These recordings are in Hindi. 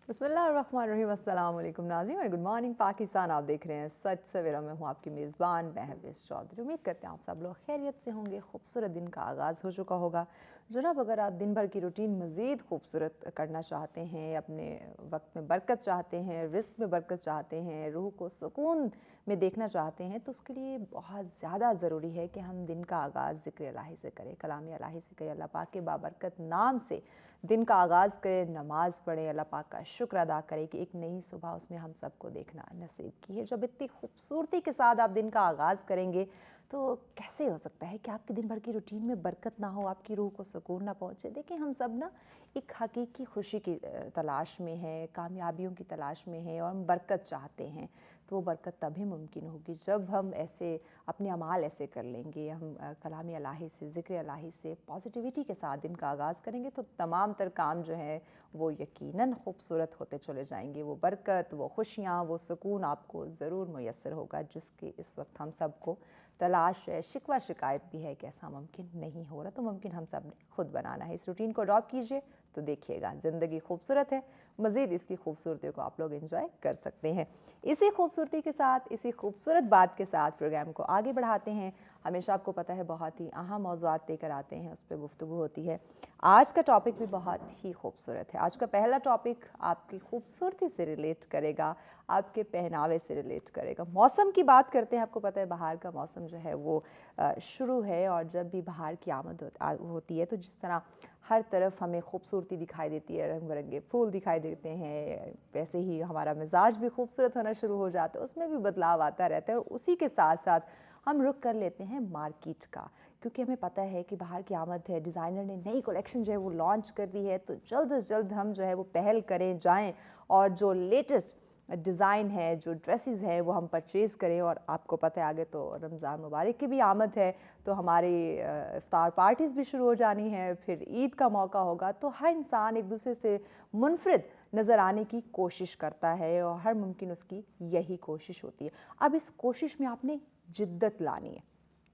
बिस्मिल्लाहिर्रहमानिर्रहीम, अस्सलाम वालेकुम नाज़रीन और गुड मॉर्निंग पाकिस्तान। आप देख रहे हैं सच सवेरा में हूँ आपकी मेज़बान महविश चौधरी। उम्मीद करते हैं आप सब लोग खैरियत से होंगे। खूबसूरत दिन का आगाज़ हो चुका होगा। जनाब, अगर आप दिन भर की रूटीन मज़ीद खूबसूरत करना चाहते हैं, अपने वक्त में बरकत चाहते हैं, रिस्क में बरकत चाहते हैं, रूह को सुकून में देखना चाहते हैं, तो उसके लिए बहुत ज़्यादा ज़रूरी है कि हम दिन का आगाज़ ज़िक्र इलाही से करें, कलाम इलाही से करें, अल्लाह पाक के बाबरकत नाम से दिन का आगाज़ करें, नमाज़ पढ़ें, अल्लाह पाक का शुक्र अदा करें कि एक नई सुबह उसने हम सबको देखना नसीब की है। जब इतनी खूबसूरती के साथ आप दिन का आगाज़ करेंगे तो कैसे हो सकता है कि आपके दिन भर की रूटीन में बरकत ना हो, आपकी रूह को सुकून ना पहुँचे। देखिए, हम सब ना एक हकीकी खुशी की तलाश में हैं, कामयाबियों की तलाश में हैं और हम बरकत चाहते हैं। तो वो बरकत तभी मुमकिन होगी जब हम ऐसे अपने अमाल ऐसे कर लेंगे, हम कलाम इलाही से, ज़िक्र इलाही से, पॉजिटिविटी के साथ दिन का आगाज़ करेंगे तो तमाम तर काम जो है वो यकीनन खूबसूरत होते चले जाएंगे। वो बरकत, वो खुशियाँ, वो सुकून आपको ज़रूर मुयस्सर होगा जिसकी इस वक्त हम सबको तलाश है। शिकवा शिकायत भी है कि ऐसा मुमकिन नहीं हो रहा, तो मुमकिन हम सब ने खुद बनाना है। इस रूटीन को अडॉप्ट कीजिए तो देखिएगा ज़िंदगी खूबसूरत है। मज़ीद इसकी खूबसूरती को आप लोग एंजॉय कर सकते हैं। इसी खूबसूरती के साथ, इसी खूबसूरत बात के साथ प्रोग्राम को आगे बढ़ाते हैं। हमेशा आपको पता है बहुत ही अहम मौज़ूआत लेकर आते हैं, उस पर गुफ्तगू होती है। आज का टॉपिक भी बहुत ही खूबसूरत है। आज का पहला टॉपिक आपकी खूबसूरती से रिलेट करेगा, आपके पहनावे से रिलेट करेगा। मौसम की बात करते हैं। आपको पता है बाहर का मौसम जो है वो शुरू है, और जब भी बाहर की आमद होती है तो जिस तरह हर तरफ हमें खूबसूरती दिखाई देती है, रंग बिरंगे फूल दिखाई देते हैं, वैसे ही हमारा मिजाज भी खूबसूरत होना शुरू हो जाता है, उसमें भी बदलाव आता रहता है। और उसी के साथ साथ हम रुख कर लेते हैं मार्केट का, क्योंकि हमें पता है कि बाहर की आमद है, डिज़ाइनर ने नई कलेक्शन जो है वो लॉन्च कर दी है, तो जल्द से जल्द हम जो है वो पहल करें, जाएं और जो लेटेस्ट डिज़ाइन है, जो ड्रेसेस है वो हम परचेज़ करें। और आपको पता है आगे तो रमज़ान मुबारक की भी आमद है, तो हमारी इफ्तार पार्टीज़ भी शुरू हो जानी है, फिर ईद का मौका होगा, तो हर इंसान एक दूसरे से मुनफरिद नज़र आने की कोशिश करता है और हर मुमकिन उसकी यही कोशिश होती है। अब इस कोशिश में आपने जिद्दत लानी है।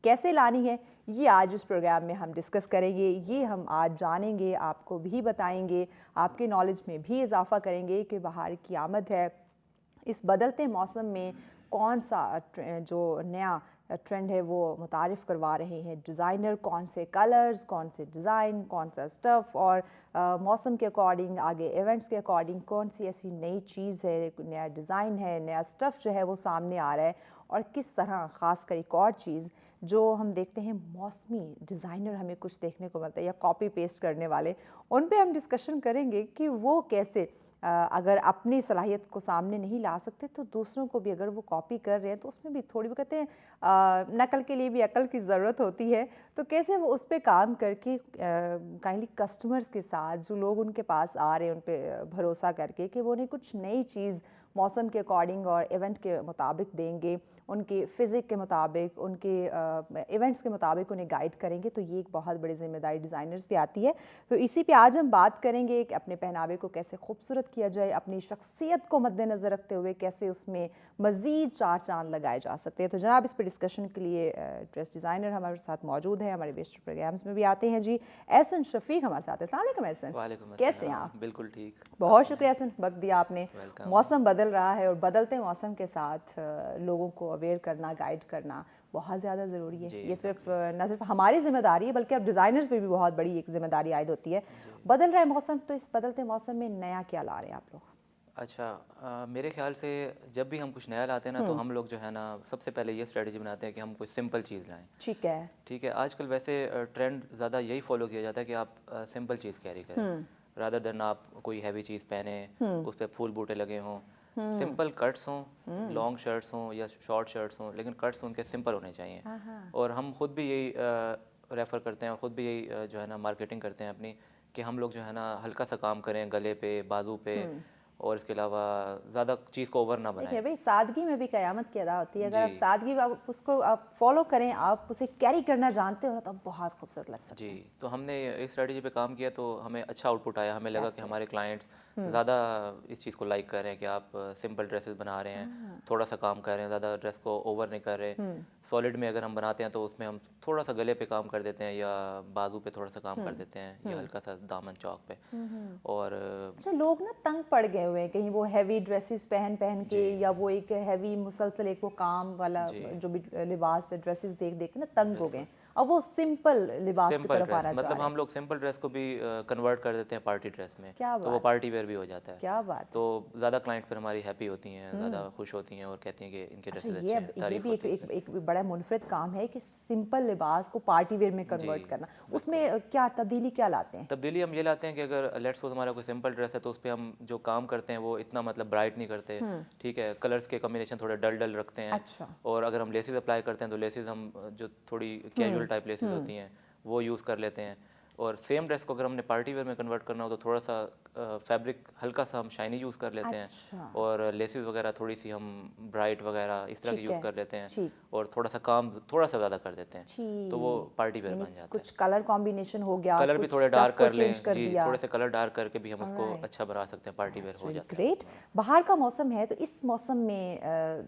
कैसे लानी है ये आज इस प्रोग्राम में हम डिस्कस करेंगे, ये हम आज जानेंगे, आपको भी बताएंगे, आपके नॉलेज में भी इजाफा करेंगे कि बाहर की आमद है, इस बदलते मौसम में कौन सा जो नया ट्रेंड है वो मुतारिफ़ करवा रहे हैं डिज़ाइनर, कौन से कलर्स, कौन से डिज़ाइन, कौन सा स्टफ़, और मौसम के अकॉर्डिंग, आगे इवेंट्स के अकॉर्डिंग कौन सी ऐसी नई चीज़ है, नया डिज़ाइन है, नया स्टफ़ जो है वो सामने आ रहा है। और किस तरह, ख़ास कर एक और चीज़ जो हम देखते हैं, मौसमी डिज़ाइनर हमें कुछ देखने को मिलता है या कॉपी पेस्ट करने वाले, उन पे हम डिस्कशन करेंगे कि वो कैसे अगर अपनी सलाहियत को सामने नहीं ला सकते तो दूसरों को भी अगर वो कॉपी कर रहे हैं तो उसमें भी थोड़ी, वो कहते हैं नकल के लिए भी अकल की ज़रूरत होती है, तो कैसे वो उस पर काम करके काइंडली कस्टमर्स के साथ, जो लोग उनके पास आ रहे हैं उन पर भरोसा करके कि वो उन्हें कुछ नई चीज़ मौसम के अकॉर्डिंग और इवेंट के मुताबिक देंगे, उनके फ़िज़िक के मुताबिक, उनके इवेंट्स के मुताबिक उन्हें गाइड करेंगे, तो ये एक बहुत बड़ी ज़िम्मेदारी डिज़ाइनर्स पे आती है। तो इसी पे आज हम बात करेंगे कि अपने पहनावे को कैसे खूबसूरत किया जाए, अपनी शख्सियत को मद्देनज़र रखते हुए कैसे उसमें मज़ीद चार चांद लगाए जा सकते हैं। तो जनाब, इस पर डिस्कशन के लिए ड्रेस डिज़ाइनर हमारे साथ मौजूद है, हमारे बेस्ट प्रोग्राम्स में भी आते हैं जी। एहसन शफीक हमारे साथ है। अस्सलाम वालेकुम एहसन, वालेकुम कैसे हैं अस्सलाम। आप? बिल्कुल ठीक। बहुत शुक्रिया एहसन, वक्त दिया आपने। वेलकम। मौसम बदल रहा है और बदलते मौसम के साथ लोगों को अवेयर करना, गाइड करना बहुत ज़्यादा ज़रूरी है। जी ये सिर्फ जी न सिर्फ हमारी ज़िम्मेदारी है बल्कि अब डिज़ाइनर्स पे भी बहुत बड़ी एक ज़िम्मेदारी आयद होती है। जी। बदल रहा है मौसम, तो इस बदलते मौसम में नया क्या ला रहे हैं आप लोग? अच्छा, मेरे ख्याल से जब भी हम कुछ नया लाते हैं ना तो हम लोग जो है ना सबसे पहले ये स्ट्रेटजी बनाते हैं कि हम कोई सिंपल चीज़ लाएं। ठीक है। ठीक है, आजकल वैसे ट्रेंड ज़्यादा यही फॉलो किया जाता है कि आप सिंपल चीज़ कैरी करें, रादर देन आप कोई हैवी चीज़ पहने, उस पर फूल बूटे लगे हों। सिंपल कट्स हों, लॉन्ग शर्ट्स हों या शॉर्ट शर्ट्स हों, लेकिन कट्स उनके सिंपल होने चाहिए। और हम खुद भी यही रेफ़र करते हैं और ख़ुद भी यही जो है ना मार्केटिंग करते हैं अपनी, कि हम लोग जो है ना हल्का सा काम करें गले पे, बाजू पे, और इसके अलावा ज़्यादा चीज़ को ओवर ना देखिए बनाएं। भाई, सादगी में भी क़यामत की अदा होती है। अगर जी आप सादगी आप उसको आप फॉलो करें, आप उसे कैरी करना जानते हो ना, तो आप बहुत खूबसूरत लग जी। सकते हैं। तो हमने इस स्ट्रेटजी पे काम किया तो हमें अच्छा आउटपुट आया। हमें लगा दैट्स कि ग्रेट। हमारे क्लाइंट्स ज़्यादा इस चीज़ को लाइक कर रहे हैं कि आप सिंपल ड्रेसेस बना रहे हैं, थोड़ा सा काम कर रहे हैं, ज़्यादा ड्रेस को ओवर नहीं कर रहे। सॉलिड में अगर हम बनाते हैं तो उसमें हम थोड़ा सा गले पे काम कर देते हैं या बाजू पे थोड़ा सा काम कर देते हैं या हल्का सा दामन चौक पे। और अच्छा, लोग ना तंग पड़ गए हुए हैं, कहीं वो हैवी ड्रेसेस पहन पहन के, या वो एक हैवी मुसलसल एक वो काम वाला जो भी लिबास है, ड्रेसेस देख देख के ना तंग हो गए, और वो सिंपल लिबास की सिंपल तरफ ड्रेस आना चाह मतलब रहे हैं। हम लोग सिंपल ड्रेस को भी कन्वर्ट कर देते हैं पार्टी ड्रेस में, क्या तो वो बात, पार्टी वेयर भी हो जाता है। क्या बात। तो ज़्यादा क्लाइंट फिर हमारी हैप्पी होती हैं, ज़्यादा खुश होती हैं और कहती हैं कि इनके अच्छा, ड्रेसेस अच्छे हैं, ये तारीफ भी होती है। एक बड़ा मुनफरद काम है कि सिंपल लिबास को पार्टी वेयर में कन्वर्ट करना। उसमें क्या तब्दीली क्या लाते हैं? तब्दीली हम ये लाते हैं कि अगर लेट्स सपोज हमारा कोई सिंपल ड्रेस है तो उस पर हम जो काम करते हैं वो इतना मतलब ब्राइट नहीं करते, ठीक है, कलर्स के कॉम्बिनेशन थोड़े डल डल रखते हैं। अच्छा। और अगर हम लेसेस अप्लाई करते हैं तो लेसेस हम जो थोड़ी कैजुअल टाइप लेसेस होती हैं वो यूज़ कर लेते हैं। और सेम ड्रेस को अगर हमने पार्टी वेयर में कन्वर्ट करना हो तो थोड़ा सा फैब्रिक हल्का सा हम शाइनी यूज़ कर लेते हैं, अच्छा। और लेसेस वगैरह थोड़ी सी हम ब्राइट वगैरह इस तरह की ठीक यूज़ है, कर लेते हैं, ठीक। और थोड़ा सा काम थोड़ा सा ज़्यादा कर देते हैं, तो वो ठीक, पार्टी वेयर यानी बन जाता है। कुछ कलर कॉम्बिनेशन हो गया, कलर भी कुछ थोड़े स्टफ डार्क को कर लें चेंज कर जी, दिया। थोड़े से कलर डार्क करके भी हम उसको Alright. अच्छा बना सकते हैं, पार्टी वेयर हो जाता है। ग्रेट। बाहर का मौसम है, तो इस मौसम में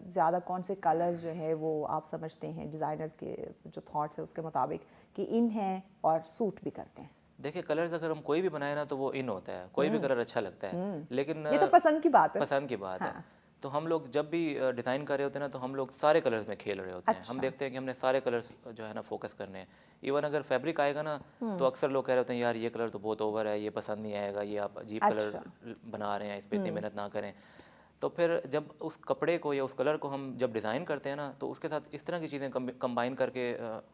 ज़्यादा कौन से कलर्स जो है वो आप समझते हैं डिज़ाइनर्स के जो थॉट्स है उसके मुताबिक कि इन हैं और सूट भी करते हैं? देखिए कलर्स अगर हम कोई भी बनाए ना तो वो इन होता है, कोई भी कलर अच्छा लगता है, लेकिन ये तो पसंद की बात है। पसंद की बात है। हाँ। तो हम लोग जब भी डिज़ाइन कर रहे होते हैं ना तो हम लोग सारे कलर्स में खेल रहे होते हैं। हम अच्छा। देखते हैं कि हमने सारे कलर्स जो है ना फोकस करने हैं। इवन अगर फैब्रिक आएगा ना तो अक्सर लोग कह रहे होते हैं यार ये कलर तो बहुत ओवर है, ये पसंद नहीं आएगा, ये आप अजीब कलर अच्छा। बना रहे हैं, इस पर इतनी मेहनत ना करें। तो फिर जब उस कपड़े को या उस कलर को हम जब डिज़ाइन करते हैं ना तो उसके साथ इस तरह की चीज़ें कंबाइन करके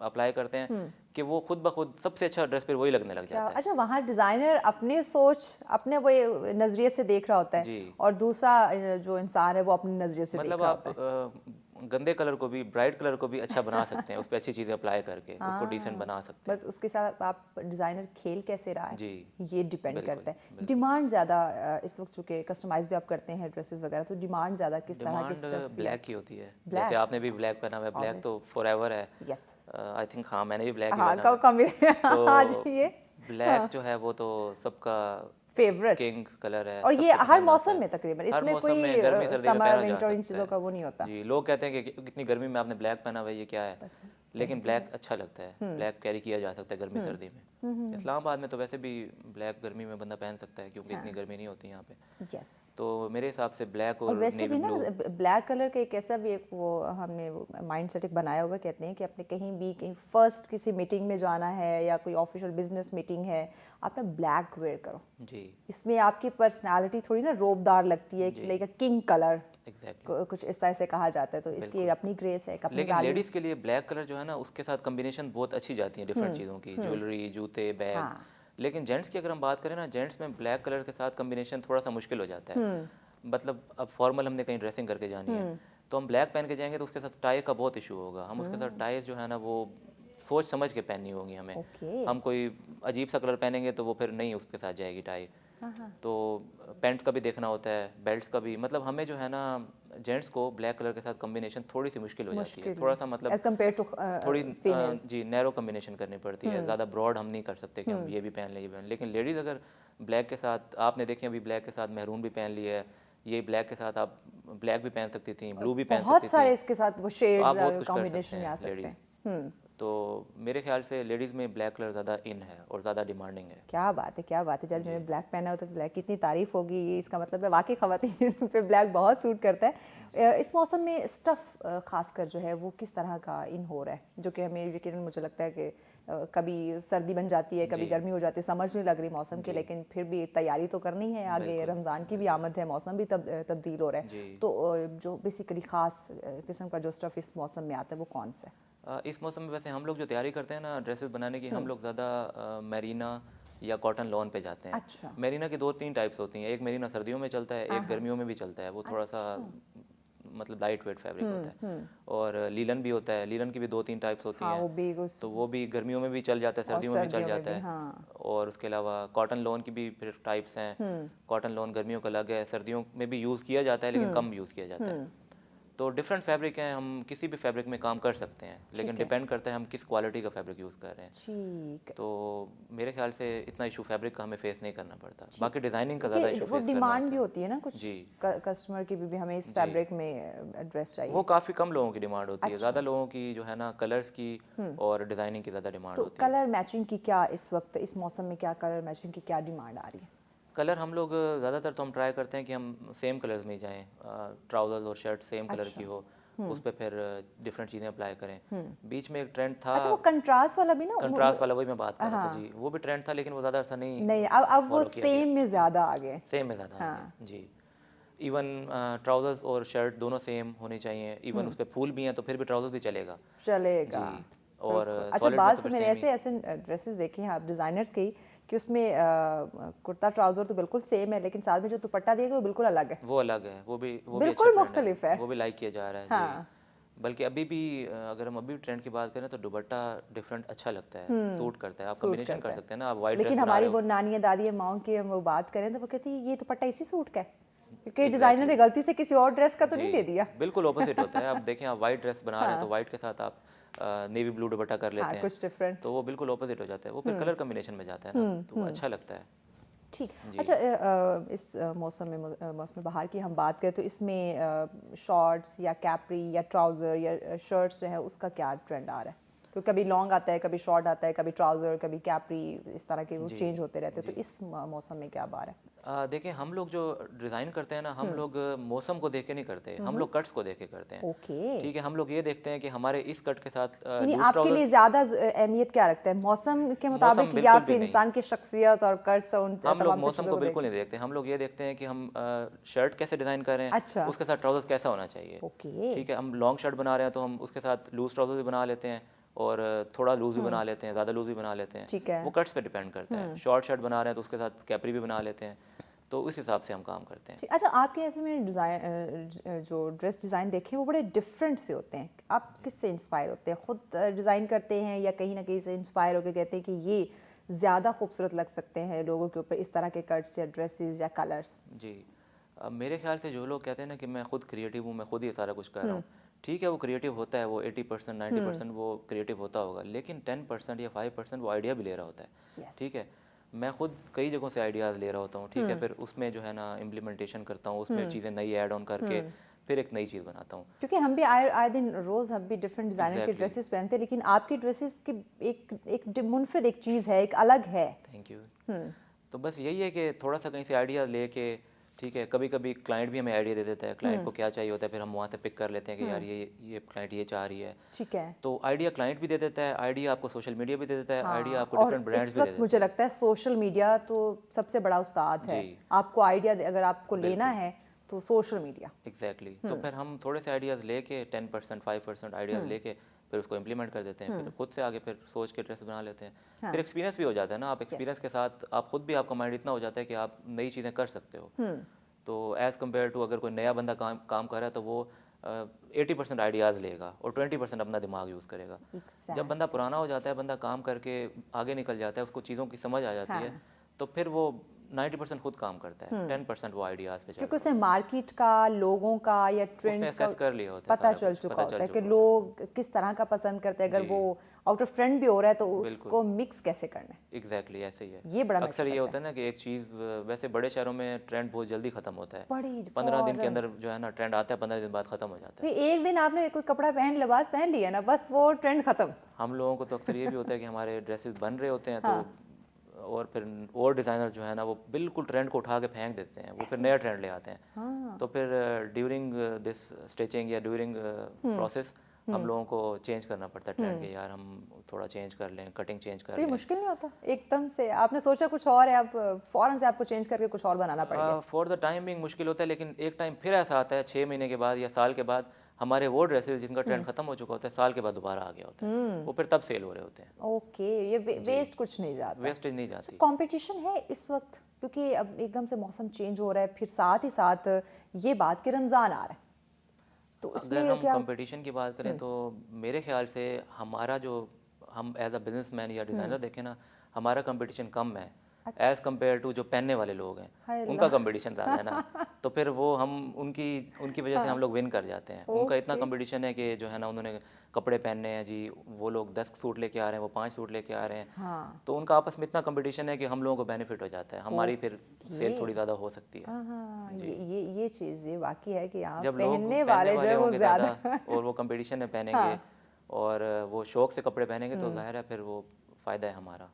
अप्लाई करते हैं कि वो खुद ब खुद सबसे अच्छा ड्रेस फिर वही लगने लग क्या जाता है। अच्छा, वहाँ डिज़ाइनर अपने सोच अपने वो नज़रिए से देख रहा होता है, जी। और दूसरा जो इंसान है वो अपने नज़रिए से देख मतलब रहा आप होता है। गंदे कलर को भी ब्राइट कलर को भी अच्छा बना सकते हैं, उस पर अच्छी चीज़ें अप्लाई करके उसको डिसेंट बना सकते हैं। बस उसके साथ आप डिज़ाइनर खेल कैसे रहा है जी, ये डिपेंड बिल्कुल, करता है। डिमांड ज़्यादा इस वक्त चूँकि कस्टमाइज भी आप करते हैं ड्रेसेस वगैरह, तो डिमांड ज़्यादा किस तरह के डिमांड स्टफ की ब्लैक की होती है। Black? जैसे आपने भी ब्लैक पहना हुआ है, ब्लैक तो फॉरएवर है। यस। आई थिंक हाँ मैंने भी ब्लैक ही हाँ, पहना कब हुआ है। कम आज तो ये ब्लैक जो है वो तो सबका फेवरेट, किंग कलर है, और ये सबको हर पसंद आता मौसम है। में तकरीबन, हर इसमें मौसम कोई में गर्मी सर्दी में समर पहना जा विंटर इन सकता चीज़ों का है। वो नहीं होता। जी, लोग कहते हैं कि इतनी गर्मी में आपने ब्लैक पहना हुआ है, ये क्या है, लेकिन ब्लैक अच्छा लगता है, ब्लैक कैरी किया जा सकता है गर्मी सर्दी में। इस्लामाबाद में तो वैसे भी ब्लैक गर्मी में बंदा पहन सकता है क्योंकि इतनी गर्मी नहीं होती यहाँ पे। यस। तो मेरे हिसाब से ब्लैक और और वैसे नेवी भी ना ब्लू। ब्लैक कलर का एक ऐसा भी एक वो हमने माइंड सेट एक बनाया हुआ, कहते हैं कि आपने कहीं भी कहीं फर्स्ट किसी मीटिंग में जाना है या कोई ऑफिशियल बिजनेस मीटिंग है, आप ना ब्लैक वेयर करो। जी, इसमें आपकी पर्सनालिटी थोड़ी ना रोबदार लगती है, like a king colour, exactly. कुछ इस तरह से कहा जाता है। तो इसकी एक अपनी ग्रेस है, एक अपनी लेकिन वैल्यू। लेडीज़ के लिए ब्लैक कलर जो है ना उसके साथ कॉम्बिनेशन बहुत अच्छी जाती है डिफरेंट चीज़ों की, ज्वेलरी, जूते, बैग्स। हाँ। लेकिन जेंट्स की अगर हम बात करें ना, जेंट्स में ब्लैक कलर के साथ कॉम्बिनेशन थोड़ा सा मुश्किल हो जाता है। मतलब अब फॉर्मल हमने कहीं ड्रेसिंग करके जानी है तो हम ब्लैक पहन के जाएंगे तो उसके साथ टाई का बहुत इशू होगा। हम उसके साथ टाई जो है ना वो सोच समझ के पहननी होगी हमें। ओके। हम कोई अजीब सा कलर पहनेंगे तो वो फिर नहीं उसके साथ जाएगी टाई। तो पैंट्स का भी देखना होता है, बेल्ट्स का भी, मतलब हमें जो है ना जेंट्स को ब्लैक कलर के साथ कॉम्बिनेशन थोड़ी सी मुश्किल हो जाती है, थोड़ा सा मतलब एज कम्पेयर टू थोड़ी फीमेल। जी नैरो कॉम्बिनेशन करनी पड़ती है, ज़्यादा ब्रॉड हम नहीं कर सकते कि हम ये भी पहन लें ये भी पहन लें। लेकिन लेडीज़ अगर ब्लैक के साथ, आपने देखे अभी ब्लैक के साथ महरून भी पहन लिया है, ये ब्लैक के साथ आप ब्लैक भी पहन सकती थी, ब्लू भी पहन बहुत सकती सारे थी, इसके साथ वो तो आप बहुत शेड्स कुछ कर कॉम्बिनेशन सकते आ हैं सकते लेडीज़। हैं। तो मेरे ख्याल से लेडीज़ में ब्लैक कलर ज़्यादा इन है और ज़्यादा डिमांडिंग है। क्या बात है, क्या बात है। जब मैंने ब्लैक पहना हो तो ब्लैक की इतनी तारीफ होगी, ये इसका मतलब है वाकई ख़वातीन पे ब्लैक बहुत सूट करता है। इस मौसम में स्टफ़ खासकर जो है वो किस तरह का इन हो रहा है, जो कि हमें यकीनन मुझे लगता है कि कभी सर्दी बन जाती है, कभी गर्मी हो जाती है, समझ नहीं लग रही मौसम की, लेकिन फिर भी तैयारी तो करनी है, आगे रमज़ान की भी आमद है, मौसम भी तब्दील हो रहा है। तो जो बेसिकली ख़ास किस्म का जो स्टफ़ इस मौसम में आता है वो कौन सा है? इस मौसम में वैसे हम लोग जो तैयारी करते हैं ना ड्रेसेस बनाने की, हम लोग ज़्यादा मेरीना या कॉटन लॉन पे जाते हैं। अच्छा। मेरीना की 2-3 टाइप्स होती हैं, एक मेरीना सर्दियों में चलता है, एक गर्मियों में भी चलता है, वो थोड़ा सा मतलब लाइट वेट फैब्रिक होता है। और लीलन भी होता है, लीलन की भी 2-3 टाइप्स होती हाँ, हैं, वो भी तो वो भी गर्मियों में भी चल जाता है, और सर्दियों में भी चल सर्दियों में जाता भी, है। हाँ। और उसके अलावा कॉटन लॉन की भी फिर टाइप्स हैं। कॉटन लॉन गर्मियों का अलग है, सर्दियों में भी यूज़ किया जाता है लेकिन कम यूज़ किया जाता है। तो डिफरेंट फैब्रिक हैं, हम किसी भी फैब्रिक में काम कर सकते हैं, लेकिन डिपेंड करता है हम किस क्वालिटी का फैब्रिक यूज़ कर रहे हैं। ठीक है। तो मेरे ख्याल से इतना इशू फैब्रिक का हमें फेस नहीं करना पड़ता, बाकी डिज़ाइनिंग का ज़्यादा इशू वो फेस करना डिमांड होता भी है। होती है ना कुछ जी, कस्टमर की भी हमें इस फैब्रिक में ड्रेस चाहिए। वो काफ़ी कम लोगों की डिमांड होती है, ज़्यादा लोगों की जो है ना कलर्स की और डिज़ाइनिंग की ज़्यादा डिमांड तो होती है। कलर मैचिंग की क्या इस वक्त इस मौसम में क्या कलर मैचिंग की क्या डिमांड आ रही है? कलर हम लोग ज़्यादातर तो हम ट्राई करते हैं कि हम सेम कलर्स में ही जाएं, ट्राउजर्स और शर्ट सेम कलर की हो, उस पर फिर डिफरेंट चीज़ें अप्लाई करें। बीच में एक ट्रेंड था, अच्छा वो कंट्रास्ट वाला भी ना कंट्रास्ट वाला, वही मैं बात कर रहा था जी, वो भी ट्रेंड था लेकिन वो ज़्यादा ऐसा नहीं, नहीं अब वो फॉलो किया गया। सेम में ज़्यादा आ गए। सेम में ज़्यादा आ गया जी। इवन ट्राउजर्स और शर्ट दोनों सेम होनी चाहिए, इवन उस पर फूल भी हैं तो फिर भी ट्राउजर भी चलेगा चलेगा जी। और अच्छा सॉलिड में बात तो से फिर मैंने सेम ही। ऐसे ऐसे ड्रेसेस देखे हैं आप डिज़ाइनर्स की कि उसमें कुर्ता ट्राउज़र तो बिल्कुल सेम है लेकिन साथ में जो दुपट्टा दिया गया वो बिल्कुल अलग है, वो अलग है, वो भी अच्छा बिल्कुल ट्रेंड मुख्तलिफ है। वो भी लाइक किया जा रहा है हाँ। जी। बल्कि अभी भी अगर हम अभी ट्रेंड की बात करें तो दुपट्टा डिफरेंट अच्छा लगता है, सूट करता है, आप सूट कॉम्बिनेशन करता कर है। सकते हैं ना, आप वाइट ड्रेस लेकिन बना हमारी रहे वो हो। नानियाँ दादियाँ माओं की हम वो बात करें तो वो कहती है ये दुपट्टा इसी सूट का है, क्योंकि डिज़ाइनर ने एग्जैक्टली गलती से किसी और ड्रेस का तो नहीं जी, दे दिया। बिल्कुल ऑपोजिट होता है। आप देखें, आप वाइट ड्रेस बना रहे हैं तो वाइट के साथ आप नेवी ब्लू दुपट्टा कर हाँ लेते हैं, कुछ डिफरेंट। तो वो बिल्कुल ऑपोजिट हो जाता है, वो फिर कलर कॉम्बिनेशन में जाता है ना, तो वो अच्छा लगता है ठीक। जी। अच्छा इस मौसम बहार की हम बात करें तो इसमें शॉर्ट्स या कैप्री या ट्राउज़र या शर्ट्स जो है उसका क्या ट्रेंड आ रहा है? क्योंकि कभी लॉन्ग आता है, कभी शॉर्ट आता है, कभी ट्राउज़र, कभी कैप्री, इस तरह के वो जी चेंज होते रहते हैं, जी। तो इस मौसम में क्या आ रहा है? देखिए, हम लोग जो डिज़ाइन करते हैं ना, हम लोग मौसम को देख के नहीं करते, हम लोग कट्स को देख के करते हैं। ओके। ठीक है, हम लोग ये देखते हैं कि हमारे इस कट के साथ यानी लूज आपके लिए ट्राउजर्स। ज़्यादा अहमियत क्या रखता है, मौसम के मौसम मुताबिक या बिल्कुल भी फिर नहीं, इंसान की शख्सियत और कट्स और उन हम लोग तमाम तर मौसम चीज़ों को को बिल्कुल देखते नहीं देखते, हम लोग ये देखते हैं कि हम शर्ट कैसे डिज़ाइन कर रहे हैं, अच्छा। उसके साथ ट्राउजर्स कैसा होना चाहिए। ओके। ठीक है, हम लॉन्ग शर्ट बना रहे हैं तो हम उसके साथ लूज ट्राउजर्स भी बना लेते हैं और थोड़ा लूज भी बना लेते हैं, ज़्यादा लूज भी बना लेते हैं, ठीक है। वो कट्स पे डिपेंड करता है। शॉर्ट शर्ट बना रहे हैं तो उसके साथ कैपरी भी बना लेते हैं, तो उस हिसाब से हम काम करते हैं। ठीक। अच्छा आपके ऐसे में डिज़ाइन जो ड्रेस डिज़ाइन देखे वो बड़े डिफरेंट से होते हैं, आप किससे इंस्पायर होते हैं, खुद डिज़ाइन करते हैं या कहीं ना कहीं से इंस्पायर होकर कहते हैं कि ये ज़्यादा खूबसूरत लग सकते हैं लोगों के ऊपर इस तरह के कट्स या ड्रेसेस या कलर्स? जी, मेरे ख्याल से जो लोग कहते हैं ना कि मैं खुद क्रिएटिव हूँ, मैं खुद ये सारा कुछ कर रहा हूँ, ठीक है, वो क्रिएटिव होता है, वो 80% 90% वो क्रिएटिव होता होगा, लेकिन 10% या 5% वो आइडिया भी ले रहा होता है। यस। ठीक है, मैं खुद कई जगहों से आइडियाज़ ले रहा होता हूँ, ठीक है, फिर उसमें जो है ना इम्प्लीमेंटेशन करता हूँ, उसमें चीज़ें नई ऐड ऑन करके फिर एक नई चीज़ बनाता हूँ। क्योंकि हम भी आए दिन रोज़ हम भी डिफरेंट डिज़ाइनर के एग्जैक्टली, ड्रेसेस पहनते हैं लेकिन आपकी ड्रेसेस की एक मुनफरिद एक चीज़ है, एक अलग है। Thank you. तो बस यही है कि थोड़ा सा कहीं से आइडिया लेके, ठीक है, कभी कभी क्लाइंट भी हमें आइडिया दे देता है, क्लाइंट को क्या चाहिए होता है, फिर हम वहाँ से पिक कर लेते हैं कि यार ये क्लाइंट ये चाह रही है, ठीक है। तो आइडिया क्लाइंट भी दे देता है, आइडिया आपको सोशल मीडिया भी दे देता है, आइडिया हाँ, आपको और डिफरेंट ब्रांड्स इस भी दे वक्त देते मुझे हैं लगता है सोशल मीडिया तो सबसे बड़ा उस्ताद है, जी। आपको आइडिया अगर आपको लेना बिल्कुल। है तो सोशल मीडिया। एग्जैक्टली तो फिर हम थोड़े से आइडियाज़ लेके 10% 5% आइडियाज़ लेके फिर उसको इम्प्लीमेंट कर देते हैं, फिर खुद से आगे फिर सोच के ड्रेस बना लेते हैं। हाँ। फिर एक्सपीरियंस भी हो जाता है ना, आप एक्सपीरियंस के साथ आप खुद भी, आपका माइंड इतना हो जाता है कि आप नई चीज़ें कर सकते हो। तो एज़ कम्पेयर टू अगर कोई नया बंदा काम कर रहा है तो वो 80% आइडियाज़ लेगा और 20% अपना दिमाग यूज़ करेगा। जब बंदा पुराना हो जाता है, बंदा काम करके आगे निकल जाता है, उसको चीज़ों की समझ आ जाती है, तो फिर वो 90% खुद काम करता है, 10% वो आइडियाज़ पे चलता क्योंकि है। उसे मार्केट का, लोगों का या उसने ट्रेंड्स का असेस कर लिया होता है, पता सारा चल कुछ चुका पता होता चल है कि चुका होता है। लोग किस तरह का पसंद करते हैं, अगर जी। वो आउट ऑफ ट्रेंड भी हो रहा है तो बिल्कुल। उसको मिक्स कैसे करना है, एग्जैक्टली ऐसे ही है। ये बड़ा अक्सर मैटर ये करता होता है ना कि एक चीज़, वैसे बड़े शहरों में ट्रेंड बहुत जल्दी ख़त्म होता है, बड़ी 15 दिन के फौरन। अंदर जो है ना ट्रेंड आता है, 15 दिन बाद ख़त्म हो जाता है। फिर एक दिन आपने कोई कपड़ा लिबास पहन लिया ना, बस वो ट्रेंड खत्म। हम लोगों को तो अक्सर ये भी होता है कि हमारे ड्रेसेस बन रहे होते हैं, हाँ। तो और फिर और डिज़ाइनर जो है ना वो बिल्कुल ट्रेंड को उठा के फेंक देते हैं, वो फिर नया ट्रेंड ले आते हैं। हाँ। तो फिर ड्यूरिंग दिस स्टिचिंग या ड्यूरिंग प्रोसेस हम लोगों को चेंज करना पड़ता है ट्रेंड के, यार हम थोड़ा चेंज कर लें, कटिंग चेंज कर तो ये लें। मुश्किल नहीं होता एकदम से आपने सोचा कुछ और है, आप फौरन से आपको चेंज करके कुछ और बनाना पड़ गया? फॉर द टाइमिंग मुश्किल होता है, लेकिन एक टाइम फिर ऐसा आता है 6 महीने के बाद या साल के बाद, हमारे वो ड्रेसेस जिनका ट्रेंड खत्म हो चुका होता है, साल के बाद दोबारा आ गया होता है, वो फिर तब सेल हो रहे होते हैं। ओके, ये वेस्ट कुछ नहीं जाता, वेस्टेज नहीं जाती। कंपटीशन है इस वक्त क्योंकि अब एकदम से मौसम चेंज हो रहा है, फिर साथ ही साथ ये बात कि रमज़ान आ रहा है, तो अगर इसमें हम क्या? कंपटीशन की बात करें तो मेरे ख्याल से हमारा जो, हम एज अ बिजनेसमैन या डिज़ाइनर देखें ना, हमारा कंपटीशन कम है एज़ कम्पेयर टू जो पहनने वाले लोग हैं, हाय उनका कंपटीशन ज़्यादा है ना, तो फिर वो हम उनकी उनकी वजह से हम लोग विन कर जाते हैं। उनका इतना कंपटीशन है कि जो है ना, उन्होंने कपड़े पहनने हैं जी, वो लोग 10 सूट लेके आ रहे हैं, वो 5 सूट लेके आ रहे हैं, हाँ। तो उनका आपस में इतना कंपटीशन है कि हम लोगों को बेनिफिट हो जाता है, हमारी फिर सेल थोड़ी ज़्यादा हो सकती है। हाँ, ये चीज़ ये वाकई है कि आप जब लोग पहनने पहनने वाले जो वाले है वो होंगे ज़्यादा ज़्यादा और वो कंपटीशन में पहनेंगे और वो शौक से कपड़े पहनेंगे, तो जाहिर है फिर वो फ़ायदा है हमारा।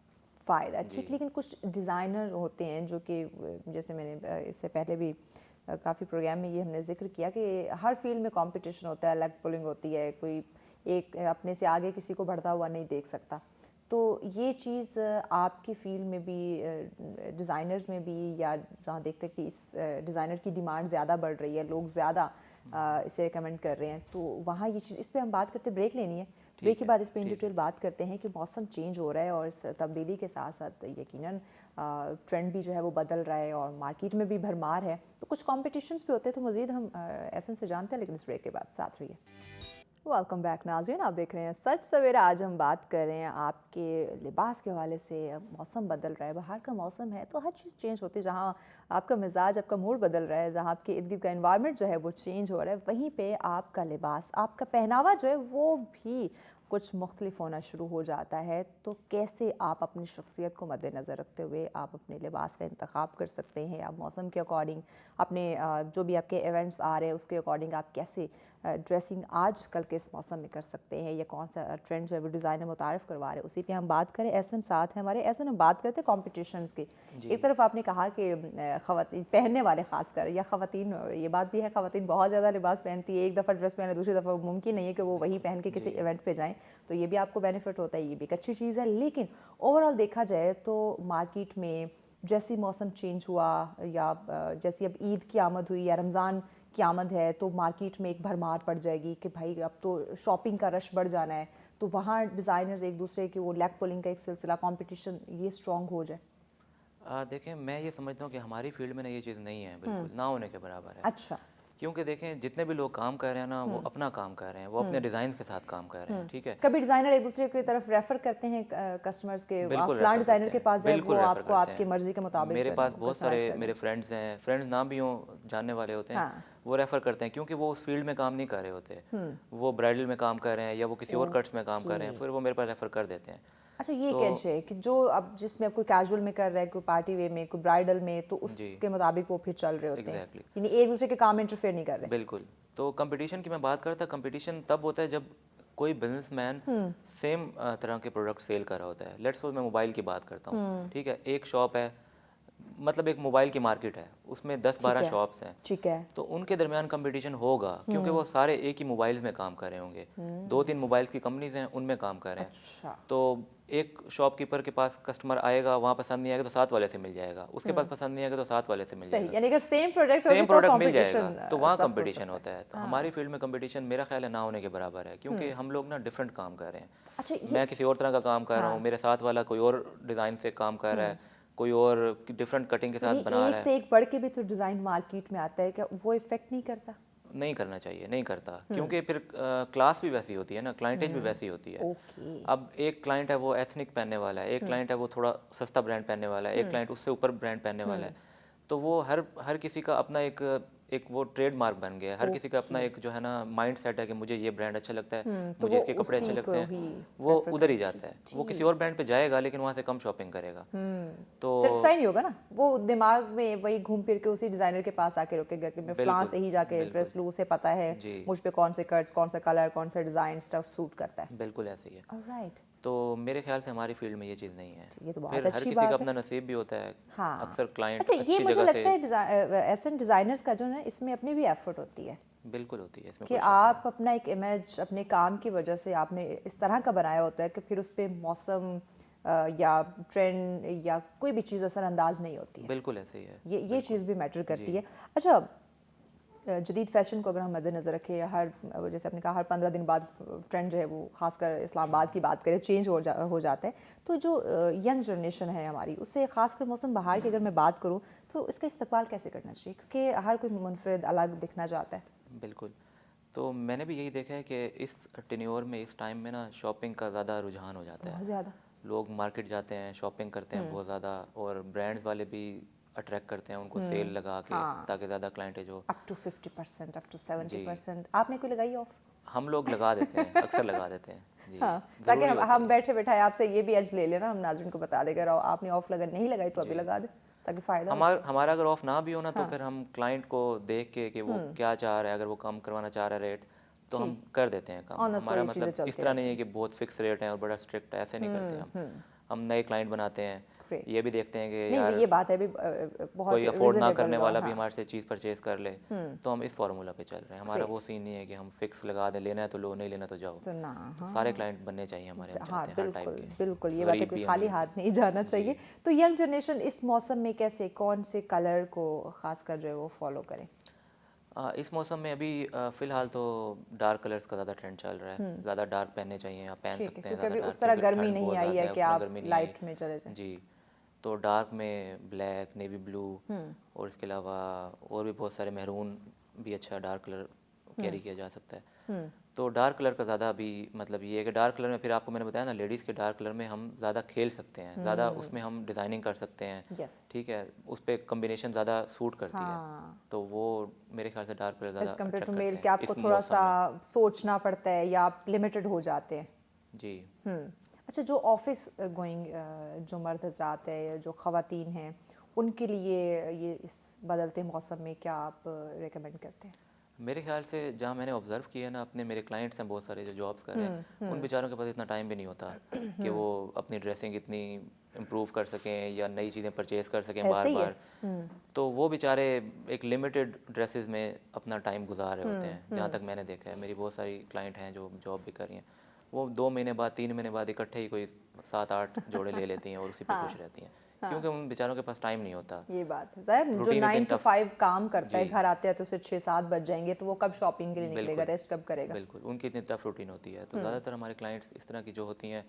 फ़ायदा। ठीक, लेकिन कुछ डिज़ाइनर होते हैं जो कि जैसे मैंने इससे पहले भी काफ़ी प्रोग्राम में ये हमने जिक्र किया कि हर फील्ड में कंपटीशन होता है, लेग पुलिंग होती है, कोई एक अपने से आगे किसी को बढ़ता हुआ नहीं देख सकता। तो ये चीज़ आपकी फील्ड में भी, डिज़ाइनर्स में भी, या जहाँ देखते हैं कि इस डिज़ाइनर की डिमांड ज़्यादा बढ़ रही है, लोग ज़्यादा इसे रिकमेंड कर रहे हैं, तो वहाँ ये चीज़, इस पर हम बात करते, ब्रेक लेनी है, ब्रेक के बाद इस पर इन डिटेल बात करते हैं कि मौसम चेंज हो रहा है और इस तब्दीली के साथ साथ यकीनन ट्रेंड भी जो है वो बदल रहा है और मार्केट में भी भरमार है, तो कुछ कॉम्पिटिशन्स भी होते हैं। तो मज़ीद हम एसन से जानते हैं, लेकिन इस ब्रेक के बाद साथ रहिए। वेलकम बैक नाज़रीन, आप देख रहे हैं सच सवेरा। आज हम बात कर रहे हैं आपके लिबास के हवाले से। मौसम बदल रहा है, बाहर का मौसम है, तो हर चीज़ चेंज होती है। जहाँ आपका मिजाज, आपका मूड बदल रहा है, जहाँ आपके इर्द गिर्द का एनवायरनमेंट जो है वो चेंज हो रहा है, वहीं पे आपका लिबास, आपका पहनावा जो है वो भी कुछ मुख्तलिफ होना शुरू हो जाता है। तो कैसे आप अपनी शख्सियत को मद्देनज़र रखते हुए आप अपने लिबास का इंतखाब कर सकते हैं, आप मौसम के अकॉर्डिंग अपने जो भी आपके इवेंट्स आ रहे हैं उसके अकॉर्डिंग आप कैसे ड्रेसिंग आज कल के इस मौसम में कर सकते हैं, या कौन सा ट्रेंड जो है वो डिज़ाइनर मुतारिफ़ करवा रहे हैं, उसी पे हम बात करें। एहसन साथ हैं हमारे। एहसन, हम बात करते हैं कॉम्पिटिशन्स की। एक तरफ आपने कहा कि ख़वातीन पहनने वाले ख़ासकर, या ख़वातीन, ये बात भी है ख़वातीन बहुत ज़्यादा लिबास पहनती है, एक दफ़ा ड्रेस पहने दूसरी दफ़ा मुमकिन नहीं है कि वो वही पहन के किसी इवेंट पे जाएँ, तो ये भी आपको बेनिफिट होता है, ये भी एक अच्छी चीज़ है। लेकिन ओवरऑल देखा जाए तो मार्केट में जैसे मौसम चेंज हुआ, या जैसी अब ईद की आमद हुई या रमज़ान की आमद है, तो मार्केट में एक भरमार पड़ जाएगी कि भाई अब तो शॉपिंग का रश बढ़ जाना है, तो वहाँ डिज़ाइनर्स एक दूसरे की वो लेग पुलिंग का एक सिलसिला, कंपटीशन ये स्ट्रॉन्ग हो जाए। देखें, मैं ये समझता हूँ कि हमारी फील्ड में ना ये चीज़ नहीं है, बिल्कुल ना होने के बराबर है। अच्छा। क्योंकि देखें, जितने भी लोग काम कर रहे हैं ना, वो अपना काम कर रहे हैं, वो अपने डिज़ाइन के साथ काम कर रहे हैं, ठीक है। कभी डिज़ाइनर एक दूसरे की तरफ रेफ़र करते हैं कस्टमर्स के, आप बिल्कुल फलां रेफ़र डिज़ाइनर करते के हैं, पास जाए, बिल्कुल वो रेफ़र आपको करते आपकी हैं। मर्ज़ी के मुताबिक मेरे पास बहुत सारे कस्टमाइज़ कर मेरे फ्रेंड्स हैं, फ्रेंड्स ना भी हों, जानने वाले होते हैं, हाँ। वो रेफ़र करते हैं, क्योंकि वो उस फील्ड में काम नहीं कर रहे होते, वो ब्राइडल में काम कर रहे हैं या वो किसी और कट्स में काम कर रहे हैं, फिर वो मेरे पास रेफ़र कर देते हैं। अच्छा, ये तो कैच है कि जो अब जिसमें अब कोई कैजुअल में कर रहा है, कोई पार्टी वे में, कोई ब्राइडल में, तो जी, उसके मुताबिक वो फिर चल रहे होते हैं, एग्जैक्टली, यानी एक दूसरे के काम में इंटरफेयर नहीं कर रहे। बिल्कुल। तो कंपटीशन की मैं बात करता, कंपटीशन तब होता है जब कोई बिजनेसमैन सेम तरह के प्रोडक्ट सेल कर रहा होता है। लेट्स सपोज मैं मोबाइल की बात करता हूँ, ठीक है, एक शॉप है, मतलब एक मोबाइल की मार्केट है, उसमें 10-12 शॉप्स हैं, ठीक है। तो उनके दरमियान कंपटीशन होगा, क्योंकि वो सारे एक ही मोबाइल्स में काम कर रहे होंगे, 2-3 मोबाइल्स की कंपनीज हैं, उनमें काम कर रहे हैं। अच्छा। तो एक शॉपकीपर के पास कस्टमर आएगा, वहाँ पसंद नहीं आएगा तो साथ वाले से मिल जाएगा, उसके पास पसंद नहीं आएगा तो साथ वाले से मिल सही, जाएगा, यानी अगर सेम प्रोडक्ट सेम होगी तो प्रोडक्ट मिल जाएगा, कंपटीशन तो वहाँ सब हो कंपटीशन सकता होता है। तो हाँ। हमारी फील्ड में कंपटीशन मेरा ख्याल है ना होने के बराबर है, क्योंकि हम लोग ना डिफरेंट काम कर रहे हैं। अच्छा, मैं किसी और तरह का काम कर रहा हूँ, मेरे साथ वाला कोई और डिज़ाइन से काम कर रहा है, कोई और डिफरेंट कटिंग के साथ बना रहा एक है। से एक बढ़ के भी तो डिज़ाइन मार्केट में आता है, क्या वो इफेक्ट नहीं करता? नहीं करना चाहिए, नहीं करता, क्योंकि फिर क्लास भी वैसी होती है ना, क्लाइंटेज भी वैसी होती है। ओके। अब एक क्लाइंट है वो एथनिक पहनने वाला है, एक क्लाइंट है वो थोड़ा सस्ता ब्रांड पहनने वाला है, एक क्लाइंट उससे ऊपर ब्रांड पहनने वाला है, तो वो हर किसी का अपना एक वो ट्रेडमार्क बन गया है, हर किसी का अपना एक जो है ना माइंड सेट है कि मुझे ये ब्रांड अच्छा लगता है, तो मुझे वो इसके कपड़े अच्छे उसी लगते को हैं, ही वो prefer उधर ही करना जाता है, चाहिए। वो किसी और ब्रांड पे जाएगा लेकिन वहाँ से कम शॉपिंग करेगा। तो सेटिस्फाई नहीं होगा ना, वो दिमाग में वही घूम फिर के उसी डिजाइनर के पास आके रुकेगा कि मैं फ्लां बिल्कुल, से ही जाके बिल्कुल, ड्रेस लूँ, उसे पता है जी, मुझ पे कौन से कट्स, कौन सा कलर, कौन सा डिजाइन स्टफ सूट करता है। बिल्कुल ऐसे ही है। ऑलराइट, तो मेरे ख्याल से हमारी फील्ड में ये चीज़ नहीं है। ये तो बहुत फिर हर अच्छी किसी बात का है। अपना नसीब भी होता है। हाँ। अक्सर क्लाइंट अच्छा, ये अच्छी मुझे जगह लगता से है ऐसे डिजाइनर्स का जो है इसमें अपनी भी एफर्ट होती है बिल्कुल होती है, इसमें कि कोई शक आप अपना एक इमेज अपने काम की वजह से आपने इस तरह का बनाया होता है कि फिर उस पर मौसम या ट्रेंड या कोई भी चीज़ असरअंदाज नहीं होती नहीं। है। बिल्कुल ऐसे ही है, ये बिल्कुल। चीज़ भी मैटर करती जी, है। अच्छा, जदीद फैशन को अगर हम मद्देनज़र रखें, हर जैसे आपने कहा हर 15 दिन बाद ट्रेंड जो है वो खासकर इस्लामाबाद की बात करें चेंज हो जाता है, तो जो यंग जनरेशन है हमारी, उससे खासकर मौसम बहार की अगर मैं बात करूँ तो इसका इस्तकबाल कैसे करना चाहिए, क्योंकि हर कोई मुनफरद अलग दिखना चाहता है। बिल्कुल। तो मैंने भी यही देखा है कि इस टेन्योर में, इस टाइम में ना शॉपिंग का ज़्यादा रुझान हो जाता है। बहुत ज़्यादा लोग मार्केट जाते हैं, शॉपिंग करते हैं बहुत ज़्यादा, और ब्रांड्स वाले भी अट्रैक्ट करते हैं उनको सेल लगा के, ताकि ज़्यादा क्लाइंटेज हो। अप टू 50%, अप टू जी, 70%। आपने कोई लगाई ऑफ? हम लोग लगा देते हैं, अक्सर लगा देते हैं। जी, हाँ, ताकि ज़रूरी हम होता हम है। बैठे बैठाए आपसे ये भी एज ले लेना, हम नाज़रीन को बता देगा, और आपने ऑफ लगा नहीं लगाई तो अभी लगा दे ताकि फ़ायदा हो। हमारा अगर ऑफ ना भी हो ना, तो फिर हम क्लाइंट को देख के कि वो क्या चाह रहा है, अगर वो कम करवाना चाह रहा है रेट, तो हम कर देते हैं कम। ऑन द हमारा स्पॉट चीज़ें मतलब इस चलती तरह नहीं है कि बहुत फिक्स रेट है और बड़ा स्ट्रिक्ट है, ऐसे नहीं करते हम। हम नए क्लाइंट बनाते हैं, Great. ये भी देखते हैं कि नहीं यार ये बात है भी बहुत कोई अफोर्ड ना reasonable करने वाला भी हाँ। हमारे से चीज़ परचेज कर ले, तो हम इस फार्मूला पे चल रहे हैं। हमारा वो सीन नहीं है कि हम फिक्स लगा दें, लेना है तो लो, नहीं लेना तो जाओ। तो ना तो हाँ सारे क्लाइंट बनने चाहिए हमारे, हम हाँ चाहते हैं हर टाइप बिल्कुल के, बिल्कुल ये बात है गरीब कि भी खाली अमीर भी। हाथ नहीं जाना चाहिए। तो यंग जनरेशन इस मौसम में कैसे कौन से कलर को खासकर जो है वो फॉलो करें? इस मौसम में अभी फ़िलहाल तो डार्क कलर्स का ज़्यादा ट्रेंड चल रहा है, ज़्यादा डार्क पहनने चाहिए, आप पहन ठीक है सकते हैं क्योंकि ज़्यादा अभी उस डार्क, तरह क्योंकि गर्मी ठंड नहीं बहुत आई ज़्यादा है है, कि उस तरह आप गर्मी नहीं आई। लाइट में चले जाएं। जी, तो डार्क में ब्लैक, नेवी ब्लू और इसके अलावा और भी बहुत सारे, मैरून भी अच्छा डार्क कलर कैरी किया जा सकता है। तो डार्क कलर का ज़्यादा अभी मतलब ये है कि डार्क कलर में फिर आपको मैंने बताया ना, लेडीज़ के डार्क कलर में हम ज़्यादा खेल सकते हैं, ज़्यादा उसमें हम डिज़ाइनिंग कर सकते हैं, यस ठीक है, उस पर कम्बिनेशन ज़्यादा सूट करती है। हाँ तो वो मेरे ख्याल से डार्क कलर एज ज़्यादा कम्पेयर टू अट्रैक्ट मेल करते कि हैं आपको इस थोड़ा मौसम सा में। सोचना पड़ता है या आप लिमिटेड हो जाते हैं। जी, अच्छा जो ऑफिस गोइंग जो मर्द हजरात है या जो ख़वातीन हैं उनके लिए ये इस बदलते मौसम में क्या आप रेकमेंड करते हैं? मेरे ख्याल से जहाँ मैंने ऑब्ज़र्व किया ना, अपने मेरे क्लाइंट्स हैं बहुत सारे जो जॉब्स कर रहे हैं, उन बेचारों के पास इतना टाइम भी नहीं होता कि वो अपनी ड्रेसिंग इतनी इम्प्रूव कर सकें या नई चीज़ें परचेज़ कर सकें बार ऐसे ही है बार। तो वो बेचारे एक लिमिटेड ड्रेसेस में अपना टाइम गुजार रहे होते हैं, जहाँ तक मैंने देखा है। मेरी बहुत सारी क्लाइंट हैं जो जॉब भी कर रही हैं, वो 2 महीने बाद 3 महीने बाद इकट्ठे ही कोई 7-8 जोड़े ले लेती हैं और उसी पे खुश रहती हैं, क्योंकि उन बेचारों के पास टाइम नहीं होता। ये बात है ज़ाहिर जो रूटीन इतनी 9 to टफ 5 काम करता है जी, घर आते हैं तो उसे 6-7 बज जाएंगे तो वो कब शॉपिंग के लिए निकलेगा, बिल्कुल रेस्ट कब करेगा? बिल्कुल, उनकी इतनी टफ रूटीन होती है। तो ज़्यादातर हमारे क्लाइंट्स इस तरह की जो होती हैं,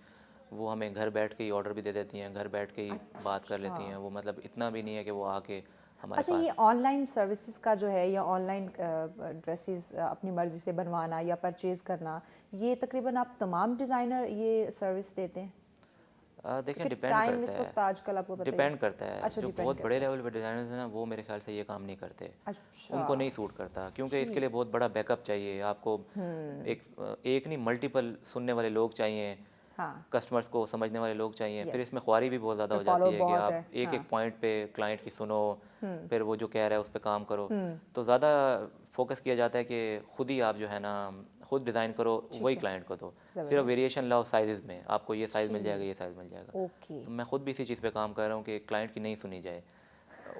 वो हमें घर बैठ के ही ऑर्डर भी दे देती हैं, घर बैठ के ही बात कर लेती हैं। वो मतलब इतना भी नहीं है कि वो आके हमारे अच्छा ये पास। ऑनलाइन सर्विसेज का जो है या ऑनलाइन ड्रेसेस अपनी मर्ज़ी से बनवाना या परचेज़ करना, ये तकरीबन आप तमाम डिज़ाइनर ये सर्विस देते हैं? देखें, क्योंकि डिपेंड टाइम करता इस है, वक्त आजकल आपको पता ही है। डिपेंड करता है। अच्छा जो डिपेंड बहुत करता बड़े है। लेवल पे डिज़ाइनर्स हैं ना, वो मेरे ख्याल से ये काम नहीं करते, अच्छा उनको नहीं सूट करता, क्योंकि इसके लिए बहुत बड़ा बैकअप चाहिए आपको। एक नहीं, मल्टीपल सुनने वाले लोग चाहिए, हाँ कस्टमर्स को समझने वाले लोग चाहिए। फिर यस इसमें ख्वारी भी बहुत ज़्यादा फिर हो फॉलो जाती है कि बहुत आप है एक हाँ एक पॉइंट पे क्लाइंट की सुनो, फिर वो जो कह रहा है उस पर काम करो। तो ज़्यादा फोकस किया जाता है कि खुद ही आप जो है ना, खुद डिज़ाइन करो, वही ठीक है क्लाइंट को दो। सिर्फ ज़बरदस्त वेरिएशन लाओ साइज़ में, आपको ये साइज़ मिल जाएगा, ठीक ये साइज़ मिल जाएगा। ओके तो मैं खुद भी इसी चीज़ पे काम कर रहा हूँ कि क्लाइंट की नहीं सुनी जाए,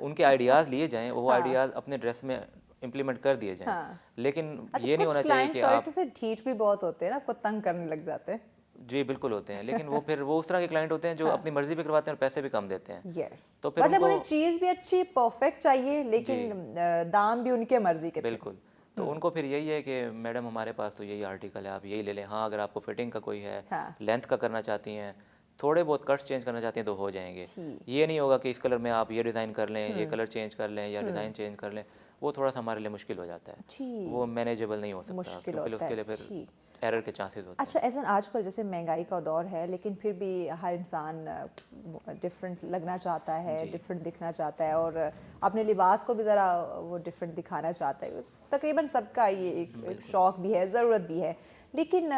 उनके आइडियाज़ लिए जाएँ, वो हाँ आइडियाज़ अपने ड्रेस में इम्प्लीमेंट कर दिए जाएँ। हाँ लेकिन अच्छा ये नहीं कुछ होना चाहिए क्लाइंट कि सॉरी आप। टू से ढीठ भी बहुत होते हैं ना, आपको तंग करने लग जाते हैं। जी बिल्कुल होते हैं, लेकिन वो फिर वो उस तरह के क्लाइंट होते हैं जो हाँ अपनी मर्ज़ी पे करवाते हैं और पैसे भी कम देते हैं। यस तो फिर मतलब उनको। उन्हें चीज़ भी अच्छी परफेक्ट चाहिए जी लेकिन दाम भी उनके मर्जी के फिर। बिल्कुल, तो उनको फिर यही है कि मैडम हमारे पास तो यही आर्टिकल है, आप यही ले लें। हाँ, अगर आपको फिटिंग का कोई है, हाँ लेंथ का करना चाहती हैं, थोड़े बहुत कट्स चेंज करना चाहती हैं तो हो जाएंगे। ठीक ये नहीं होगा कि इस कलर में आप ये डिज़ाइन कर लें, ये कलर चेंज कर लें या डिज़ाइन चेंज कर लें। वो थोड़ा सा हमारे लिए मुश्किल हो जाता है, वो ठीक मैनेजेबल नहीं हो सकता, मुश्किल क्योंकि होता उसके है लिए फिर ठीक। एरर के चांसेस होते हैं। अच्छा ऐसा आजकल जैसे महंगाई का दौर है लेकिन फिर भी हर इंसान डिफरेंट लगना चाहता है, जी डिफरेंट दिखना चाहता है और अपने लिबास को भी ज़रा वो डिफरेंट दिखाना चाहता है। तकरीबन सबका ये एक शौक़ भी है, ज़रूरत भी है। लेकिन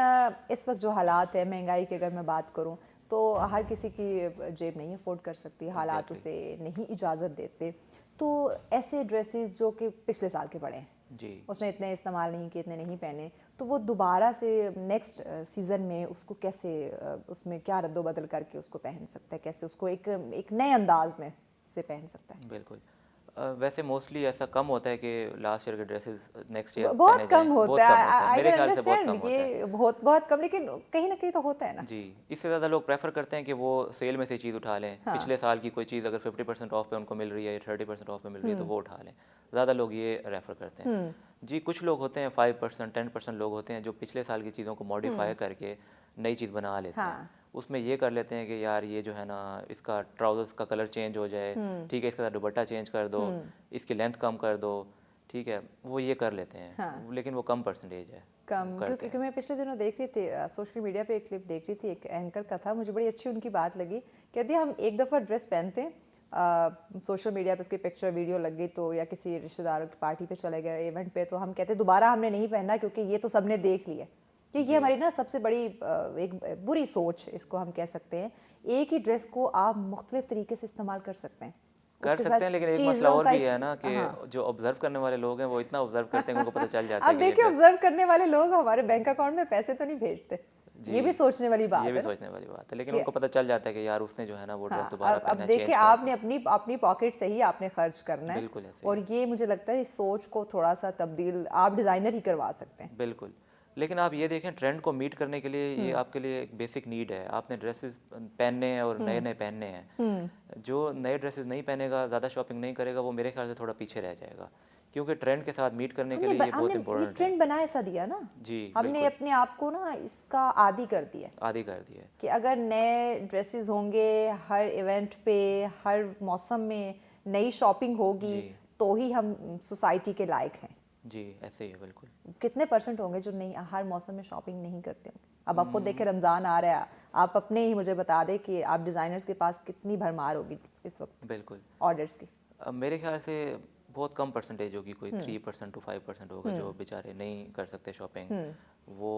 इस वक्त जो हालात है महंगाई की अगर मैं बात करूँ तो हर किसी की जेब नहीं अफोर्ड कर सकती, हालात एग्जैक्टली उसे नहीं इजाज़त देते। तो ऐसे ड्रेसेस जो कि पिछले साल के पड़े हैं, जी उसने इतने इस्तेमाल नहीं किए, इतने नहीं पहने, तो वो दोबारा से नेक्स्ट सीज़न में उसको कैसे उसमें क्या रद्दोबदल करके उसको पहन सकता है, कैसे उसको एक नए अंदाज में से पहन सकता है? बिल्कुल। वैसे मोस्टली ऐसा कम होता है कि लास्ट ईयर के ड्रेसेस नेक्स्ट ईयर बहुत पहने कम जाएं, होता बहुत है, कम होता है, आई मेरे कैन ख्याल से बहुत कम अंडरस्टैंड होता है। ये बहुत बहुत कम, लेकिन कहीं ना कहीं तो होता है ना। जी, इससे ज़्यादा लोग प्रेफर करते हैं कि वो सेल में से चीज़ उठा लें। हाँ पिछले साल की कोई चीज़ अगर 50% ऑफ पे उनको मिल रही है या 30% ऑफ पे मिल रही है तो वो उठा लें, ज़्यादा लोग ये रेफ़र करते हैं। जी, कुछ लोग होते हैं 5% 10% लोग होते हैं जो पिछले साल की चीज़ों को मॉडिफाई करके नई चीज़ बना लेते हैं। हाँ उसमें ये कर लेते हैं कि यार ये जो है ना, इसका ट्राउजर्स का कलर चेंज हो जाए, ठीक है, इसका साथ दुपट्टा चेंज कर दो, इसकी लेंथ कम कर दो, ठीक है, वो ये कर लेते हैं। हाँ लेकिन वो कम परसेंटेज है, कम, करते क्योंकि हैं। मैं पिछले दिनों देख रही थी सोशल मीडिया पे एक क्लिप देख रही थी एक एंकर का था, मुझे बड़ी अच्छी उनकी बात लगी। कहती है हम एक दफ़ा ड्रेस पहनते हैं, सोशल मीडिया पे उसकी पिक्चर वीडियो लग गई तो या किसी रिश्तेदारों की पार्टी पे चले गए इवेंट पे, तो हम कहते दोबारा हमने नहीं पहनना क्योंकि ये तो सबने देख लिया। कि ये हमारी ना सबसे बड़ी एक बुरी सोच इसको हम कह सकते हैं। एक ही ड्रेस को आप मुख्तलिफ तरीके से इस्तेमाल कर सकते हैं, कर उसके सकते साथ हैं, लेकिन एक मसला चीज़ों और का भी है ना कि हाँ जो ऑब्जर्व करने वाले लोग हैं वो इतना ऑब्जर्व करते हैं कि उनको पता चल जाता है अब कि ये देखिए ड्रेस। ऑब्जर्व करने वाले लोग हमारे बैंक अकाउंट में पैसे तो नहीं भेजते। ये भी सोचने वाली बात ये भी है ना। सोचने वाली बात है, लेकिन उनको पता चल जाता है कि यार उसने जो है ना वो ड्रेस दोबारा अब पहना, देखिए चेंज आपने अपनी अपनी पॉकेट से ही आपने खर्च करना है, बिल्कुल ऐसे और ये मुझे लगता है इस सोच को थोड़ा सा तब्दील आप डिज़ाइनर ही करवा सकते हैं। बिल्कुल। लेकिन आप ये देखें, ट्रेंड को मीट करने के लिए ये आपके लिए एक बेसिक नीड है। आपने ड्रेसेस पहनने हैं और नए नए पहनने हैं। जो नए ड्रेसेस नहीं पहनेगा, ज़्यादा शॉपिंग नहीं करेगा, वो मेरे ख्याल से थोड़ा पीछे रह जाएगा, क्योंकि ट्रेंड के साथ मीट करने के लिए ये बहुत हमने ये इंपॉर्टेंट है। ट्रेंड बना ऐसा दिया ना, जी हमने बिल्कुल, अपने आप को ना इसका आदी कर दिया है आदि कर दिया है। कि अगर नए ड्रेसेस होंगे हर इवेंट पे, हर मौसम में नई शॉपिंग होगी, जी तो ही हम सोसाइटी के लायक हैं। जी, ऐसे ही है बिल्कुल। कितने परसेंट होंगे जो नहीं हर मौसम में शॉपिंग नहीं करते होंगे? अब आपको देखे रमज़ान आ रहा है, आप अपने ही मुझे बता दें कि आप डिज़ाइनर्स के पास कितनी भरमार होगी इस वक्त बिल्कुल। ऑर्डर्स की। अब मेरे ख्याल से बहुत कम परसेंटेज होगी, कोई 3% to 5% होगा जो बेचारे नहीं कर सकते शॉपिंग, वो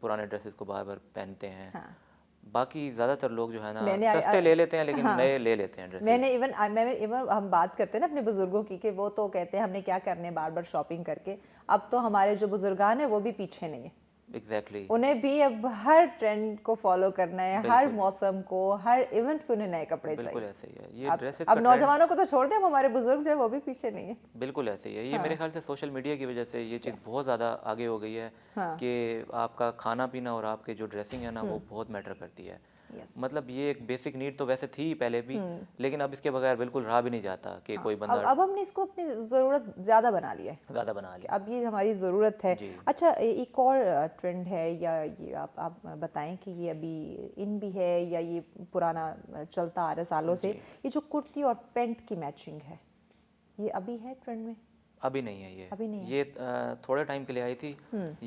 पुराने ड्रेसेस को बार बार पहनते हैं। हाँ। बाकी ज़्यादातर लोग जो है ना मैंने सस्ते ले लेते हैं, लेकिन हाँ। नए ले लेते हैं ड्रेसेस। मैंने इवन हम बात करते हैं ना अपने बुजुर्गों की कि वो तो कहते हैं हमने क्या करने बार बार शॉपिंग करके। अब तो हमारे जो बुजुर्गान हैं वो भी पीछे नहीं है, एग्जैक्टली। उन्हें भी अब हर ट्रेंड को फॉलो करना है, हर बिल्कुल। मौसम को, हर इवेंट पे उन्हें नए कपड़े बिल्कुल चाहिए। ऐसे ही है ये अब ड्रेसेस अब का ट्रेंड। नौजवानों को तो छोड़ दें, अब हमारे बुजुर्ग जो है वो भी पीछे नहीं है। बिल्कुल ऐसे ही है ये। मेरे ख्याल से सोशल मीडिया की वजह से ये चीज़ बहुत ज़्यादा आगे हो गई है हाँ। कि आपका खाना पीना और आपके जो ड्रेसिंग है ना वो बहुत मैटर करती है। यस। मतलब ये एक बेसिक नीड तो वैसे थी ही पहले भी, लेकिन अब इसके बगैर बिल्कुल रहा भी नहीं जाता कि कोई बंदा अब हमने इसको अपनी ज़रूरत ज़्यादा बना लिया है, ज़्यादा बना कि लिया। अब ये हमारी ज़रूरत है। जी। अच्छा, एक और ट्रेंड है, या ये आप बताएं कि ये अभी इन भी है या ये पुराना चलता आ रहा है सालों से, ये जो कुर्ती और पैंट की मैचिंग है, ये अभी है ट्रेंड में? अभी नहीं है ये। अभी नहीं है। ये थोड़े टाइम के लिए आई थी।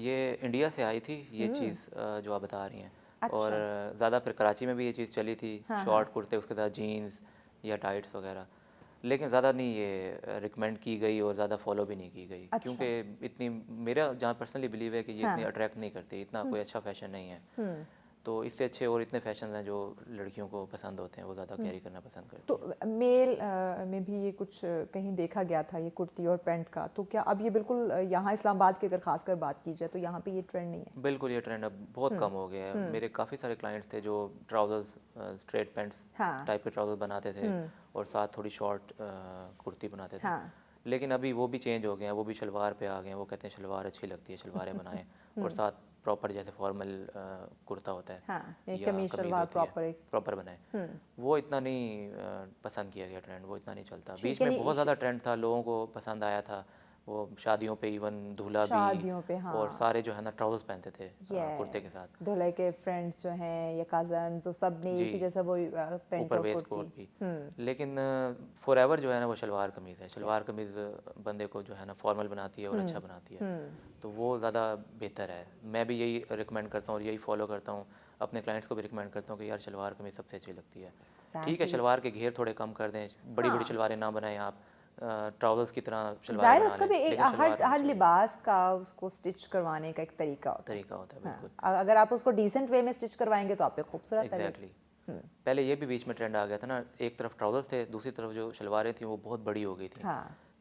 ये इंडिया से आई थी ये चीज़ जो आप बता रही हैं। और ज़्यादा फिर कराची में भी ये चीज़ चली थी, शॉर्ट कुर्ते उसके साथ जीन्स या टाइट्स वगैरह। लेकिन ज़्यादा नहीं ये रिकमेंड की गई और ज़्यादा फॉलो भी नहीं की गई, क्योंकि इतनी, मेरा जहाँ पर्सनली बिलीव है कि ये इतनी अट्रैक्ट नहीं करती, इतना कोई अच्छा फैशन नहीं है। तो इससे अच्छे और इतने फैशन हैं जो लड़कियों को पसंद होते हैं, वो ज़्यादा कैरी करना पसंद करती हैं। तो मेल में भी ये कुछ कहीं देखा गया था ये कुर्ती और पैंट का, तो क्या अब ये बिल्कुल यहाँ इस्लामाबाद की अगर खासकर बात की जाए तो यहाँ पे ये ट्रेंड नहीं है? बिल्कुल ये ट्रेंड अब बहुत कम हो गया है। मेरे काफ़ी सारे क्लाइंट्स थे जो ट्राउजर्स, स्ट्रेट पैंट्स टाइप के ट्राउजर्स बनाते थे और साथ थोड़ी शॉर्ट कुर्ती बनाते थे। लेकिन अभी वो भी चेंज हो गए हैं, वो भी शलवार पे आ गए हैं। वो कहते हैं शलवार अच्छी लगती है, शलवारें बनाएं और साथ प्रॉपर जैसे फॉर्मल कुर्ता होता है या कमीज कमीज शलवार होती है प्रॉपर बनाए। वो इतना नहीं पसंद किया गया ट्रेंड, वो इतना नहीं चलता। बीच में बहुत ज़्यादा ट्रेंड था, लोगों को पसंद आया था वो, शादियों पे इवन दूल्हा भी, और सारे जो है ना ट्राउजर्स पहनते थे कुर्ते के साथ। दूल्हे के फ्रेंड्स जो हैं या कजन, जो सब ने एक ही जैसा वो पैंट ऊपर और वेस्ट कोट कुर्ती। भी। लेकिन फॉरएवर जो है ना वो शलवार कमीज़ है। शलवार कमीज़ बंदे को जो है ना फॉर्मल बनाती है और अच्छा बनाती है, तो वो ज़्यादा बेहतर है। मैं भी यही रिकमेंड करता हूँ और यही फॉलो करता हूँ, अपने क्लाइंट्स को भी रिकमेंड करता हूँ कि यार शलवार कमीज़ सबसे अच्छी लगती है। ठीक है, शलवार के घेर थोड़े कम कर दें, बड़ी बड़ी शलवारें ना बनाएं आप, ट्राउजर्स की तरह शलवार बना उसका भी लें, एक लेकिन शलवार हर लिबास का उसको स्टिच करवाने का एक तरीका होता है। बिल्कुल। अगर आप उसको डिसेंट वे में स्टिच करवाएंगे तो आप पे खूबसूरत लगेगा। एग्जैक्टली। पहले ये भी बीच में ट्रेंड आ गया था ना, एक तरफ ट्राउजर्स थे, दूसरी तरफ जो शलवारें थी वो बहुत बड़ी हो गई थी।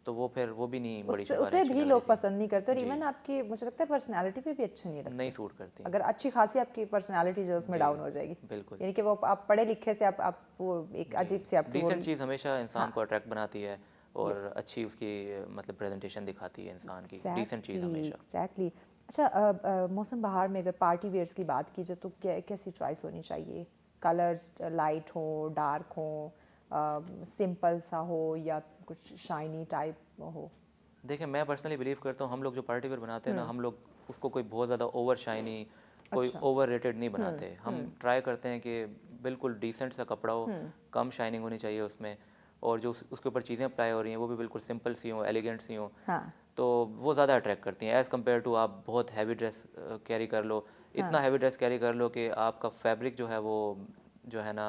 तो वो फिर वो भी नहीं बड़ी शलवारें उसे भी लोग पसंद नहीं करते, और इवन आपकी मुझे लगता है पर्सनालिटी पे भी अच्छी नहीं लगती, नहीं सूट करती। अगर अच्छी खासी आपकी पर्सनालिटी जो उसमें डाउन हो जाएगी। बिल्कुल। यानी कि वो आप पढ़े लिखे से आप वो एक अजीब से आपकी डिसेंट चीज़ हमेशा इंसान को अट्रैक्ट बनाती है और अच्छी उसकी मतलब प्रेजेंटेशन दिखाती है इंसान की, डिसेंट चीज़ हमेशा। एग्जैक्टली। अच्छा, मौसम बहार में अगर पार्टी वेयर्स की बात की जाए तो कैसी चॉइस होनी चाहिए? कलर्स लाइट हो, डार्क हो, सिंपल सा हो, या कुछ शाइनी टाइप हो? देखिए, मैं पर्सनली बिलीव करता हूँ हम लोग जो पार्टी वेयर बनाते हैं ना, हम लोग उसको कोई बहुत ज़्यादा ओवर शाइनी, कोई ओवर रेटेड नहीं बनाते। हम ट्राई करते हैं कि बिल्कुल डिसेंट सा कपड़ा हो, कम शाइनिंग होनी चाहिए उसमें, और जो उसके ऊपर चीज़ें अप्लाई हो रही हैं वो भी बिल्कुल सिंपल सी हों, एलिगेंट सी हों। तो वो ज़्यादा अट्रैक्ट करती हैं एज़ कम्पेयर टू आप बहुत हैवी ड्रेस कैरी कर लो। इतना हैवी ड्रेस कैरी कर लो कि आपका फैब्रिक जो है वो जो है ना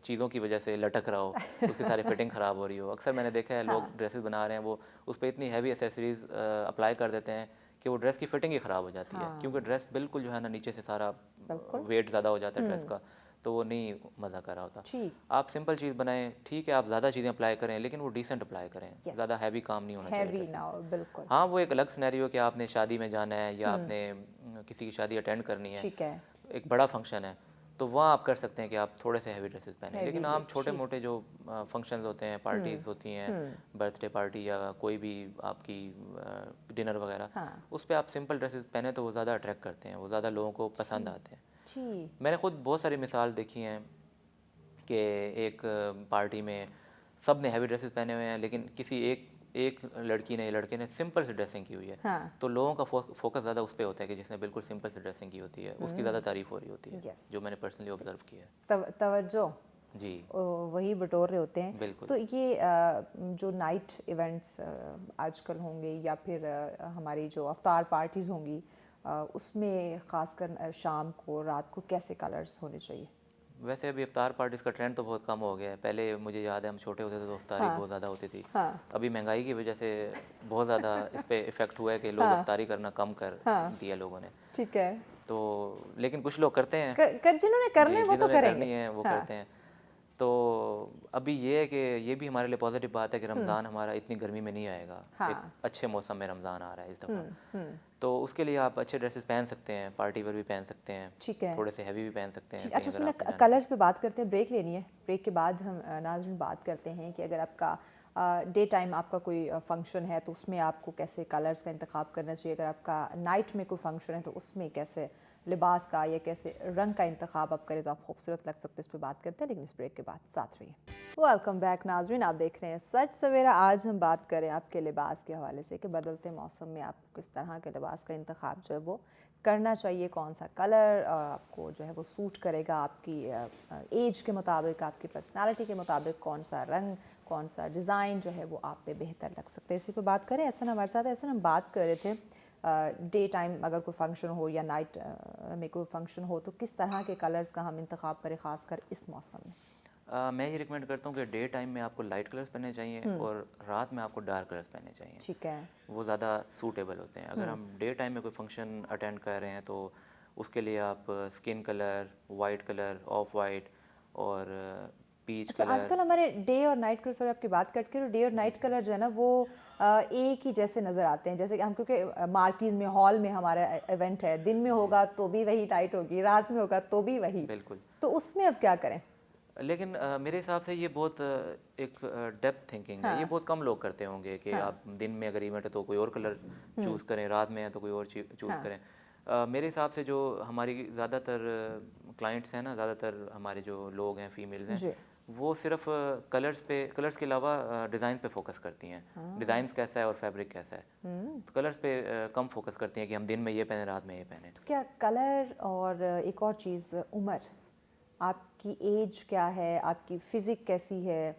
चीज़ों की वजह से लटक रहा हो, उसकी सारी फिटिंग ख़राब हो रही हो। अक्सर मैंने देखा है लोग ड्रेसेस बना रहे हैं, वो उस पर इतनी हैवी एसेसरीज अप्लाई कर देते हैं कि वो ड्रेस की फिटिंग ही ख़राब हो जाती है, क्योंकि ड्रेस बिल्कुल जो है ना नीचे से सारा वेट ज़्यादा हो जाता है ड्रेस का, तो वो नहीं मज़ा कर रहा होता। आप सिंपल चीज़ बनाएं, ठीक है, आप ज़्यादा चीज़ें अप्लाई करें, लेकिन वो डिसेंट अप्लाई करें, ज़्यादा हैवी काम नहीं होना चाहिए। बिल्कुल। हाँ, वो एक अलग सिनेरियो कि आपने शादी में जाना है या आपने किसी की शादी अटेंड करनी है, एक बड़ा फंक्शन है तो वहाँ आप कर सकते हैं कि आप थोड़े से हैवी ड्रेसेस पहने, Heavy लेकिन आम छोटे ठीक। मोटे जो फंक्शंस होते हैं, पार्टीज़ होती हैं, बर्थडे पार्टी या कोई भी आपकी डिनर वगैरह, हाँ उस पर आप सिंपल ड्रेसेस पहने तो वो ज़्यादा अट्रैक्ट करते हैं, वो ज़्यादा लोगों को पसंद आते हैं। जी मैंने खुद बहुत सारी मिसाल देखी हैं कि एक पार्टी में सब ने हैवी ड्रेसेस पहने हुए हैं, लेकिन किसी एक एक लड़की ने, लड़के ने सिंपल सी ड्रेसिंग की हुई है, हाँ तो लोगों का फोकस ज़्यादा उस पर होता है कि जिसने बिल्कुल सिंपल सी ड्रेसिंग की होती है उसकी ज़्यादा तारीफ हो रही होती है, Yes. जो मैंने पर्सनली ऑब्जर्व किया है। तवज्जो जी वही बटोर रहे होते हैं। बिल्कुल। तो ये जो नाइट इवेंट्स आजकल होंगे या फिर हमारी जो अफ्तार पार्टीज़ होंगी, उसमें ख़ासकर शाम को रात को कैसे कलर्स होने चाहिए? वैसे अभी इफ्तार पार्टीज़ का ट्रेंड तो बहुत कम हो गया है। पहले मुझे याद है हम छोटे होते थे तो इफ्तारी हाँ बहुत ज़्यादा होती थी। हाँ अभी महंगाई की वजह से बहुत ज़्यादा इस पे इफ़ेक्ट हुआ है कि लोग हाँ इफ्तारी करना कम कर हाँ दिया लोगों ने। ठीक है। तो लेकिन कुछ लोग करते हैं, जिन्होंने करने जी, वो तो जिन्होंने करेंगे। करनी है वो हाँ करते हैं। तो अभी ये है कि ये भी हमारे लिए पॉजिटिव बात है कि रमज़ान हमारा इतनी गर्मी में नहीं आएगा। एक हाँ अच्छे मौसम में रमज़ान आ रहा है इस दफ़ा। हम्म तो उसके लिए आप अच्छे ड्रेसेस पहन सकते हैं, पार्टी वेयर भी पहन सकते हैं, ठीक है थोड़े से हैवी भी पहन सकते हैं ठीक। कहीं अच्छा अगर उसमें आपको जाना है कलर्स पे बात करते हैं, ब्रेक लेनी है, ब्रेक के बाद हम नाज़रीन बात करते हैं कि अगर आपका डे टाइम आपका कोई फंक्शन है तो उसमें आपको कैसे कलर्स का इंतखाब करना चाहिए, अगर आपका नाइट में कोई फंक्शन है तो उसमें कैसे लिबास का या कैसे रंग का इंतखाब आप करें तो आप खूबसूरत लग सकते हैं। इस पर बात करते हैं लेकिन इस ब्रेक के बाद साथ रहिए। वेलकम बैक नाज़रीन, आप देख रहे हैं सच सवेरा। आज हम बात करें आपके लिबास के हवाले से कि बदलते मौसम में आप किस तरह के लिबास का इंतखाब जो है वो करना चाहिए, कौन सा कलर आपको जो है वो सूट करेगा आपकी एज के मुताबिक, आपकी पर्सनालिटी के मुताबिक, कौन सा रंग, कौन सा डिज़ाइन जो है वो आप पे बेहतर लग सकते हैं। इसी पे बात करें। ऐसा हमारे साथ ऐसा हम बात कर रहे थे डे टाइम अगर कोई फंक्शन हो या नाइट में कोई फंक्शन हो तो किस तरह के कलर्स का हम इंतखाब करें ख़ासकर इस मौसम में। मैं ये रिकमेंड करता हूँ कि डे टाइम में आपको लाइट कलर्स पहनने चाहिए और रात में आपको डार्क कलर्स पहनने चाहिए। ठीक है। वो ज़्यादा सूटेबल होते हैं। अगर हम डे टाइम में कोई फंक्शन अटेंड कर रहे हैं तो उसके लिए आप skin colour, white colour, of white और पीच अच्छा कलर। आजकल हमारे डे और नाइट कलर, सॉरी आपकी बात कट के, डे और नाइट कलर जो है ना वो एक ही जैसे नज़र आते हैं। जैसे कि हम क्योंकि मार्कीज़ में हॉल में हमारा इवेंट है, दिन में होगा तो भी वही लाइट होगी, रात में होगा तो भी वही, बिल्कुल। तो उसमें अब क्या करें? लेकिन मेरे हिसाब से ये बहुत एक डेप्थ थिंकिंग है। ये हाँ बहुत कम लोग करते होंगे कि हाँ आप दिन में अगर इवेंट है तो कोई और कलर चूज़ करें, रात में है तो कोई और चूज़ हाँ करें। मेरे हिसाब से जो हमारी ज़्यादातर क्लाइंट्स हैं ना, ज़्यादातर हमारे जो लोग हैं, फीमेल्स हैं, जी वो सिर्फ कलर्स के अलावा डिज़ाइन पे फोकस करती हैं। डिज़ाइंस कैसा है और फैब्रिक कैसा है, तो कलर्स पे कम फोकस करती हैं कि हम दिन में ये पहने, रात में ये पहने। तो क्या कलर और एक और चीज़ उम्र, आपकी एज क्या है, आपकी फ़िज़िक कैसी है,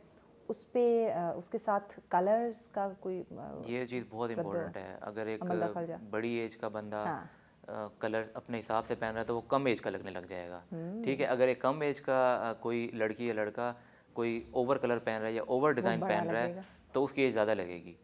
उस पे उसके साथ कलर्स का कोई ये चीज़ बहुत रद्द इम्पोर्टेंट है। अगर एक अमल दखल जा। बड़ी एज का बंदा हाँ कलर अपने हिसाब से पहन रहा है तो वो कम एज का लगने लग जाएगा। ठीक है, अगर एक कम एज का कोई लड़की या लड़का कोई ओवर कलर पहन रहा है या ओवर वो डिज़ाइन बड़ा पहन रहा लगेगा। है तो उसकी एज ज़्यादा लगेगी।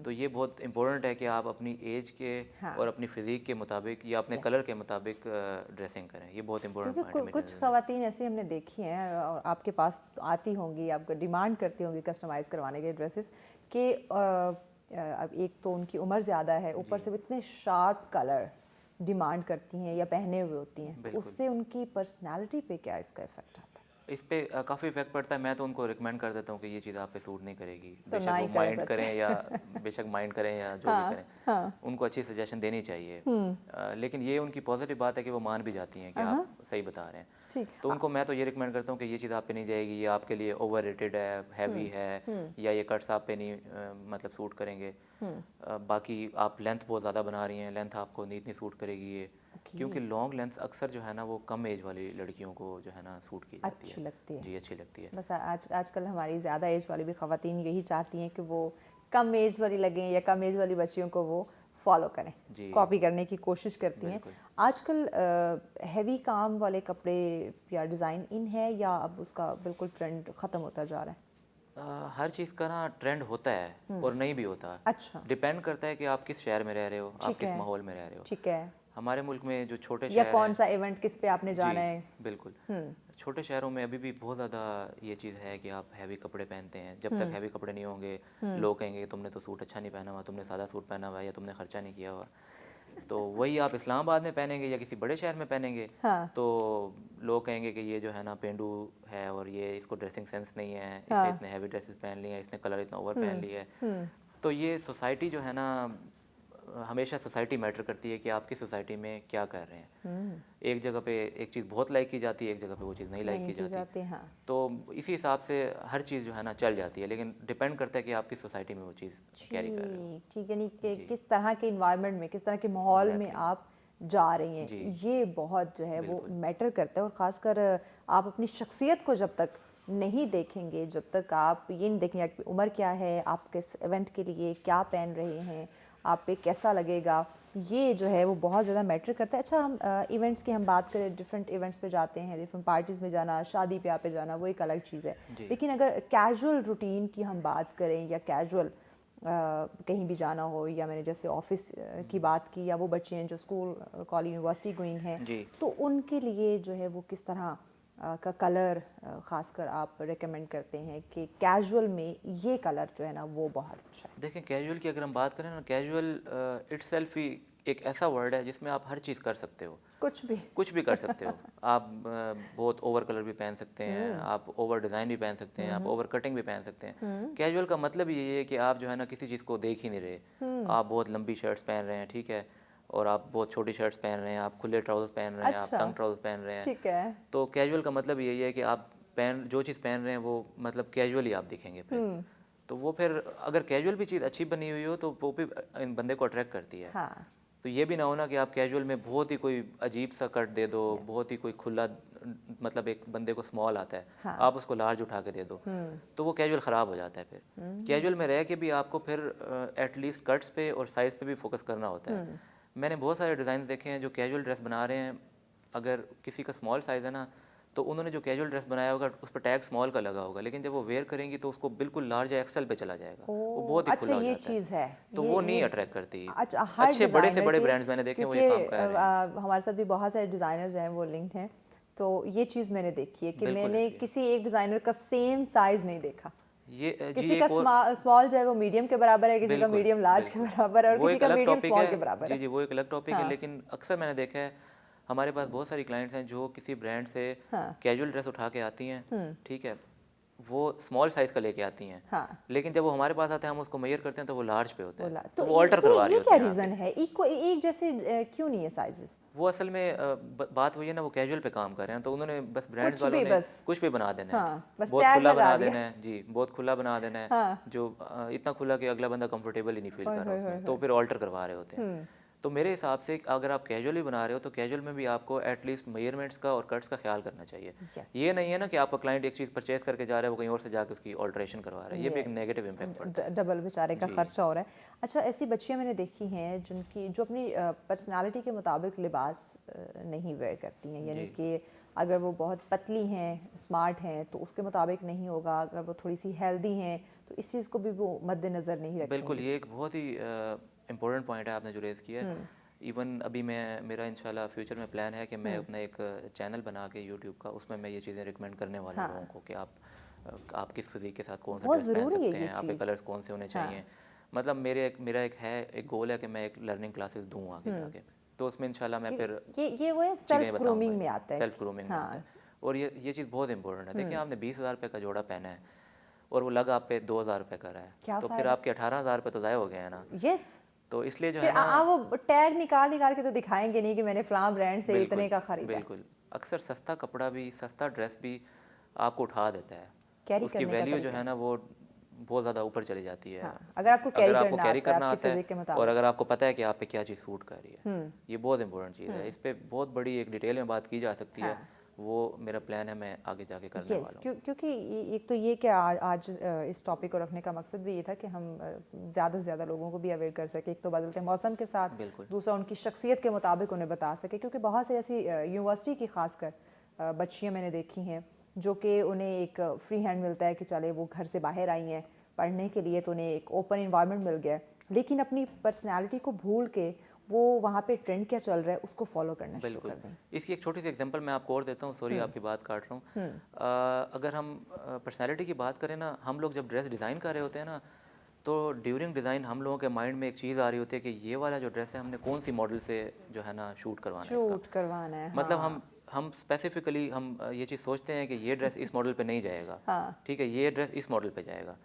तो ये बहुत इंपॉर्टेंट है कि आप अपनी एज के हाँ और अपनी फिज़ीक के मुताबिक या अपने यस कलर के मुताबिक ड्रेसिंग करें। ये बहुत इंपॉर्टेंट क्योंकि पॉइंट है मेरे कुछ नज़र में। ख़वातीन ऐसी हमने देखी हैं और आपके पास तो आती होंगी, आपको डिमांड करती होंगी कस्टमाइज़ करवाने के ड्रेसेस कि अब एक तो उनकी उम्र ज़्यादा है, ऊपर से वो इतने शार्प कलर डिमांड करती हैं या पहने हुए होती हैं, तो बिल्कुल। उससे उनकी पर्सनालिटी पे क्या इसका इफ़ेक्ट आता है? इस पे काफ़ी इफेक्ट पड़ता है। मैं तो उनको रिकमेंड कर देता हूँ कि ये चीज़ आप पे सूट नहीं करेगी। तो ना बेशक ही वो करें तो माइंड अच्छा करें या बेशक माइंड करें या जो भी हाँ करें, हाँ उनको अच्छी सजेशन देनी चाहिए। लेकिन ये उनकी पॉजिटिव बात है कि वो मान भी जाती हैं कि हाँ आप सही बता रहे हैं। ठीक तो उनको मैं तो ये रिकमेंड करता हूँ कि ये चीज़ आप पे नहीं जाएगी, ये आपके लिए ओवर रेटेड है, हैवी है, या ये कट्स आप पे नहीं मतलब सूट करेंगे। बाकी आप लेंथ बहुत ज़्यादा बना रही हैं, लेंथ आपको नहीं सूट करेगी ये, क्योंकि लॉन्ग लेंथ अक्सर जो है ना वो कम एज वाली लड़कियों को जो है ना सूट की जाती अच्छी है। लगती है। जी अच्छी लगती है। बस आजकल हमारी ज़्यादा एज वाली भी ख़वातीन यही चाहती हैं कि वो कम एज वाली लगें या कम एज वाली बच्चियों को वो फॉलो करें, जी कॉपी करने की कोशिश करती हैं। बिल्कुल। आजकल हैवी काम वाले कपड़े या डिज़ाइन इन है या अब उसका बिल्कुल ट्रेंड ख़त्म होता जा रहा है? हर चीज़ का ना ट्रेंड होता है और नहीं भी होता। अच्छा डिपेंड करता है कि आप किस शहर में रह रहे हो, आप ठीक किस है माहौल में रह रहे हो। ठीक है। हमारे मुल्क में जो छोटे या शहर कौन हैं, सा इवेंट किस पे आपने जाना जी है? बिल्कुल, छोटे शहरों में अभी भी बहुत ज़्यादा ये चीज़ है कि आप हैवी कपड़े पहनते हैं। जब तक हैवी कपड़े नहीं होंगे लोग कहेंगे तुमने तो सूट अच्छा नहीं पहना हुआ, तुमने सादा सूट पहना हुआ है या तुमने खर्चा नहीं किया हुआ। तो वही आप इस्लामाबाद में पहनेंगे या किसी बड़े शहर में पहनेंगे हाँ। तो लोग कहेंगे कि ये जो है ना पेंडू है और ये इसको ड्रेसिंग सेंस नहीं है, इसने हाँ। इतने हैवी ड्रेसेस पहन लिए हैं, इसने कलर इतना ओवर पहन लिया है। हम्म। तो ये सोसाइटी जो है ना, हमेशा सोसाइटी मैटर करती है कि आप किस सोसाइटी में क्या कर रहे हैं। एक जगह पे एक चीज़ बहुत लाइक की जाती है, एक जगह पे वो चीज़ नहीं लाइक की जाती। हाँ। तो इसी हिसाब से हर चीज़ जो है ना चल जाती है, लेकिन डिपेंड करता है कि आप किस सोसाइटी में वो चीज़ कैरी कर रहे हो। ठीक, यानी कि किस तरह के इन्वायरमेंट में, किस तरह के माहौल में आप जा रही हैं, ये बहुत जो है वो मैटर करता है। और ख़ासकर आप अपनी शख्सियत को जब तक नहीं देखेंगे, जब तक आप ये नहीं देखेंगे आपकी उम्र क्या है, आप किस इवेंट के लिए क्या पहन रहे हैं, आप पे कैसा लगेगा, ये जो है वो बहुत ज़्यादा मैटर करता है। अच्छा, हम इवेंट्स की हम बात करें, डिफरेंट इवेंट्स पे जाते हैं, डिफरेंट पार्टीज़ में जाना, शादी ब्याह पे जाना, वो एक अलग चीज़ है। लेकिन अगर कैजुअल रूटीन की हम बात करें या कैजुअल कहीं भी जाना हो, या मैंने जैसे ऑफिस की बात की, या वो बच्चे हैं जो स्कूल कॉलेज यूनिवर्सिटी गोइंग हैं, तो उनके लिए जो है वो किस तरह का कलर ख़ासकर आप रेकमेंड करते हैं कि कैजुअल में ये कलर जो है ना वो बहुत अच्छा है? देखें, कैजुअल की अगर हम बात करें ना, कैजुअल इटसेल्फ ही एक ऐसा वर्ड है जिसमें आप हर चीज़ कर सकते हो, कुछ भी कर सकते हो। आप बहुत ओवर कलर भी पहन सकते हैं, आप ओवर डिज़ाइन भी पहन सकते हैं, आप ओवर कटिंग भी पहन सकते हैं। कैजुअल का मतलब ये है कि आप जो है ना किसी चीज़ को देख ही नहीं रहे। आप बहुत लंबी शर्ट्स पहन रहे हैं, ठीक है, और आप बहुत छोटी शर्ट्स पहन रहे हैं, आप खुले ट्राउजर्स पहन रहे हैं, आप तंग ट्राउजर्स पहन रहे हैं, ठीक है। तो कैजुअल का मतलब यही है कि आप जो चीज़ पहन रहे हैं वो मतलब कैजुअली आप दिखेंगे फिर। तो वो फिर अगर कैजुअल भी चीज़ अच्छी बनी हुई हो तो वो भी बंदे को अट्रैक्ट करती है। हाँ। तो ये भी ना हो ना कि आप कैजुअल में बहुत ही कोई अजीब सा कट दे दो, बहुत ही कोई खुला, मतलब एक बंदे को स्मॉल आता है, आप उसको लार्ज उठा के दे दो, तो वो कैजुअल ख़राब हो जाता है। फिर कैजुअल में रह के भी आपको फिर एटलीस्ट कट्स पे और साइज़ पे भी फोकस करना होता है। मैंने बहुत सारे डिज़ाइन देखे हैं जो कैजुअल ड्रेस बना रहे हैं, अगर किसी का स्मॉल साइज़ है ना तो उन्होंने जो कैजुअल ड्रेस बनाया होगा उस पर टैग स्मॉल का लगा होगा, लेकिन जब वो वेयर करेंगी तो उसको बिल्कुल लार्ज या एक्सेल पे चला जाएगा, वो बहुत ही खुला हो जाता चीज़ है, तो वो नहीं अट्रैक्ट करती। अच्छा, हर अच्छे बड़े से बड़े ब्रांड्स मैंने देखे हैं वो ये काम कर रहे हैं। हमारे साथ भी बहुत सारे डिज़ाइनर हैं वो लिंक्ड हैं, तो ये चीज़ मैंने देखी है कि मैंने किसी एक डिज़ाइनर का सेम साइज़ नहीं देखा। ये किसी का स्मॉल जो है वो मीडियम के बराबर है, किसी का मीडियम लार्ज के बराबर है, और किसी का मीडियम स्मॉल के बराबर है। जी, वो एक अलग टॉपिक है, लेकिन अक्सर मैंने देखा है हमारे पास बहुत सारी क्लाइंट्स हैं जो किसी ब्रांड से कैजुअल ड्रेस उठा के आती हैं, ठीक है, वो स्मॉल साइज़ का लेके आती हैं, लेकिन जब वो हमारे पास आते हैं हम उसको मेजर करते हैं तो वो लार्ज पे होता है, तो वो ऑल्टर करवा रही होती है। क्या रीज़न है, एक जैसे क्यों नहीं है साइजेस? वो असल में बात वही है ना, वो कैजुअल पे काम कर रहे हैं, तो उन्होंने बस ब्रांड्स वालों ने कुछ भी बना देना है, बहुत खुला बना देना है। जी, बहुत खुला बना देना है, जो इतना खुला कि अगला बंदा कंफर्टेबल ही नहीं फील कर रहा उसमें, तो फिर ऑल्टर करवा रहे होते हैं। तो मेरे हिसाब से अगर आप कैजुअली बना रहे हो तो कैजुअल में भी आपको एटलीस्ट मेजरमेंट्स का और कट्स का ख्याल करना चाहिए। ये नहीं है ना कि आपका क्लाइंट एक चीज़ परचेज करके जा रहा है, वो कहीं और से जाकर उसकी ऑल्ट्रेशन करवा रहा है, ये भी एक नेगेटिव इम्पैक्ट पड़ता है, डबल बेचारे का खर्चा हो रहा है। अच्छा, ऐसी बच्चियां मैंने देखी हैं जो अपनी पर्सनालिटी के मुताबिक लिबास नहीं वेयर करती हैं, यानी कि अगर वो बहुत पतली हैं, स्मार्ट हैं तो उसके मुताबिक नहीं होगा, अगर वो थोड़ी सी हेल्दी हैं तो इस चीज़ को भी वो मद्देनज़र नहीं रखेंगे। बिल्कुल, ये एक बहुत ही इम्पोर्टेंट पॉइंट है आपने जो रेज़ किया है। इवन अभी मेरा इंशाल्लाह फ्यूचर में प्लान है कि मैं अपना एक चैनल बना के यूट्यूब का, उसमें मैं ये चीज़ें रिकमेंड करने वाला हूँ लोगों को कि आप किस फिज़ीक के साथ कौन सा ड्रेस पहन सकते हैं, आपके कलर्स कौन से होने चाहिए। मतलब मेरा एक गोल है कि मैं एक लर्निंग क्लासेस दूँ आगे जाके, तो उसमें इंशाल्लाह मैं फिर ये वो है सेल्फ ग्रूमिंग में आता है, सेल्फ ग्रूमिंग में आता है, और ये चीज़ बहुत इंपॉर्टेंट है। देखिए, आपने 20,000 रुपये का जोड़ा पहना है और वो लग आप पे 2,000 रुपये का रहा है, तो फिर आपके 18,000 रुपये तो ज़ाया हो गए हैं ना। यस, तो इसलिए जो है ना, वो टैग निकाल के तो दिखाएंगे नहीं कि मैंने फलां ब्रांड से इतने का खरीदा। बिल्कुल, अक्सर सस्ता कपड़ा भी, सस्ता ड्रेस भी आपको उठा देता है, उसकी वैल्यू जो है ना वो बहुत ज़्यादा ऊपर चली जाती है। अगर आपको कैरी करना आता है और अगर आपको पता है कि आप पे क्या चीज़ सूट कर रही है, ये बहुत इंपॉर्टेंट चीज़ है। इस पर बहुत बड़ी एक डिटेल में बात की जा सकती है, वो मेरा प्लान है, मैं आगे जाके करने वाला हूँ। क्योंकि एक तो ये कि आज इस टॉपिक को रखने का मकसद भी ये था कि हम ज़्यादा से ज़्यादा लोगों को भी अवेयर कर सके, एक तो बदलते मौसम के साथ, दूसरा उनकी शख्सियत के मुताबिक उन्हें बता सके, क्योंकि बहुत सी ऐसी यूनिवर्सिटी की खासकर बच्चियाँ मैंने देखी हैं जो कि उन्हें एक फ्री हैंड मिलता है कि चले वो घर से बाहर आई हैं पढ़ने के लिए, तो उन्हें एक ओपन इन्वायरमेंट मिल गया, लेकिन अपनी पर्सनैलिटी को भूल के वो वहाँ पे ट्रेंड क्या चल रहा है उसको फॉलो करना शुरू कर दें। इसकी एक छोटी सी एग्जांपल मैं आपको और देता हूँ, सॉरी आपकी बात काट रहा हूँ। अगर हम पर्सनालिटी की बात करें ना, हम लोग जब ड्रेस डिज़ाइन कर रहे होते हैं ना, तो ड्यूरिंग डिज़ाइन हम लोगों के माइंड में एक चीज़ आ रही होती है कि ये वाला जो ड्रेस है हमने कौन सी मॉडल से जो है ना शूट करवाना है शूट करवाना है, मतलब हाँ। हम स्पेसिफिकली हम ये चीज़ सोचते हैं कि ये ड्रेस इस मॉडल पे नहीं जाएगा, हाँ। ठीक है, ये ड्रेस इस मॉडल पे जाएगा।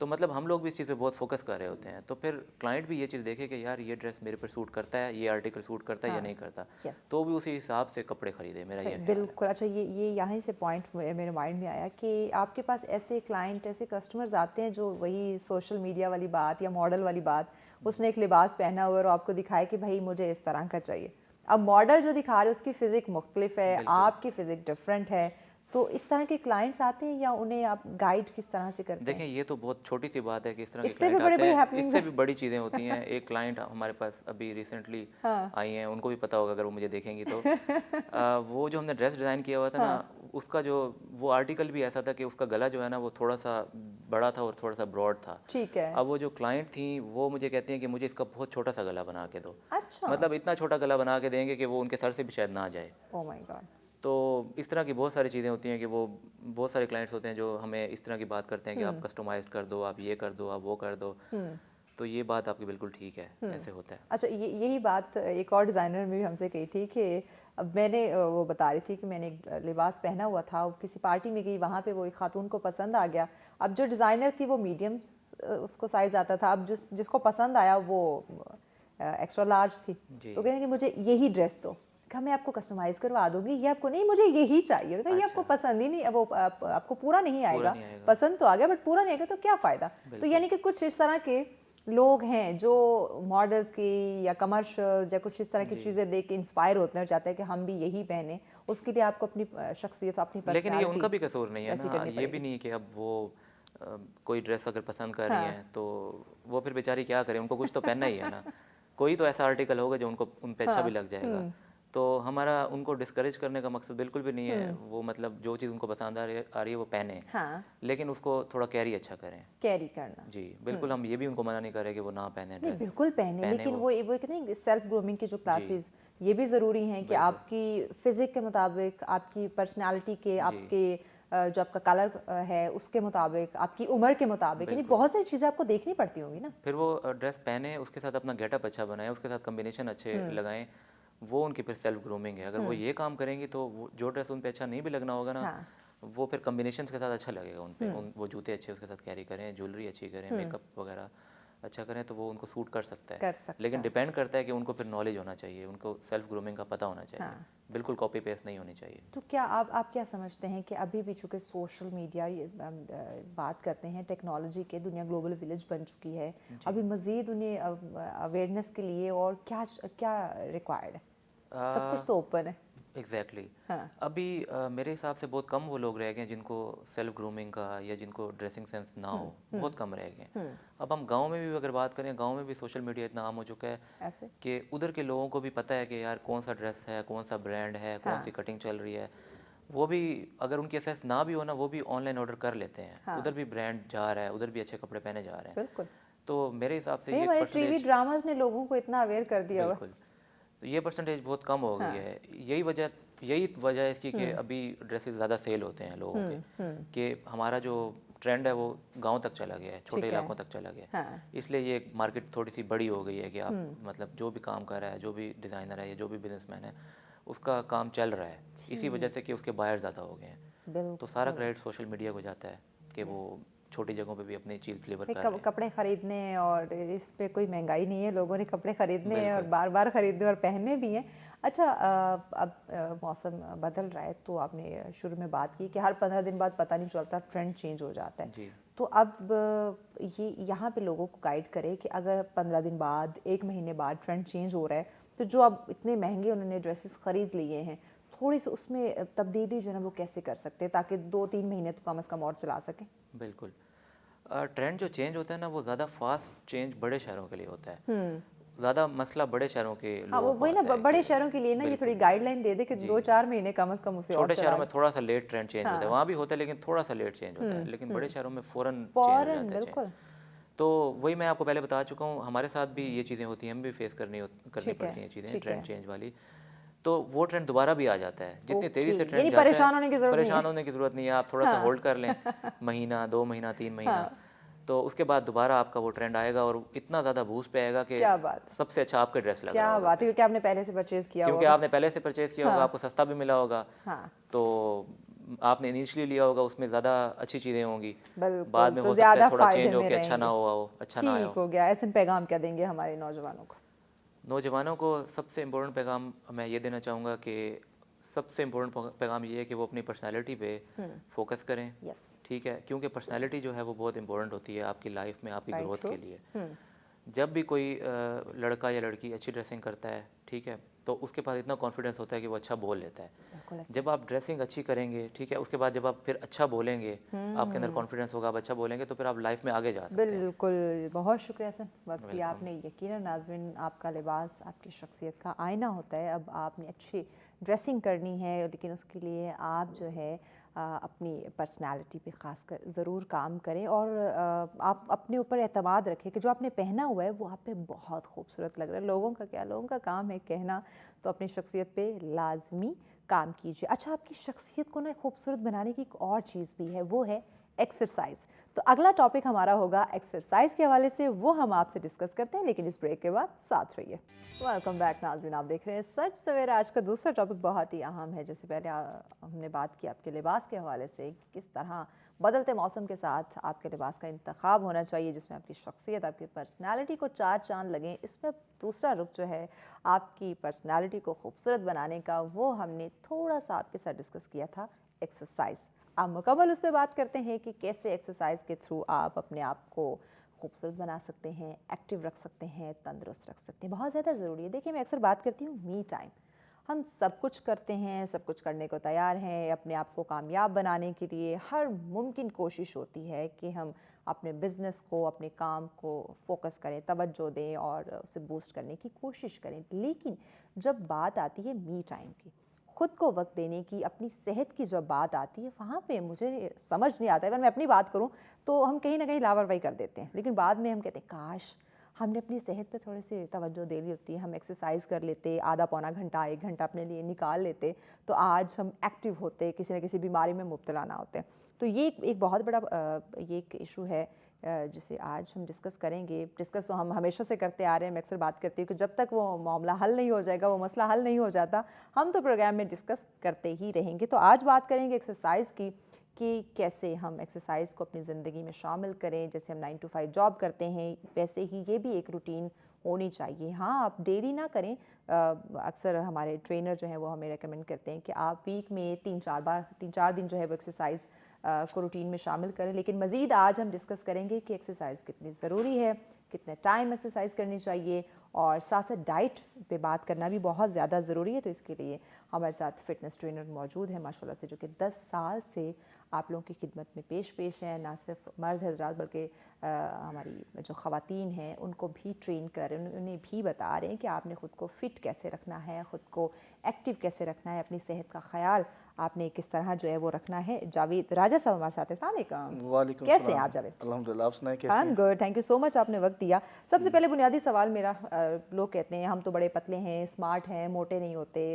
तो मतलब हम लोग भी इस चीज़ पे बहुत फोकस कर रहे होते हैं, तो फिर क्लाइंट भी ये चीज़ देखे कि यार ये ड्रेस मेरे पर सूट करता है, ये आर्टिकल सूट करता है या नहीं करता, यस। तो भी उसी हिसाब से कपड़े खरीदे, मेरा ये ख्याल है। बिल्कुल। अच्छा, ये यहाँ से पॉइंट मेरे माइंड में आया कि आपके पास ऐसे क्लाइंट, ऐसे कस्टमर्स आते हैं जो वही सोशल मीडिया वाली बात या मॉडल वाली बात, उसने एक लिबास पहना हुआ और आपको दिखाए कि भाई मुझे इस तरह का चाहिए। अब मॉडल जो दिखा रहे हैं उसकी फ़िज़िक मुख्तलिफ है, बिल्कुल। आपकी फ़िज़िक डिफरेंट है, तो इस तरह के क्लाइंट्स आते हैं या उन्हें आप गाइड किस तरह से करते हैं? देखें ये तो बहुत छोटी सी बात है कि इस तरह के इससे भी क्लाइंट बड़ी आते बड़ी हैं, हैपनिंग इससे भी बड़ी चीज़ें होती हैं। एक क्लाइंट हमारे पास अभी रिसेंटली आई हैं, उनको भी पता होगा अगर वो मुझे देखेंगी तो वो जो हमने ड्रेस डिज़ाइन किया हुआ था ना, उसका जो वो आर्टिकल भी ऐसा था कि उसका गला जो है ना वो थोड़ा सा बड़ा था और थोड़ा सा ब्रॉड था। ठीक है। अब वो जो क्लाइंट थी वो मुझे कहती हैं कि मुझे इसका बहुत छोटा सा गला बना के दो। अच्छा। मतलब इतना छोटा गला बना के देंगे कि वो उनके सर से भी शायद ना जाए। Oh my God. तो इस तरह की बहुत सारी चीज़ें होती हैं कि वो बहुत सारे क्लाइंट्स होते हैं जो हमें इस तरह की बात करते हैं कि आप कस्टमाइज कर दो, आप ये कर दो, आप वो कर दो। तो ये बात आपकी बिल्कुल ठीक है, ऐसे होता है। अच्छा, यही बात एक और डिज़ाइनर ने भी हमसे कही थी कि अब मैंने वो बता रही थी कि मैंने एक लिबास पहना हुआ था, किसी पार्टी में गई, वहाँ पे वो एक खातून को पसंद आ गया। अब जो डिज़ाइनर थी वो मीडियम उसको साइज़ आता था, अब जिसको पसंद आया वो एक्स्ट्रा लार्ज थी। जी। तो कहने कि मुझे यही ड्रेस दो। कहा मैं आपको कस्टमाइज़ करवा दूंगी, ये आपको नहीं, मुझे यही चाहिए। कहा ये आपको पसंद ही नहीं, अब वो आपको पूरा नहीं आएगा, नहीं आएगा। पसंद तो आ गया बट पूरा नहीं आएगा तो क्या फ़ायदा। तो यानी कि कुछ इस तरह के लोग हैं जो मॉडल्स की या कमर्शियल्स या कुछ इस तरह की चीज़ें देख के इंस्पायर होते हैं और चाहते हैं कि हम भी यही पहने। उसके लिए आपको अपनी शख्सियत, अपनी लेकिन ये उनका पर्सनैलिटी भी कसूर नहीं है ऐसी ना, करनी ये पड़ेगी। भी नहीं कि अब वो कोई ड्रेस अगर पसंद कर रही हैं तो वो फिर बेचारी क्या करें, उनको कुछ तो पहनना ही है ना। कोई तो ऐसा आर्टिकल होगा जो उनको उन पे अच्छा भी लग जाएगा। तो हमारा उनको डिस्करेज करने का मकसद बिल्कुल भी नहीं है। वो मतलब जो चीज़ उनको पसंद आ रही है वो पहने, हाँ, लेकिन उसको थोड़ा कैरी अच्छा करें। कैरी करना। जी बिल्कुल, हम ये भी उनको मना नहीं कर रहे कि वो ना पहने नहीं, ड्रेस, बिल्कुल पहने, पहने लेकिन वो। वो कहते हैं सेल्फ ग्रूमिंग की जो क्लासेस ये भी ज़रूरी हैं कि आपकी फिजिक के मुताबिक, आपकी पर्सनालिटी के, आपके जो आपका कलर है उसके मुताबिक, आपकी उम्र के मुताबिक, यानी बहुत सारी चीज़ें आपको देखनी पड़ती होंगी ना। फिर वो ड्रेस पहने, उसके साथ अपना गेटअप अच्छा बनाएं, उसके साथ कम्बिनेशन अच्छे लगाएं, वो उनकी फिर सेल्फ ग्रूमिंग है। अगर वो ये काम करेंगी तो वो जो ड्रेस उन पे अच्छा नहीं भी लगना होगा ना, हाँ। वो फिर कम्बिनेशन के साथ अच्छा लगेगा उन पे। वो जूते अच्छे उसके साथ कैरी करें, ज्वेलरी अच्छी करें, मेकअप वगैरह अच्छा करें, तो वो उनको सूट कर सकता है। कर सकता लेकिन डिपेंड करता है कि उनको फिर नॉलेज होना चाहिए, उनको सेल्फ ग्रूमिंग का पता होना चाहिए। बिल्कुल कॉपी पेस्ट नहीं होनी चाहिए। तो क्या आप क्या समझते हैं कि अभी भी चूँकि सोशल मीडिया बात करते हैं टेक्नोलॉजी के, दुनिया ग्लोबल विलेज बन चुकी है, अभी मज़ीद उन्हें अवेयरनेस के लिए और क्या क्या रिक्वायर्ड है? सब कुछ तो ओपन है। एग्जैक्टली हाँ। अभी मेरे हिसाब से बहुत कम वो लोग रह गए हैं जिनको सेल्फ ग्रूमिंग का या जिनको ड्रेसिंग सेंस ना हो, बहुत कम रह गए हैं। अब हम गांव में भी अगर बात करें, गांव में भी सोशल मीडिया इतना आम हो चुका है ऐसे कि उधर के लोगों को भी पता है कि यार कौन सा ड्रेस है, कौन सा ब्रांड है, कौन सी कटिंग चल रही है। वो भी अगर उनकी एक्सेस ना भी हो ना, वो भी ऑनलाइन ऑर्डर कर लेते हैं। उधर भी ब्रांड जा रहा है, उधर भी अच्छे कपड़े पहने जा रहे हैं। बिल्कुल। तो मेरे हिसाब से ये हमारे टीवी परसेंटेज, ड्रामाज ने लोगों को इतना अवेयर कर दिया हुआ। बिल्कुल, तो ये परसेंटेज बहुत कम हो गई है। यही वजह है इसकी कि अभी ड्रेसेस ज़्यादा सेल होते हैं लोगों के, कि हमारा जो ट्रेंड है वो गांव तक चला गया है, छोटे इलाकों तक चला गया है। इसलिए ये मार्केट थोड़ी सी बड़ी हो गई है कि आप मतलब जो भी काम कर रहा है, जो भी डिज़ाइनर है या जो भी बिजनेसमैन है, उसका काम चल रहा है। इसी वजह से कि उसके बायर ज़्यादा हो गए हैं। तो सारा क्रेडिट सोशल मीडिया को जाता है कि वो छोटी जगहों पे भी अपनी चीज़ डिलीवर कर रहे हैं। कपड़े खरीदने, और इस पे कोई महंगाई नहीं है, लोगों ने कपड़े खरीदने हैं और बार बार खरीदने और पहनने भी हैं। अच्छा, अब मौसम बदल रहा है, तो आपने शुरू में बात की कि हर 15 दिन बाद पता नहीं चलता, ट्रेंड चेंज हो जाता है। तो अब ये यहाँ पे लोगों को गाइड करे कि अगर 15 दिन बाद, 1 महीने बाद ट्रेंड चेंज हो रहा है, तो जो अब इतने महंगे उन्होंने ड्रेसेस ख़रीद लिए हैं, थोड़ी सी उसमें तब्दीली जो है ना वो कैसे कर सकते हैं ताकि 2-3 महीने तो कम से कम और चला सकें? बिल्कुल, ट्रेंड जो चेंज होता है ना, वो ज़्यादा फास्ट चेंज बड़े शहरों के लिए होता है। ज़्यादा मसला बड़े शहरों के हाँ, लोगों वही ना, बड़े शहरों के लिए ना ये थोड़ी गाइडलाइन दे दे कि 2-4 महीने कम से कम उसे और छोटे चला शहरों में थोड़ा सा लेट ट्रेंड चेंज होता है, वहाँ भी होता है लेकिन थोड़ा सा लेट चेंज होता है। लेकिन बड़े शहरों में फ़ौरन चेंज हो जाता है बिल्कुल। तो वही मैं आपको पहले बता चुका हूँ, हमारे साथ भी ये चीज़ें होती हैं, हम भी फेस करनी पड़ती हैं चीज़ें, ट्रेंड चेंज वाली। तो वो ट्रेंड दोबारा भी आ जाता है। जितनी तेज़ी से ट्रेंड जाता है, परेशान होने की जरूरत नहीं है, आप थोड़ा सा होल्ड कर लें, महीना, 2 महीना, 3 महीना, तो उसके बाद दोबारा आपका वो ट्रेंड आएगा और इतना ज़्यादा बूस्ट पे आएगा कि क्या बात है, सबसे अच्छा आपका ड्रेस लग रहा क्या होगा, बात है, क्योंकि आपने पहले से परचेज किया क्योंकि होगा। आपने पहले से परचेज किया होगा, आपको सस्ता भी मिला होगा, हाँ तो आपने इनिशियली लिया होगा, उसमें ज़्यादा अच्छी चीज़ें होंगी, बाद बिल्कुल, में तो हो सकता है ज़्यादा थोड़ा फायदे चेंज हो में कि अच्छा ना रहेंगे। हो, अच्छा ना आया ठीक हो। हो गया। ऐसे पैगाम क्या देंगे हमारे नौजवानों को? नौजवानों को सबसे इम्पोर्टेंट पैगाम मैं ये देना चाहूँगा कि सबसे इम्पोर्टेंट पैगाम ये है कि वो अपनी पर्सनैलिटी पे फोकस करें, यस, ठीक है, क्योंकि पर्सनैलिटी जो है वो बहुत इंपॉर्टेंट होती है आपकी लाइफ में, आपकी राइट, ग्रोथ ट्रू। के लिए। जब भी कोई लड़का या लड़की अच्छी ड्रेसिंग करता है, ठीक है, तो उसके पास इतना कॉन्फिडेंस होता है कि वो अच्छा बोल लेता है। बिल्कुल ऐसे। जब आप ड्रेसिंग अच्छी करेंगे, ठीक है, उसके बाद जब आप फिर अच्छा बोलेंगे, आपके अंदर कॉन्फिडेंस होगा, आप अच्छा बोलेंगे, तो फिर आप लाइफ में आगे जा सकते हैं। बिल्कुल, बहुत शुक्रिया सर, वक्त दिया आपने। यकीनन नाज़रीन, आपका लिबास आपकी शख्सियत का आईना होता है। अब आपने अच्छी ड्रेसिंग करनी है, लेकिन उसके लिए आप जो है अपनी पर्सनालिटी पे ख़ास कर ज़रूर काम करें और आप अपने ऊपर एतमाद रखें कि जो आपने पहना हुआ है वो आप पे बहुत खूबसूरत लग रहा है। लोगों का क्या, लोगों का काम है कहना, तो अपनी शख्सियत पे लाजमी काम कीजिए। अच्छा, आपकी शख्सियत को ना खूबसूरत बनाने की एक और चीज़ भी है, वो है एक्सरसाइज। तो अगला टॉपिक हमारा होगा एक्सरसाइज के हवाले से, वो हम आपसे डिस्कस करते हैं, लेकिन इस ब्रेक के बाद साथ रहिए। वेलकम बैक नाज़रीन, आप देख रहे हैं सच सवेरा। आज का दूसरा टॉपिक बहुत ही अहम है। जैसे पहले हमने बात की आपके लिबास के हवाले से, किस तरह बदलते मौसम के साथ आपके लिबास का इंतखाब होना चाहिए जिसमें आपकी शख्सियत, आपकी पर्सनालिटी को चार चांद लगें। इसमें दूसरा रुख जो है आपकी पर्सनालिटी को खूबसूरत बनाने का, वो हमने थोड़ा सा आपके साथ डिस्कस किया था, एक्सरसाइज। आप मुकम्मल उस पर बात करते हैं कि कैसे एक्सरसाइज के थ्रू आप अपने आप को खूबसूरत बना सकते हैं, एक्टिव रख सकते हैं, तंदुरुस्त रख सकते हैं। बहुत ज़्यादा ज़रूरी है। देखिए, मैं अक्सर बात करती हूँ मी टाइम। हम सब कुछ करते हैं, सब कुछ करने को तैयार हैं, अपने आप को कामयाब बनाने के लिए हर मुमकिन कोशिश होती है कि हम अपने बिज़नेस को, अपने काम को फोकस करें, तवज्जो दें और उसे बूस्ट करने की कोशिश करें। लेकिन जब बात आती है मी टाइम की, खुद को वक्त देने की, अपनी सेहत की जब बात आती है, वहाँ पे मुझे समझ नहीं आता है। अगर मैं अपनी बात करूँ तो हम कहीं ना कहीं लापरवाही कर देते हैं, लेकिन बाद में हम कहते हैं काश हमने अपनी सेहत पे थोड़ी सी तवज्जो दे ली होती है, हम एक्सरसाइज कर लेते, आधा पौना घंटा 1 घंटा अपने लिए निकाल लेते, तो आज हम एक्टिव होते, किसी न किसी बीमारी में मुब्तला ना होते। तो ये एक बहुत बड़ा ये एक इशू है जिसे आज हम डिस्कस करेंगे। डिस्कस तो हम हमेशा से करते आ रहे हैं। मैं अक्सर बात करती हूँ कि जब तक वो मामला हल नहीं हो जाएगा, वो मसला हल नहीं हो जाता, हम तो प्रोग्राम में डिस्कस करते ही रहेंगे। तो आज बात करेंगे एक्सरसाइज की, कि कैसे हम एक्सरसाइज को अपनी ज़िंदगी में शामिल करें। जैसे हम 9 to 5 जॉब करते हैं, वैसे ही ये भी एक रूटीन होनी चाहिए। हाँ, आप डेली ना करें। अक्सर हमारे ट्रेनर जो हैं वो हमें रेकमेंड करते हैं कि आप वीक में 3-4 दिन जो है वो एक्सरसाइज को रूटीन में शामिल करें। लेकिन मज़ीद आज हम डिस्कस करेंगे कि एक्सरसाइज कितनी ज़रूरी है, कितने टाइम एक्सरसाइज करनी चाहिए, और साथ साथ डाइट पे बात करना भी बहुत ज़्यादा ज़रूरी है। तो इसके लिए हमारे साथ फ़िटनेस ट्रेनर मौजूद है माशाल्लाह से, जो कि 10 साल से आप लोगों की खिदमत में पेश हैं। ना सिर्फ मर्द हजरात बल्कि हमारी जो ख़वातीन हैं उनको भी ट्रेन कर रहे हैं, उन्हें भी बता रहे हैं कि आपने ख़ुद को फ़िट कैसे रखना है, ख़ुद को एक्टिव कैसे रखना है, अपनी सेहत का ख्याल आपने किस तरह जो है वो रखना है। जावेद राजा साहब हमारे साथ हैं। अस्सलाम वालेकुम। वालेकुम कैसे हैं सलाम। आप जावेद? अल्हम्दुलिल्लाह, आप सुनाएं कैसे आई एम हैं? Good, thank you so much, आपने वक्त दिया। सबसे पहले बुनियादी सवाल मेरा, लोग कहते हैं हम तो बड़े पतले हैं, स्मार्ट हैं, मोटे नहीं होते,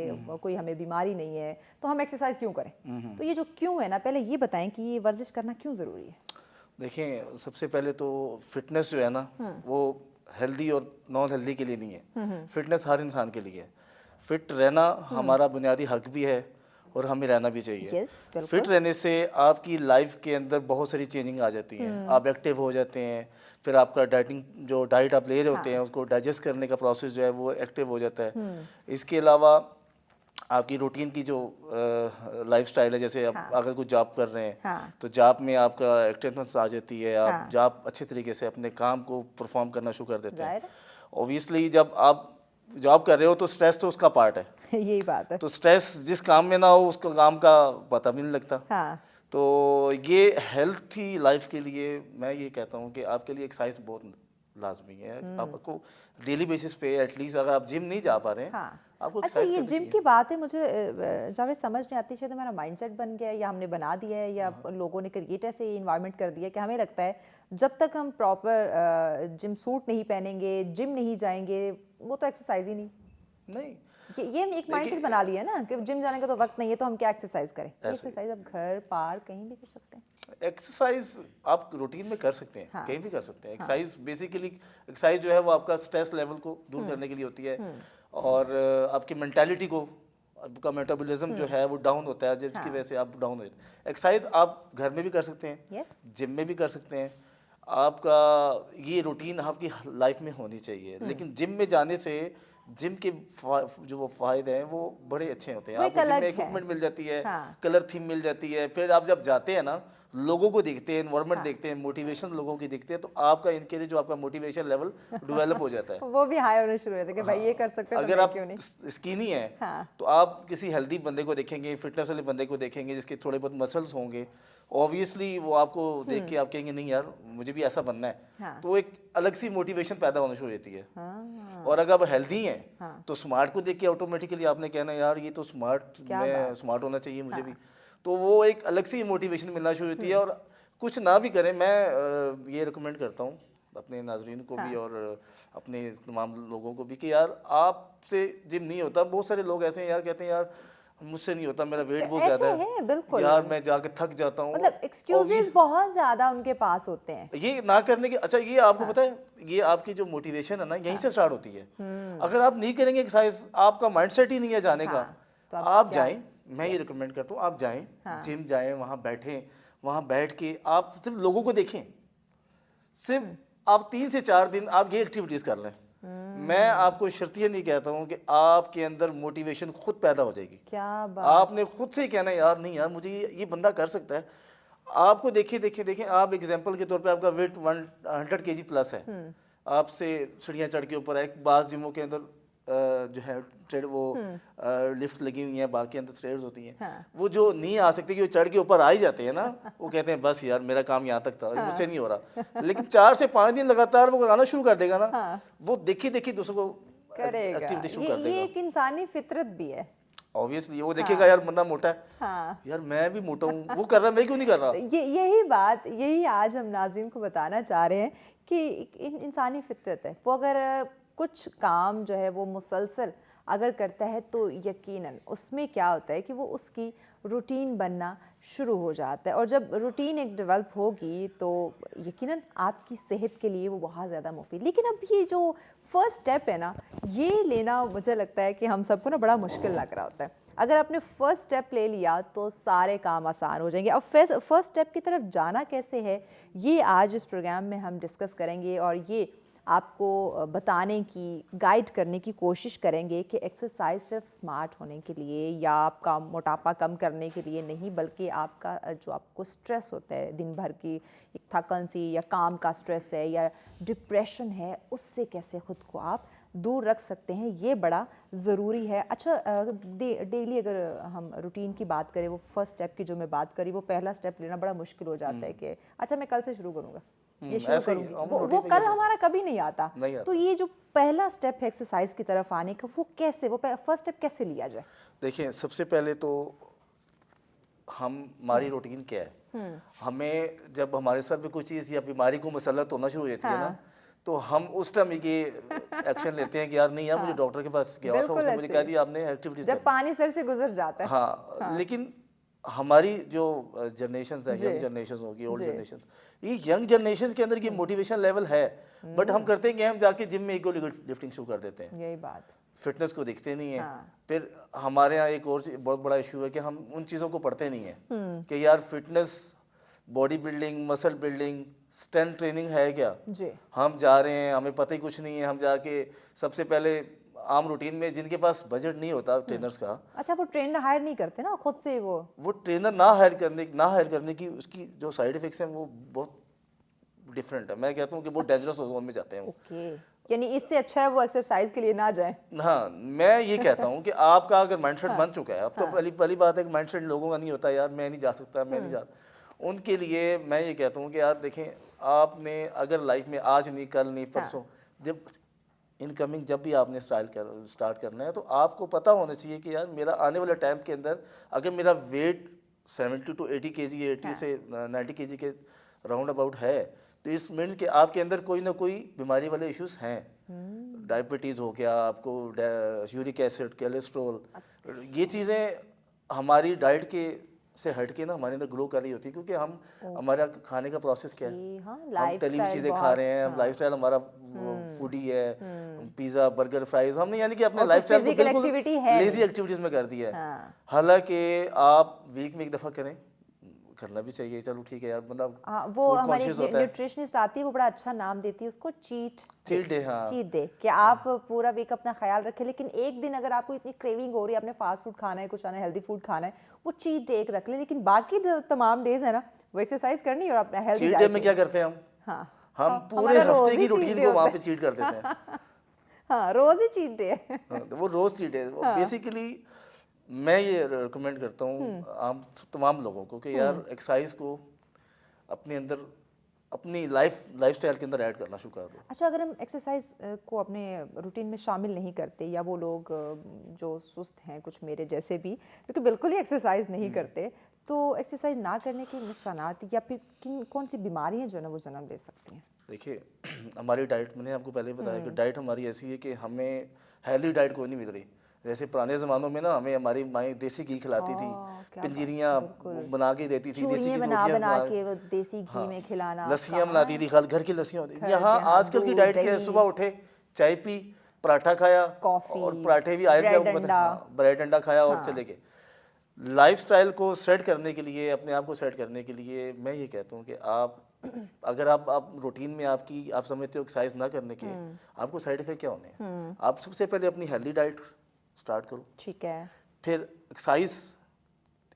कोई हमें बीमारी नहीं है, तो हम एक्सरसाइज क्यों करें? तो ये जो क्यों है ना, पहले ये बताएं कि ये वर्जिश करना क्यों ज़रूरी है? देखें, सबसे पहले तो फिटनेस जो है ना, वो हेल्दी और नॉन हेल्दी के लिए नहीं है। फिटनेस हर इंसान के लिए है। फिट रहना हमारा बुनियादी हक भी है और हमें रहना भी चाहिए। यस, बिल्कुल। फिट रहने से आपकी लाइफ के अंदर बहुत सारी चेंजिंग आ जाती हैं। आप एक्टिव हो जाते हैं, फिर आपका जो डाइट आप ले रहे होते हैं उसको डाइजेस्ट करने का प्रोसेस जो है वो एक्टिव हो जाता है। इसके अलावा आपकी रूटीन की जो लाइफस्टाइल है, जैसे आप अगर कुछ जॉब कर रहे हैं तो जॉब में आपका एक्टिवनेस आ जाती है, आप जॉब अच्छे तरीके से अपने काम को परफॉर्म करना शुरू कर देते हैं। ऑब्वियसली जब आप जॉब कर रहे हो तो स्ट्रेस तो उसका पार्ट है। यही बात है। तो स्ट्रेस जिस काम में ना हो उसका काम का पता भी नहीं लगता। तो ये हेल्थी लाइफ के लिए मैं ये कहता हूँ कि आपके लिए एक्सरसाइज बहुत लाजमी है। आपको डेली बेसिस पे एटलीस्ट, अगर आप जिम नहीं जा पा रहे हैं, आपको अच्छा, एक्सरसाइज ये करनी जिम चाहिए। की बात है, मुझे जावेद समझ नहीं आती, शायद हमारा माइंडसेट बन गया है या हमने बना दिया है या लोगों ने क्रिएट ऐसे इन्वायरमेंट कर दिया कि हमें लगता है जब तक हम प्रॉपर जिम सूट नहीं पहनेंगे, जिम नहीं जाएंगे, वो तो एक्सरसाइज ही नहीं। ये एक माइंडसेट बना लिया है ना कि जिम जाने का तो वक्त नहीं है, तो हम क्या एक्सरसाइज करें। एक्सरसाइज आप घर पार कहीं भी कर सकते हैं। एक्सरसाइज आप रूटीन में कर सकते हैं, कहीं भी कर सकते हैं। एक्सरसाइज बेसिकली, एक्सरसाइज जो है वो आपका स्ट्रेस लेवल को दूर करने के लिए होती है, और आपकी मेंटालिटी को, आपका मेटाबॉलिज्म जो है वो डाउन होता है, जिसकी वजह से आप डाउन होते हैं। एक्सरसाइज आप घर में भी कर सकते हैं, जिम में भी कर सकते हैं। आपका ये रूटीन आपकी लाइफ में होनी चाहिए। लेकिन जिम में जाने से जिम के जो वो फायदे हैं वो बड़े अच्छे होते हैं। आपको जिम में इक्विपमेंट मिल जाती है, कलर थीम मिल जाती है। फिर आप जब जाते हैं ना, लोगों को देखते हैं, एनवायरनमेंट देखते हैं, मोटिवेशन लोगों की देखते हैं, तो आपका इनके लिए जो आपका मोटिवेशन लेवल डेवलप हो जाता है। वो भी हाई होने शुरू होते हैं कि भाई ये कर सकते हैं, अगर तो आप क्यों नहीं। स्किनी है तो आप किसी हेल्दी बंदे को देखेंगे, फिटनेस वाले बंदे को देखेंगे जिसके थोड़े बहुत मसल्स होंगे, ऑब्वियसली वो आपको देख के आप कहेंगे नहीं यार मुझे भी ऐसा बनना है। तो एक अलग सी मोटिवेशन पैदा होना शुरू होती है। और अगर आप हेल्दी हैं तो स्मार्ट को देख के ऑटोमेटिकली आपने कहना यार ये तो स्मार्ट, मैं स्मार्ट होना चाहिए मुझे भी। तो वो एक अलग सी मोटिवेशन मिलना शुरू होती है। और कुछ ना भी करें, मैं ये रिकमेंड करता हूँ अपने नाजरीन को भी और अपने तमाम लोगों को भी कि यार आपसे जिम नहीं होता। बहुत सारे लोग ऐसे हैं यार, कहते हैं यार मुझसे नहीं होता, मेरा वेट बहुत ज्यादा है, बिल्कुल यार मैं जाके थक जाता हूँ। मतलब एक्सक्यूजेस बहुत ज्यादा उनके पास होते हैं ये ना करने के। अच्छा ये आपको पता है, ये आपकी जो मोटिवेशन है ना यहीं से स्टार्ट होती है। अगर आप नहीं करेंगे एक्सरसाइज, आपका माइंडसेट ही नहीं है जाने का, तो आप जाएं। मैं ये रिकमेंड करता हूँ आप जाएं, जिम जाएं, वहाँ बैठें, वहाँ बैठ के आप सिर्फ लोगों को देखें। सिर्फ आप 3 से 4 दिन आप ये एक्टिविटीज कर लें। मैं आपको शर्तिया नहीं कहता हूँ कि आपके अंदर मोटिवेशन खुद पैदा हो जाएगी। क्या बात। आपने खुद से कहना यार नहीं यार मुझे ये बंदा कर सकता है। आपको देखें आप एग्जांपल के तौर पे आपका वेट 100 kg प्लस है, आपसे सीढ़ियाँ चढ़ के ऊपर है। बाज़ जिमों के अंदर जो है वो लिफ्ट लगी हुई है, बाकी अंदर स्टेयर्स होती हैं। वो जो नहीं आ सकते कि वो चढ़ के ऊपर आ ही जाते हैं ना, वो कहते हैं बस यार मेरा काम यहाँ तक था, मुझसे नहीं हो रहा। लेकिन 4 से 5 दिन लगातार वो कराना शुरू कर देगा ना, वो देखी दूसरों को एक्टिविटी शुरू कर देगा। ये एक इंसानी फितरत भी है ऑब्वियसली। वो देखेगा यार बंदा मोटा है, यार मैं भी मोटा हूँ, वो कर रहा मैं क्यों नहीं कर रहा। यही आज हम नाज़रीन को बताना चाह रहे हैं कि इंसानी फितरत है। वो अगर कुछ काम जो है वो मुसलसल अगर करता है तो यकीनन उसमें क्या होता है कि वो उसकी रूटीन बनना शुरू हो जाता है। और जब रूटीन एक डेवलप होगी तो यकीनन आपकी सेहत के लिए वो बहुत ज़्यादा मुफीद। लेकिन अब ये जो फर्स्ट स्टेप है ना, ये लेना मुझे लगता है कि हम सबको ना बड़ा मुश्किल लग रहा होता है। अगर आपने फर्स्ट स्टेप ले लिया तो सारे काम आसान हो जाएंगे। अब फर्स्ट स्टेप की तरफ जाना कैसे है, ये आज इस प्रोग्राम में हम डिस्कस करेंगे और ये आपको बताने की, गाइड करने की कोशिश करेंगे कि एक्सरसाइज सिर्फ स्मार्ट होने के लिए या आपका मोटापा कम करने के लिए नहीं, बल्कि आपका जो आपको स्ट्रेस होता है दिन भर की, एक थकन सी या काम का स्ट्रेस है या डिप्रेशन है, उससे कैसे ख़ुद को आप दूर रख सकते हैं, ये बड़ा ज़रूरी है। अच्छा डेली अगर हम रूटीन की बात करें, वो फर्स्ट स्टेप की जो मैं बात करी, वो पहला स्टेप लेना बड़ा मुश्किल हो जाता है कि अच्छा मैं कल से शुरू करूँगा, ये शुरू करूँगी, वो कल हमारा कभी नहीं आता। तो ये जो पहला स्टेप है एक्सरसाइज की तरफ आने का, वो कैसे, वो फर्स्ट स्टेप कैसे लिया जाए? देखिए सबसे पहले तो हमारी रूटीन क्या है। हमें जब हमारे साथ भी कोई चीज़ या बीमारी को मुसल्लत होना शुरू हो जाती है ना, तो हम उस टाइम ये एक्शन लेते हैं कि यार नहीं यार मुझे डॉक्टर के पास गया था, उसने मुझे कहा दिया आपने एक्टिविटीज, जब पानी सर से गुजर जाता है। हाँ, लेकिन हमारी जो जनरेशन है, यंग जनरेशन होगी, ओल्ड जनरेशन, ये यंग जनरेशन के अंदर ये मोटिवेशन लेवल है, बट हम करते हैं कि हम जाके जिम में ईगो लिफ्टिंग शुरू कर देते हैं। यही बात, फिटनेस को देखते नहीं है। फिर हमारे यहाँ एक और बहुत बड़ा इशू है कि हम उन चीज़ों को पढ़ते नहीं है कि यार fitness, body building, muscle building, strength training है क्या जी। हम जा रहे हैं, हमें पता ही कुछ नहीं है। हम जाके सबसे पहले आम रूटीन में, जिनके पास बजट नहीं होता ट्रेनर्स का, अच्छा वो ट्रेनर हायर नहीं करते ना खुद से, वो ट्रेनर ना हायर करने की उसकी जो साइड इफेक्ट्स हैं वो बहुत डिफरेंट है। मैं कहता हूँ कि बहुत डेंजरस जोन में जाते हैं वो। यानी इससे अच्छा है वो एक्सरसाइज के लिए ना जाए। हाँ, मैं ये कहता हूँ कि आपका अगर माइंडसेट बन चुका है, अब तो पहली बात है कि माइंडसेट लोगों का नहीं होता यार मैं नहीं जा सकता, मैं नहीं जा, उनके लिए मैं ये कहता हूँ कि यार देखें, आपने अगर लाइफ में आज नहीं, कल नहीं, परसों, जब इनकमिंग जब भी आपने स्टार्ट करना है, तो आपको पता होना चाहिए कि यार मेरा आने वाले टाइम के अंदर अगर मेरा वेट 70 to 80 kg, 80 से 90 kg के राउंड अबाउट है, तो इस मीन कि आपके अंदर कोई ना कोई बीमारी वाले इश्यूज हैं। डायबिटीज़ हो गया, आपको यूरिक एसिड, कोलेस्ट्रॉल, ये चीज़ें हमारी डाइट के से हट के ना हमारे अंदर ग्लो कर रही होती है, क्योंकि हम हमारा खाने का प्रोसेस क्या है, हाँ, हम तली हुई चीज़ें खा रहे हैं, हम लाइफस्टाइल हमारा फूडी है, पिज़्ज़ा बर्गर फ्राइज, हमने यानी कि अपने लाइफस्टाइल को बिल्कुल लेजी एक्टिविटीज़ में कर दिया है। हालांकि आप वीक में एक दफ़ा करें, करना भी चाहिए, चलो ठीक है यार, बंदा वो हमारी न्यूट्रिशनिस्ट आती है, वो बड़ा अच्छा नाम देती है उसको, चीट डे। हाँ, चीट डे, कि आप पूरा वीक अपना ख्याल रखें, लेकिन एक दिन अगर आपको इतनी क्रेविंग हो रही है, आपने फास्ट फूड खाना है, कुछ आना हेल्दी फूड खाना है, वो चीट डे एक रख ले, लेकिन बाकी जो तमाम डेज है ना, वो एक्सरसाइज करनी और अपना हेल्दी चीट डे में क्या करते हैं हम? हाँ, हम पूरे हफ्ते की रूटीन को वहाँ पे चीट कर देते हैं। हाँ, रोज ही चीट डे है। तो वो रोज चीट है। बेसिकली मैं ये रिकमेंड करता हूँ आम तमाम लोगों को कि यार एक्सरसाइज को अपने अंदर, अपनी लाइफस्टाइल के अंदर ऐड करना शुरू कर दो। अच्छा, अगर हम एक्सरसाइज को अपने रूटीन में शामिल नहीं करते, या वो लोग जो सुस्त हैं, कुछ मेरे जैसे भी, क्योंकि बिल्कुल ही एक्सरसाइज नहीं करते, तो एक्सरसाइज ना करने के नुकसानात या फिर कौन सी बीमारियां जो है ना वो जन्म ले सकती हैं? देखिए, हमारी डाइट, मैंने आपको पहले बताया कि डाइट हमारी ऐसी है कि हमें हेल्दी डाइट कोई नहीं मिल रही। जैसे पुराने ज़मानों में ना हमें हमारी माएँ देसी घी खिलाती थी, पिंजीरियाँ बना के देती थी, देसी घी बना के वो देसी घी में खिलाना, लस्सियाँ बनाती थी, घर की लस्सियाँ होती थी। यहाँ आजकल की डाइट क्या है, सुबह उठे, चाय पी, पराठा खाया, और पराठे भी आए, ब्रेड अंडा खाया और चले गए। लाइफस्टाइल को सेट करने के लिए, अपने आप को सेट करने के लिए मैं ये कहता हूँ कि आप अगर आप रूटीन में आप समझते हो एक्सरसाइज ना करने के आपको साइड इफेक्ट क्या होने हैं, आप सबसे पहले अपनी हेल्दी डाइट स्टार्ट करो। ठीक है। फिर एक्सरसाइज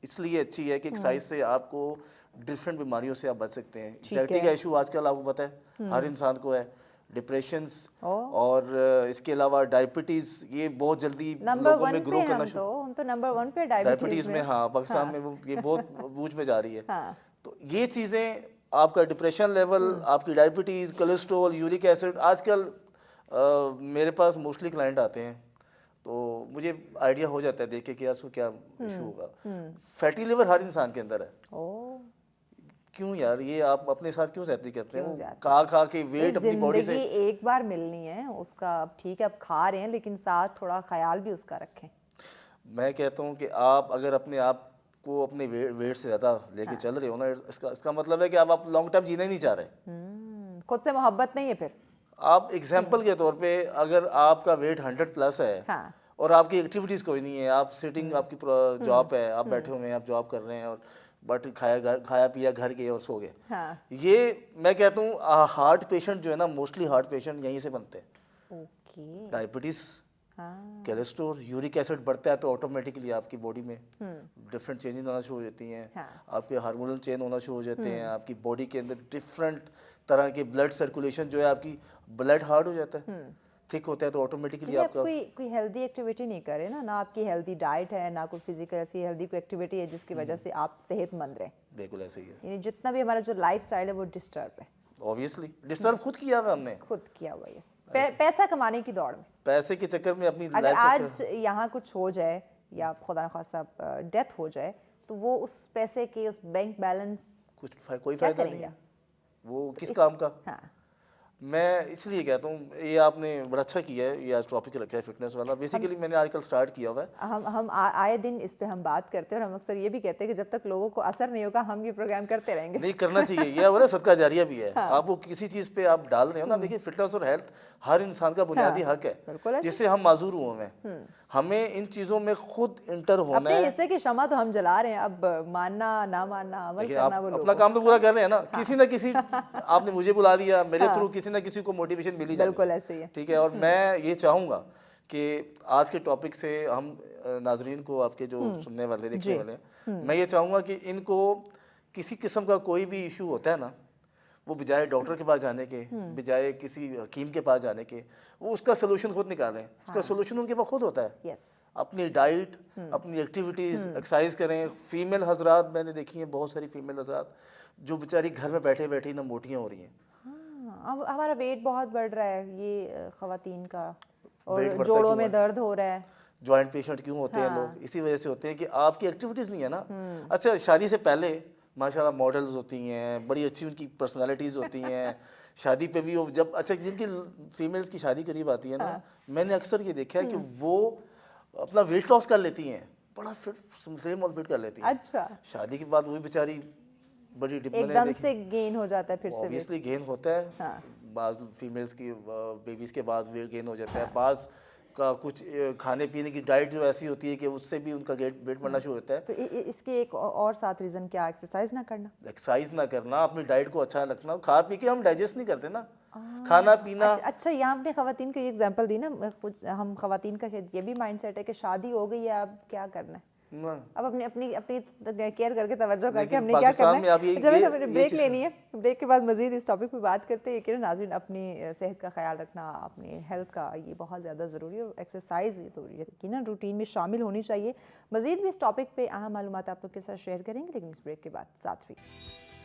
इसलिए अच्छी है कि एक्सरसाइज से आपको डिफरेंट बीमारियों से आप बच सकते हैं। एंजाइटी का इशू आजकल आपको पता है हर इंसान को है, डिप्रेशंस और इसके अलावा डायबिटीज, ये बहुत जल्दी लोगों में ग्रो करना शुरू। हम तो नंबर 1 पे डायबिटीज में, हाँ, पाकिस्तान में वो ये बहुत बूझ में जा रही है। तो ये चीज़ें, आपका डिप्रेशन लेवल, आपकी डायबिटीज, कोलेस्ट्रॉल, यूरिक एसिड, आजकल मेरे पास मोस्टली क्लाइंट आते हैं तो मुझे आइडिया हो जाता है देख के कि यार उसको क्या इशू होगा। फैटी लिवर हर इंसान के अंदर है। क्यों यार, ये आप अपने साथ क्यों सहती करते हैं? खा के वेट अपनी बॉडी से एक बार मिलनी है उसका, अब ठीक है, अब खा रहे हैं, लेकिन साथ थोड़ा ख्याल भी उसका रखें। मैं कहता हूँ कि आप अगर अपने आप को अपने वेट से ज़्यादा लेके चल रहे हो ना, इसका मतलब है कि आप लॉन्ग टर्म जीना ही नहीं चाह रहे। खुद से मोहब्बत नहीं है। फिर आप एग्जाम्पल के तौर पे, अगर आपका वेट 100+ है और आपकी एक्टिविटीज़ कोई नहीं है, आप सिटिंग, आपकी जॉब है, आप बैठे हुए हैं, आप जॉब कर रहे हैं, और बट खाया पिया घर गए और सो गए। ये मैं कहता हूँ हार्ट पेशेंट जो है ना, मोस्टली हार्ट पेशेंट यहीं से बनते हैं। डायबिटीज़, कोलेस्ट्रॉल, यूरिक एसिड बढ़ता है तो ऑटोमेटिकली आपकी बॉडी में डिफरेंट चेंजेस होना शुरू हो जाती हैं। आपके हार्मोनल चेंज होना शुरू हो जाते हैं, आपकी बॉडी के अंदर डिफरेंट तरह के ब्लड सर्कुलेशन जो है, आपकी ब्लड हार्ड हो जाता है, थिक होता है, तो ऑटोमेटिकली आपका कोई हेल्दी एक्टिविटी नहीं करे ना आपकी हेल्दी डाइट है, ना कोई फिजिकल ऐसी हेल्दी कोई एक्टिविटी है जिसकी वजह से आप सेहतमंद रहें। बिल्कुल ऐसे ही है। यानी जितना भी हमारा जो लाइफस्टाइल है वो डिस्टर्ब है। ऑब्वियसली डिस्टर्ब खुद किया हुआ हमने, खुद किया हुआ। यस, पैसा कमाने की दौड़ में, पैसे के चक्कर में अपनी अगर आज यहाँ कुछ हो जाए या खुदा न खास्ता डेथ हो जाए, तो वो उस पैसे के, उस बैंक बैलेंस कोई फायदा नहीं है, वो किस काम का। मैं इसलिए कहता हूँ, ये आपने बड़ा अच्छा किया है, ये आज टॉपिक रखा है फिटनेस वाला। बेसिकली मैंने आजकल स्टार्ट किया हुआ है। हम आए दिन इस पे हम बात करते हैं, और हम अक्सर ये भी कहते हैं कि जब तक लोगों को असर नहीं होगा हम ये प्रोग्राम करते रहेंगे। नहीं, करना चाहिए, ये वो ना सदका जारिया भी है। आप वो किसी चीज़ पे आप डाल रहे हो ना, देखिए फिटनेस और हेल्थ हर इंसान का बुनियादी हक है, जिससे हम माजूर हुए हैं। हमें इन चीज़ों में खुद इंटर होना है। अपने हिस्से की शमा तो हम जला रहे हैं, अब मानना ना मानना अमल करना वो अपना काम तो पूरा कर रहे हैं ना। किसी ना किसी, आपने मुझे बुला लिया, मेरे थ्रू किसी ना किसी को मोटिवेशन मिली जाती है। बिल्कुल ऐसे ही है, ठीक है। और मैं ये चाहूँगा कि आज के टॉपिक से हम नाजरीन को, आपके जो सुनने वाले देखने वाले हैं, मैं ये चाहूँगा कि इनको किसी किस्म का कोई भी इशू होता है ना, वो बजाय डॉक्टर के पास जाने के, बजाय किसी हकीम के पास जाने के, वो उसका सोल्यूशन खुद निकालें। उसका सोल्यूशन उनके पास खुद होता है। अपनी डाइट, अपनी एक्टिविटीज़, एक्सरसाइज करें। फीमेल हजरात मैंने देखी हैं, बहुत सारी फीमेल हजरात जो बेचारी घर में बैठे बैठे ना मोटियाँ हो रही हैं। अब हमारा वेट बहुत बढ़ रहा है, ये ख़वातीन का, और जोड़ों में दर्द हो रहा है। जॉइंट पेशेंट क्यों होते हैं लोग? इसी वजह से होते हैं कि आपकी एक्टिविटीज़ नहीं है ना। अच्छा, शादी से पहले माशाल्लाह मॉडल्स होती हैं, बड़ी अच्छी उनकी पर्सनालिटीज़ होती हैं। शादी पे भी वो जब, अच्छा, जिनकी फीमेल्स की शादी करीब आती है ना, मैंने अक्सर ये देखा है कि वो अपना वेट लॉस कर लेती हैं, बड़ा फिट स्लिम और फिट कर लेती है। अच्छा, शादी के बाद वही बेचारी बड़ी डिप मैंने एकदम देखी। से गेन हो जाता है फिर से weight। ऑब्वियसली गेन होता है। हाँ। बाज फीमेल्स की बेबीज के बाद वेट गेन हो जाता है। बाज का कुछ खाने पीने की डाइट जो ऐसी होती है कि उससे भी उनका वेट बढ़ना शुरू होता है। तो इसके एक और साथ रीजन क्या, एक्सरसाइज ना करना? एक्सरसाइज ना करना, अपनी डाइट को अच्छा रखना। खा पी के हम डाइजेस्ट नहीं करते ना, खाना पीना। अच्छा, यहाँ आपने खवातीन का एग्जांपल दी ना, कुछ हम खवातीन का शायद ये भी माइंडसेट है कि शादी हो गई है अब क्या करना है, ना। अब अपनी अपनी अपनी केयर करके तवज्जो करके लेकिन हमने क्या पाकिस्तान करना में अब है। ये- जब ये- हमें ये ब्रेक चीज़- लेनी है, ब्रेक के बाद मजीद इस टॉपिक पे बात करते हैं कि नाज़रीन अपनी सेहत का ख्याल रखना, अपनी हेल्थ का ये बहुत ज़्यादा ज़रूरी है और एक्सरसाइज तो यकीनन रूटीन में शामिल होनी चाहिए। मजीद भी इस टॉपिक पे अहम मालूमात आप लोग के साथ शेयर करेंगे, लेकिन इस ब्रेक के बाद साथ ही।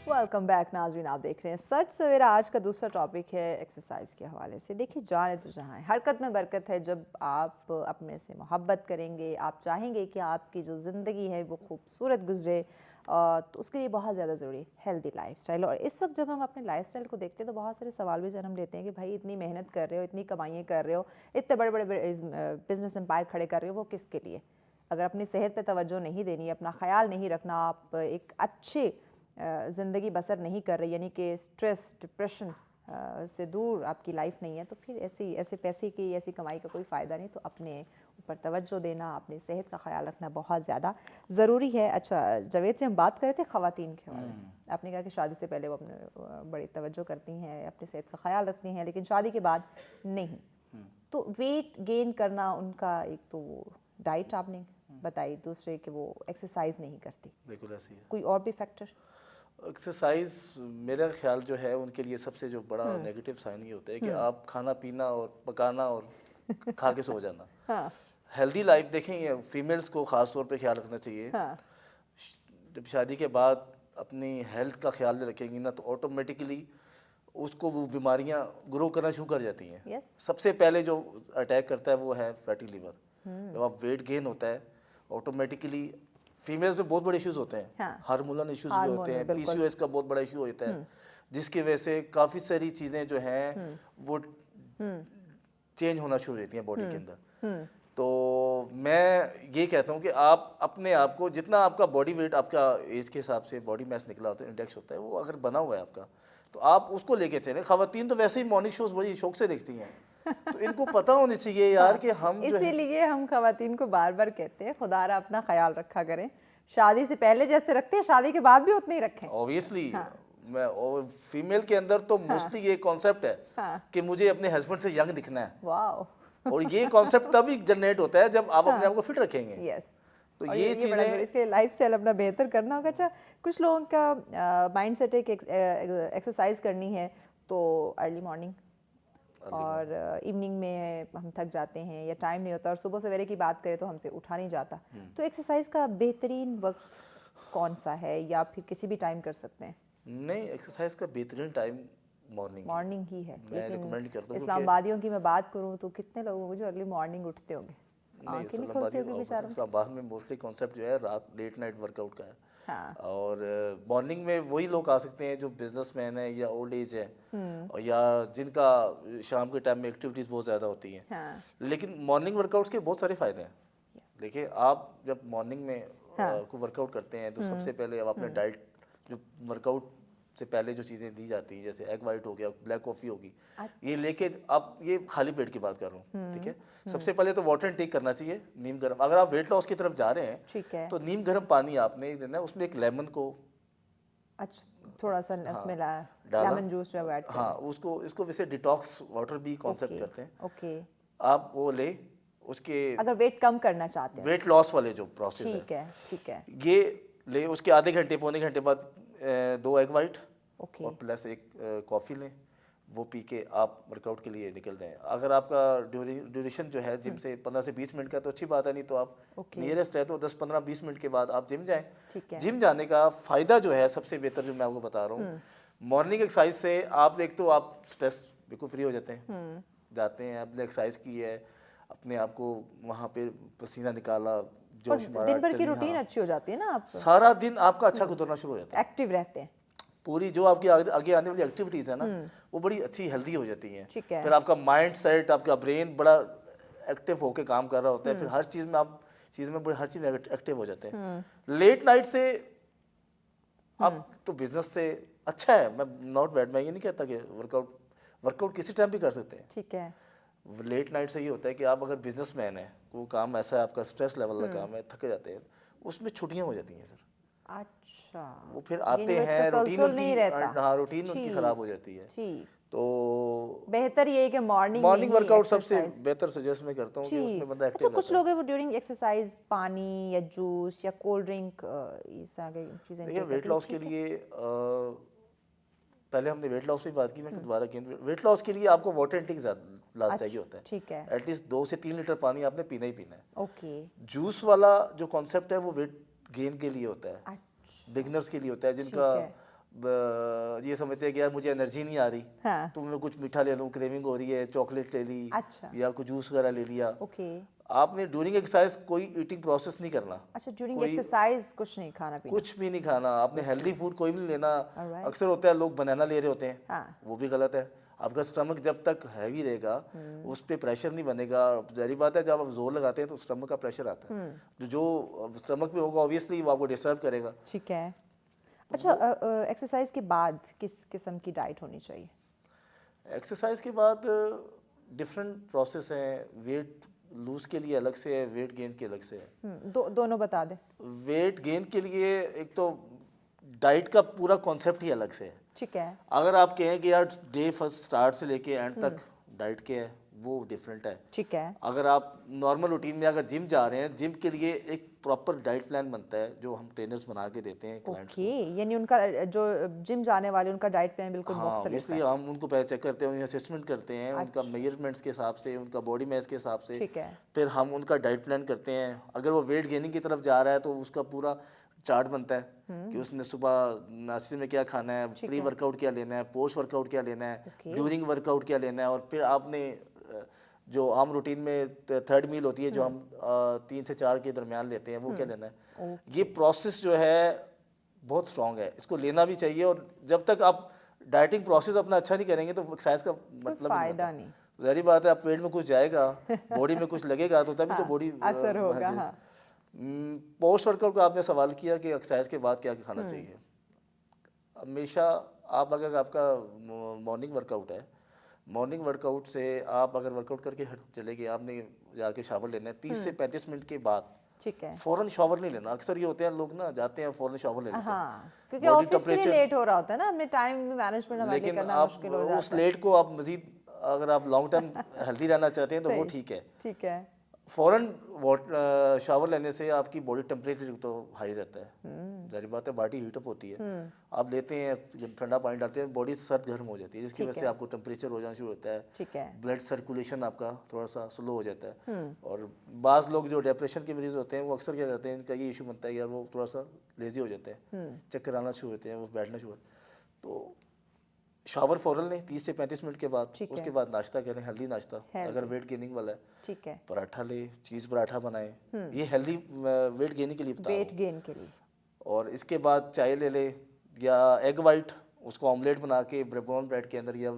वेलकम बैक नाज़रीन, आप देख रहे हैं सच सवेरा। आज का दूसरा टॉपिक है एक्सरसाइज के हवाले से। देखिए, जाने तो जहाँ है, हरकत में बरकत है। जब आप अपने से मोहब्बत करेंगे, आप चाहेंगे कि आपकी जो ज़िंदगी है वो खूबसूरत गुजरे, तो उसके लिए बहुत ज़्यादा ज़रूरी है हेल्दी लाइफस्टाइल। और इस वक्त जब हम अपने लाइफस्टाइल को देखते हैं तो बहुत सारे सवाल भी जन्म लेते हैं कि भाई इतनी मेहनत कर रहे हो, इतनी कमाइयाँ कर रहे हो, इतने बड़े बड़े बिजनेस एम्पायर खड़े कर रहे हो, वो किसके लिए? अगर अपनी सेहत पे तवज्जो नहीं देनी, अपना ख्याल नहीं रखना, आप एक अच्छे ज़िंदगी बसर नहीं कर रहे, यानी कि स्ट्रेस डिप्रेशन से दूर आपकी लाइफ नहीं है, तो फिर ऐसे पैसे की, ऐसी कमाई का कोई फ़ायदा नहीं। तो अपने ऊपर तवज्जो देना, अपनी सेहत का ख्याल रखना बहुत ज़्यादा ज़रूरी है। अच्छा, जावेद से हम बात कर रहे थे ख़वातीन के हवाले से। आपने कहा कि शादी से पहले वो अपने बड़ी तवज्जो करती हैं, अपनी सेहत का ख्याल रखती हैं, लेकिन शादी के बाद नहीं। तो वेट गेन करना उनका एक तो डाइट आपने बताई, दूसरे कि वो एक्सरसाइज नहीं करती, बिल्कुल ऐसे ही है। कोई और भी फैक्टर? एक्सरसाइज मेरा ख्याल जो है उनके लिए सबसे जो बड़ा नेगेटिव साइन ये होता है कि आप खाना पीना और पकाना और खा के सो जाना। हाँ। हेल्दी लाइफ देखेंगे, फीमेल्स को ख़ास तौर पे ख्याल रखना चाहिए। हाँ। जब शादी के बाद अपनी हेल्थ का ख्याल रखेंगी ना, तो ऑटोमेटिकली उसको वो बीमारियां ग्रो करना शुरू कर जाती हैं। यस। सबसे पहले जो अटैक करता है वो है फैटी लीवर। जब आप वेट गेन होता है, ऑटोमेटिकली फीमेल्स में बहुत बड़े इश्यूज होते हैं। हाँ। हार्मोनल इश्यूज भी होते हैं, पीसीओएस का बहुत बड़ा इशू होता है, जिसकी वजह से काफ़ी सारी चीज़ें जो हैं वो चेंज होना शुरू होती हैं बॉडी के अंदर। तो मैं ये कहता हूँ कि आप अपने आप को, जितना आपका बॉडी वेट आपका एज के हिसाब से बॉडी मास निकला होता है, इंडेक्स होता है, वो अगर बना हुआ है आपका, तो आप उसको लेके चलें। खवातीन तो वैसे ही मॉर्निंग शोज बड़ी शौक से देखती हैं, तो इनको पता होनी चाहिए यार कि हम जो है, इसीलिए हम खवातीन को बार बार कहते हैं खुदारा अपना ख्याल रखा करें। शादी से पहले जैसे रखते हैं, शादी के बाद भी उतने ही रखें। ऑब्वियसली मैं, और फीमेल के अंदर तो मोस्टली ये कॉन्सेप्ट है कि मुझे अपने हस्बैंड से यंग दिखना है। वाओ। और ये कॉन्सेप्ट तभी जनरेट होता है जब आप अपने आप को फिट रखेंगे। यस। तो और ये बड़ा चीज़ें, ज़रूरी, इसके लाइफस्टाइल अपना बेहतर करना होगा। अच्छा, कुछ लोगों का माइंड सेट है कि एक्सरसाइज करनी है तो अर्ली मॉर्निंग और इवनिंग में हम थक जाते हैं या टाइम नहीं होता, और सुबह सवेरे की बात करें तो हमसे उठा नहीं जाता। तो एक्सरसाइज का बेहतरीन वक्त कौन सा है, या फिर किसी भी टाइम कर सकते हैं? नहीं, एक्सरसाइज का बेहतरीन टाइम मॉर्निंग ही है। मैं रिकमेंड करता हूँ। इस्लामाबादियों की मैं बात करूँ तो कितने लोग होंगे जो अर्ली मॉर्निंग उठते होंगे? नहीं, इस्लामाबाद में मोस्टली कॉन्सेप्ट जो है रात लेट नाइट वर्कआउट का है। हाँ। और मॉर्निंग में वही लोग आ सकते हैं जो बिजनेसमैन है या ओल्ड एज है, और या जिनका शाम के टाइम में एक्टिविटीज़ बहुत ज़्यादा होती हैं। हाँ। लेकिन मॉर्निंग वर्कआउट्स के बहुत सारे फ़ायदे हैं। देखिए, आप जब मॉर्निंग में को वर्कआउट करते हैं तो सबसे पहले आप अपने डाइट, जो वर्कआउट से पहले जो चीज़ें दी जाती हैं, जैसे एग वाइट हो गया, ब्लैक कॉफ़ी होगी, ये लेके आप, ये खाली पेट की बात कर रहा हूँ, ठीक है। सबसे पहले तो वाटर इनटेक करना चाहिए, नीम गर्म। अगर आप वेट लॉस की तरफ जा रहे हैं, ठीक है, तो नीम गर्म पानी आपने देना है, उसमें एक लेमन को अच्छा थोड़ा सा उसमें डाला, लेमन जूस जो ऐड हाँ, उसको, इसको वैसे डिटॉक्स वाटर भी कॉन्सेप्ट करते हैं। ओके। आप वो ले, उसके अगर वेट कम करना चाहते हैं, वेट लॉस वाले जो प्रोसेस है, ठीक है, ठीक है, ये ले, उसके आधे घंटे पौने घंटे बाद 2 एग वाइट और प्लस एक कॉफ़ी लें, वो पी के आप वर्कआउट के लिए निकल जाएं। अगर आपका ड्यूरेशन जो है जिम से 15 से 20 मिनट का, तो अच्छी बात है, नहीं तो आप नियरेस्ट है तो 10-15-20 मिनट के बाद आप जिम जाएं। जिम जाने का फ़ायदा जो है सबसे बेहतर, जो मैं आपको बता रहा हूँ, मॉर्निंग एक्सरसाइज से आप एक तो आप स्ट्रेस बिल्कुल फ्री हो जाते हैं, जाते हैं, आपने एक्सरसाइज की है, अपने आप को वहाँ पे पसीना निकाला, जोश मारा, दिन भर की रूटीन अच्छी हो जाती है ना, आप सारा दिन आपका अच्छा गुजरना शुरू हो जाता है, एक्टिव रहते हैं, पूरी जो आपकी आगे आने वाली एक्टिविटीज़ है ना, वो बड़ी अच्छी हेल्दी हो जाती हैं। ठीक है। फिर आपका माइंड सेट, आपका ब्रेन बड़ा एक्टिव होकर काम कर रहा होता है, फिर हर चीज़ में आप चीज़ में बड़े हर चीज़ में एक्टिव हो जाते हैं। लेट नाइट से आप तो बिजनेस से अच्छा है, मैं नॉट बैड, मैं ये नहीं कहता कि वर्कआउट किसी टाइम भी कर सकते हैं। ठीक है। लेट नाइट से ये होता है कि आप अगर बिजनेसमैन है, वो काम ऐसा है, आपका स्ट्रेस लेवल का काम है, थके जाते हैं, उसमें छुट्टियां हो जाती हैं फिर। अच्छा, वो फिर यानी आते वो एक हैं, रूटीन तसलसल नहीं रहता। हाँ रूटीन उनकी ठीक, खराब हो जाती है। ठीक। तो बेहतर ये है कि मॉर्निंग मॉर्निंग वर्कआउट सबसे बेहतर सजेस्ट मैं करता हूँ कि ठीक। उसमें बंदा अच्छा, एक्टिव कुछ रहता है। लोग हैं वो ड्यूरिंग एक्सरसाइज पानी या जूस या कोल्ड ड्रिंक इस आगे चीज़ें देखिए take वेट करते हैं, लॉस के ठीक है? लिए पहले हमने वेट लॉस की बात की, मैं फिर दोबारा की। वेट लॉस के लिए आपको वाटर इंटेक ज़्यादा चाहिए होता है। ठीक है। एटलीस्ट 2 से 3 लीटर पानी आपने पीना ही पीना है। ओके। जूस वाला जो कॉन्सेप्ट है वो वेट गेन के लिए होता है, अच्छा, बिगनर्स के लिए होता है, जिनका ठीक है। ये समझते हैं कि यार मुझे एनर्जी नहीं आ रही, हाँ, तो मैं कुछ मीठा ले लूँ, क्रेविंग हो रही है, चॉकलेट ले ली अच्छा, या कुछ जूस वगैरह ले लिया। ओके। आपने ड्यूरिंग एक्सरसाइज कोई ईटिंग प्रोसेस नहीं करना, अच्छा, ड्यूरिंग कोई एक्सरसाइज कुछ नहीं खाना पीना? कुछ भी नहीं खाना, आपने हेल्दी फूड कोई भी नहीं लेना। Alright. अक्सर होता है लोग बनाना ले रहे होते हैं, हाँ, वो भी गलत है। आपका स्टमक जब तक हैवी रहेगा उस पर प्रेशर नहीं बनेगा। जाहिर बात है जब आप जोर लगाते हैं तो स्टमक का प्रेशर आता है, जो स्टमक में होगा ऑब्वियसली वो आपको डिस्टर्ब करेगा। ठीक है। अच्छा, एक्सरसाइज के बाद किस किस्म की डाइट होनी चाहिए? एक्सरसाइज के बाद डिफरेंट प्रोसेस हैं, वेट लूज के लिए अलग से है, वेट गेन के अलग से है। दोनों बता दे। वेट गेन के लिए एक तो डाइट का पूरा कॉन्सेप्ट ही अलग से है। ठीक है। अगर आप कहें कि यार डे फर्स्ट स्टार्ट से लेके एंड तक डाइट के है, वो डिफरेंट है। ठीक है। अगर आप नॉर्मल रूटीन में अगर जिम जा रहे हैं, जिम के लिए एक प्रॉपर डाइट प्लान बनता है जो हम ट्रेनर्स बना के देते हैं क्लाइंट्स ओके, यानी उनका जो जिम जाने वाले उनका डाइट प्लान बिल्कुल हाँ, मुख्तलिफ इसलिए है। हम उनको पहले चेक करते हैं, उन्हें असेसमेंट करते हैं, उनका मेजरमेंट्स के हिसाब से, उनका बॉडी मैस के हिसाब से। ठीक है। फिर हम उनका डाइट प्लान करते हैं। अगर वो वेट गेनिंग की तरफ जा रहा है तो उसका पूरा चार्ट बनता है कि उसने सुबह नाश्ते में क्या खाना है, प्री वर्कआउट क्या लेना है, पोस्ट वर्कआउट क्या लेना है, ड्यूरिंग वर्कआउट क्या लेना है, और फिर आपने जो आम रूटीन में थर्ड मील होती है जो हम 3 से 4 के दरमियान लेते हैं, वो क्या लेना है। ये प्रोसेस जो है बहुत स्ट्रांग है, इसको लेना भी चाहिए। और जब तक आप डाइटिंग प्रोसेस अपना अच्छा नहीं करेंगे तो एक्सरसाइज का मतलब फायदा नहीं। जाहिर बात है, आप पेट में कुछ जाएगा, बॉडी में कुछ लगेगा तो तभी तो बॉडी असर होगा। हाँ, पोस्ट वर्कआउट का आपने सवाल किया कि एक्सरसाइज के बाद क्या खाना चाहिए। हमेशा आप अगर आपका मॉर्निंग वर्कआउट है, मॉर्निंग वर्कआउट से आप अगर वर्कआउट करके चले गए, आपने जाके शावर लेना है 30 से 35 मिनट के बाद, ठीक है। फौरन शावर नहीं लेना। अक्सर ये होते हैं लोग ना जाते हैं फौरन शावर ले लेते हैं, हाँ, क्योंकि बॉडी ऑफिस के लिए टेम्परेचर। लेट हो रहा होता है ना, अपने टाइम मैनेजमेंट हमारे लिए लेकिन करना आप मुश्किल हो उस जाता है। लेट को आप मजीद अगर आप लॉन्ग टर्म हेल्दी रहना चाहते हैं तो वो सही। ठीक है। ठीक है। फौरन शावर लेने से आपकी बॉडी टेम्परेचर तो हाई रहता है, जाहिर बात है बॉडी हीट अप होती है। आप लेते हैं ठंडा पानी डालते हैं, बॉडी सर्द गर्म हो जाती है, जिसकी वजह से आपको टेम्परेचर हो जाना शुरू होता है। ठीक है। ब्लड सर्कुलेशन आपका थोड़ा सा स्लो हो जाता है। और बाज़ लोग जो डिप्रेशन के मरीज होते हैं वो अक्सर क्या करते हैं, इनका ये इशू बनता है यार वो थोड़ा सा लेजी हो जाते हैं, चक्कर आना शुरू होते हैं, वो बैठना शुरू। तो शावर फौरन लें 30 से 35 मिनट के बाद, उसके बाद नाश्ता करें, हेल्दी नाश्ता। अगर वेट गेनिंग वाला है, ठीक है, पराठा ले, चीज़ पराठा बनाएं, ये हेल्दी वेट गेनिंग के लिए बता रहा वेट गेन के लिए। और इसके बाद चाय ले ले या एग वाइट, उसको ऑमलेट बना के ब्राउन ब्रेड के अंदर या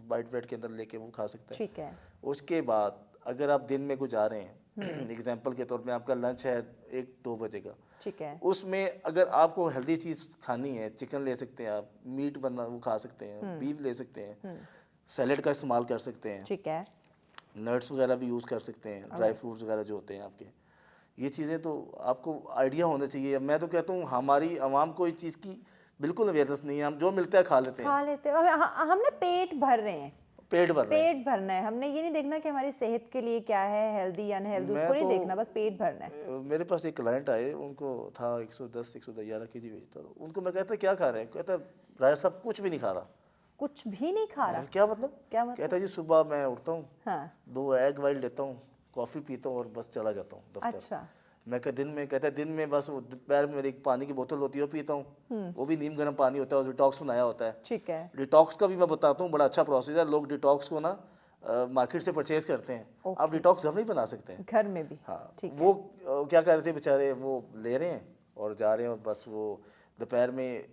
वाइट ब्रेड के अंदर लेके वो खा सकते हैं। ठीक है। उसके बाद अगर आप दिन में कुछ जा रहे हैं, एग्जांपल के तौर पे आपका लंच है 1-2 बजे का, ठीक है। उसमें अगर आपको हेल्दी चीज़ खानी है, चिकन ले सकते हैं आप, मीट बना वो खा सकते हैं, बीफ ले सकते हैं, सैलेड का इस्तेमाल कर सकते हैं, ठीक है। नट्स वगैरह भी यूज़ कर सकते हैं, ड्राई फ्रूट्स वगैरह जो होते हैं आपके। ये चीज़ें तो आपको आइडिया होना चाहिए। मैं तो कहता हूँ हमारी आवाम को इस चीज़ की बिल्कुल अवेयरनेस नहीं है, हम जो मिलता है खा लेते हैं, हम ना पेट भर रहे हैं, पेट भर रहे हैं। पेट भरना है, हमने ये नहीं देखना कि हमारी सेहत के लिए क्या है, हेल्दी या अनहेल्दी, उसको नहीं देखना, बस पेट भरना है। मेरे पास एक क्लाइंट आए, उनको था 110-111 केजी वेट था। उनको मैं कहता क्या खा रहे हैं, कहता राय साहब कुछ भी नहीं खा रहा। कुछ भी नहीं खा रहा? क्या मतलब? क्या मतलब? कहता जी सुबह मैं उठता हूँ, हाँ। 2 एग वाइट लेता हूँ, कॉफ़ी पीता हूँ और बस चला जाता हूँ दफ्तर। अच्छा। मैं कहा दिन में, कहता है दिन में बस वो दोपहर में मेरी एक पानी की बोतल होती है वो पीता हूँ, वो भी नीम गर्म पानी होता है, डिटॉक्स बनाया होता है। ठीक है। डिटॉक्स का भी मैं बताता हूँ, बड़ा अच्छा प्रोसेस है। लोग डिटॉक्स को ना मार्केट से परचेज करते हैं, आप डिटॉक्स घर में ही बना सकते हैं, घर में भी। हाँ। ठीक वो क्या कर रहे थे बेचारे, वो ले रहे हैं और जा रहे हैं और बस वो दोपहर में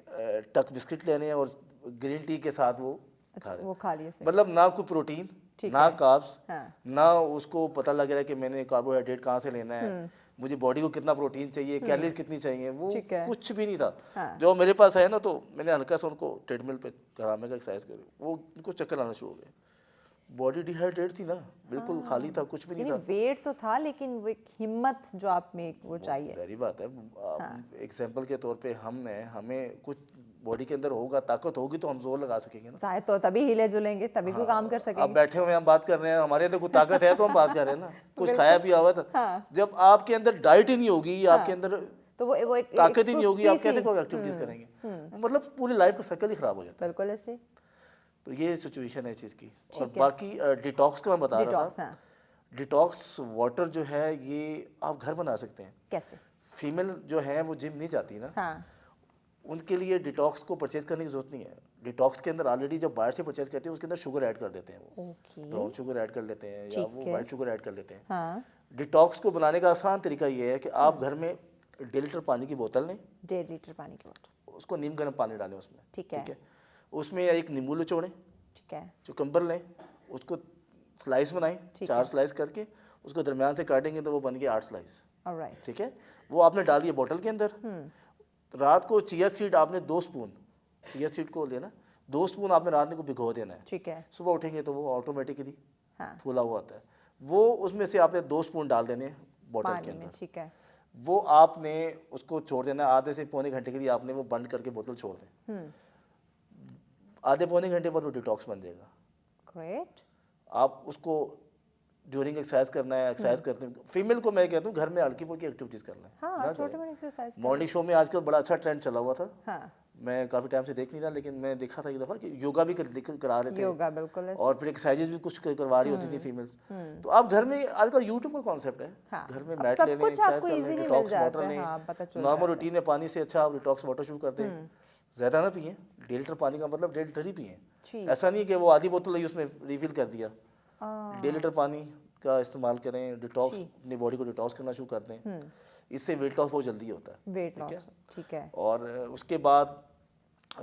टक बिस्किट ले रहे हैं और ग्रीन टी के साथ वो खा रहे हैं। वो खा लिए से। मतलब ना कोई प्रोटीन, ना कार्ब्स, हाँ। ना उसको पता लग रहा है कि मैंने कार्बोहाइड्रेट कहाँ से लेना है, मुझे बॉडी को कितना प्रोटीन चाहिए, कैलोरीज कितनी चाहिए, वो ठीक है। कुछ भी नहीं था। हाँ। जो मेरे पास है ना, तो मैंने हल्का सा उनको ट्रेडमिल पे करा, मैं एक्सरसाइज करी, वो उनको चक्कर आना शुरू हो गए। बॉडी डिहाइड्रेट थी ना, बिल्कुल खाली था, कुछ भी नहीं यानी था। वेट तो था लेकिन वो एक हिम्मत जो आप में वो चाहिए। वही बात है। एग्जाम्पल के तौर पे हमें कुछ बॉडी के अंदर होगा, ताकत होगी तो हम जोर लगा सकेंगे ना। शायद तो तभी हिले जुलेंगे, तभी कोई काम कर अब सकेंगे। बैठे हुए हम बात कर रहे हैं, हमारे अंदर कुछ ताकत है तो हम बात कर रहे हैं ना। कुछ खाया पिया हुआ था। जब आपके अंदर डाइट ही नहीं होगी, आपके अंदर तो वो एक ताकत ही नहीं होगी, आप सुस्ती कैसे सी। कोई एक्टिविटीज करेंगे? मतलब पूरी लाइफ का सर्कल ही खराब हो जाता है। बिल्कुल ऐसे। तो ये सिचुएशन है इस चीज़ की। और बाकी डिटॉक्स का मैं बता रहा डिटॉक्स, था। हाँ। डिटॉक्स वाटर जो है ये आप घर बना सकते हैं। कैसे? फीमेल जो है वो जिम नहीं जाती ना, हाँ। उनके लिए डिटॉक्स को परचेज करने की जरूरत नहीं है। डिटॉक्स के अंदर ऑलरेडी जब बाहर से परचेज करते हैं उसके अंदर शुगर ऐड कर देते हैं, वो ओके। ब्राउन शुगर ऐड कर लेते हैं या वो वाइट शुगर ऐड कर लेते हैं। हाँ। डिटॉक्स को बनाने का आसान तरीका ये है कि आप घर में 1.5 लीटर पानी की बोतल लें, 1.5 लीटर पानी की बोतल। उसको नीम गर्म पानी डालें उसमें। ठीक है। उसमें एक नींबू निचोड़ें, ठीक है। चुकंबर लें, उसको स्लाइस बनाएं, 4 स्लाइस करके उसको दरमियान से काटेंगे तो वो बन गया 8 स्लाइस। ऑलराइट। ठीक है। वो आपने डाल दिया बोतल के अंदर। रात को चिया सीड आपने 2 स्पून चिया सीड को लेना, 2 स्पून आपने रात को भिगो देना है। ठीक है। सुबह उठेंगे तो वो ऑटोमेटिकली हाँ। फूला हुआ आता है। वो उसमें से आपने 2 स्पून डाल देने बोतल के पानी में। अंदर। ठीक है। वो आपने उसको छोड़ देना, आधे से पौने घंटे के लिए आपने वो बंद करके बोतल छोड़ दें। आधे पौने घंटे बाद वो डिटॉक्स बन जाएगा। ग्रेट। आप उसको ड्यूरिंग एक्सरसाइज करना है, एक्सरसाइज करते हैं। फीमेल को मैं कहता हूँ घर में हल्की फुल्की एक्टिविटीज करना है। हाँ, छोटे मोटे एक्सरसाइज। मॉर्निंग शो में आजकल बड़ा अच्छा ट्रेंड चला हुआ था। हाँ। मैं काफ़ी टाइम से देख नहीं रहा, लेकिन मैं देखा था एक दफ़ा कि योगा भी करा रहे थे, योगा बिल्कुल ऐसे। और फिर एक्सरसाइजेज भी कुछ करवा रही होती थी फीमेल्स। तो आप घर में, आजकल यूट्यूब का कॉन्सेप्ट है, हाँ, घर में अब मैट सब ले लें, कुछ एक्सरसाइज आपको कर लें, easily मिल डिटॉक्स जाता वाटर है, लें। हाँ, पता चल नॉर्मल जाता है। रूटीन में पानी से अच्छा आप डिटॉक्स वाटर शुरू कर दें। ज़्यादा ना पिए, 1.5 लीटर पानी का मतलब 1.5 लीटर ही पिए। ठीक। ऐसा नहीं कि वो आधी बोतल ही उसमें रिफिल कर दिया। 1.5 लीटर पानी का इस्तेमाल करें, डिटॉक्स, अपनी बॉडी को डिटॉक्स करना शुरू कर दें। इससे वेट लॉस बहुत जल्दी होता है। Weight loss. ठीक है। और उसके बाद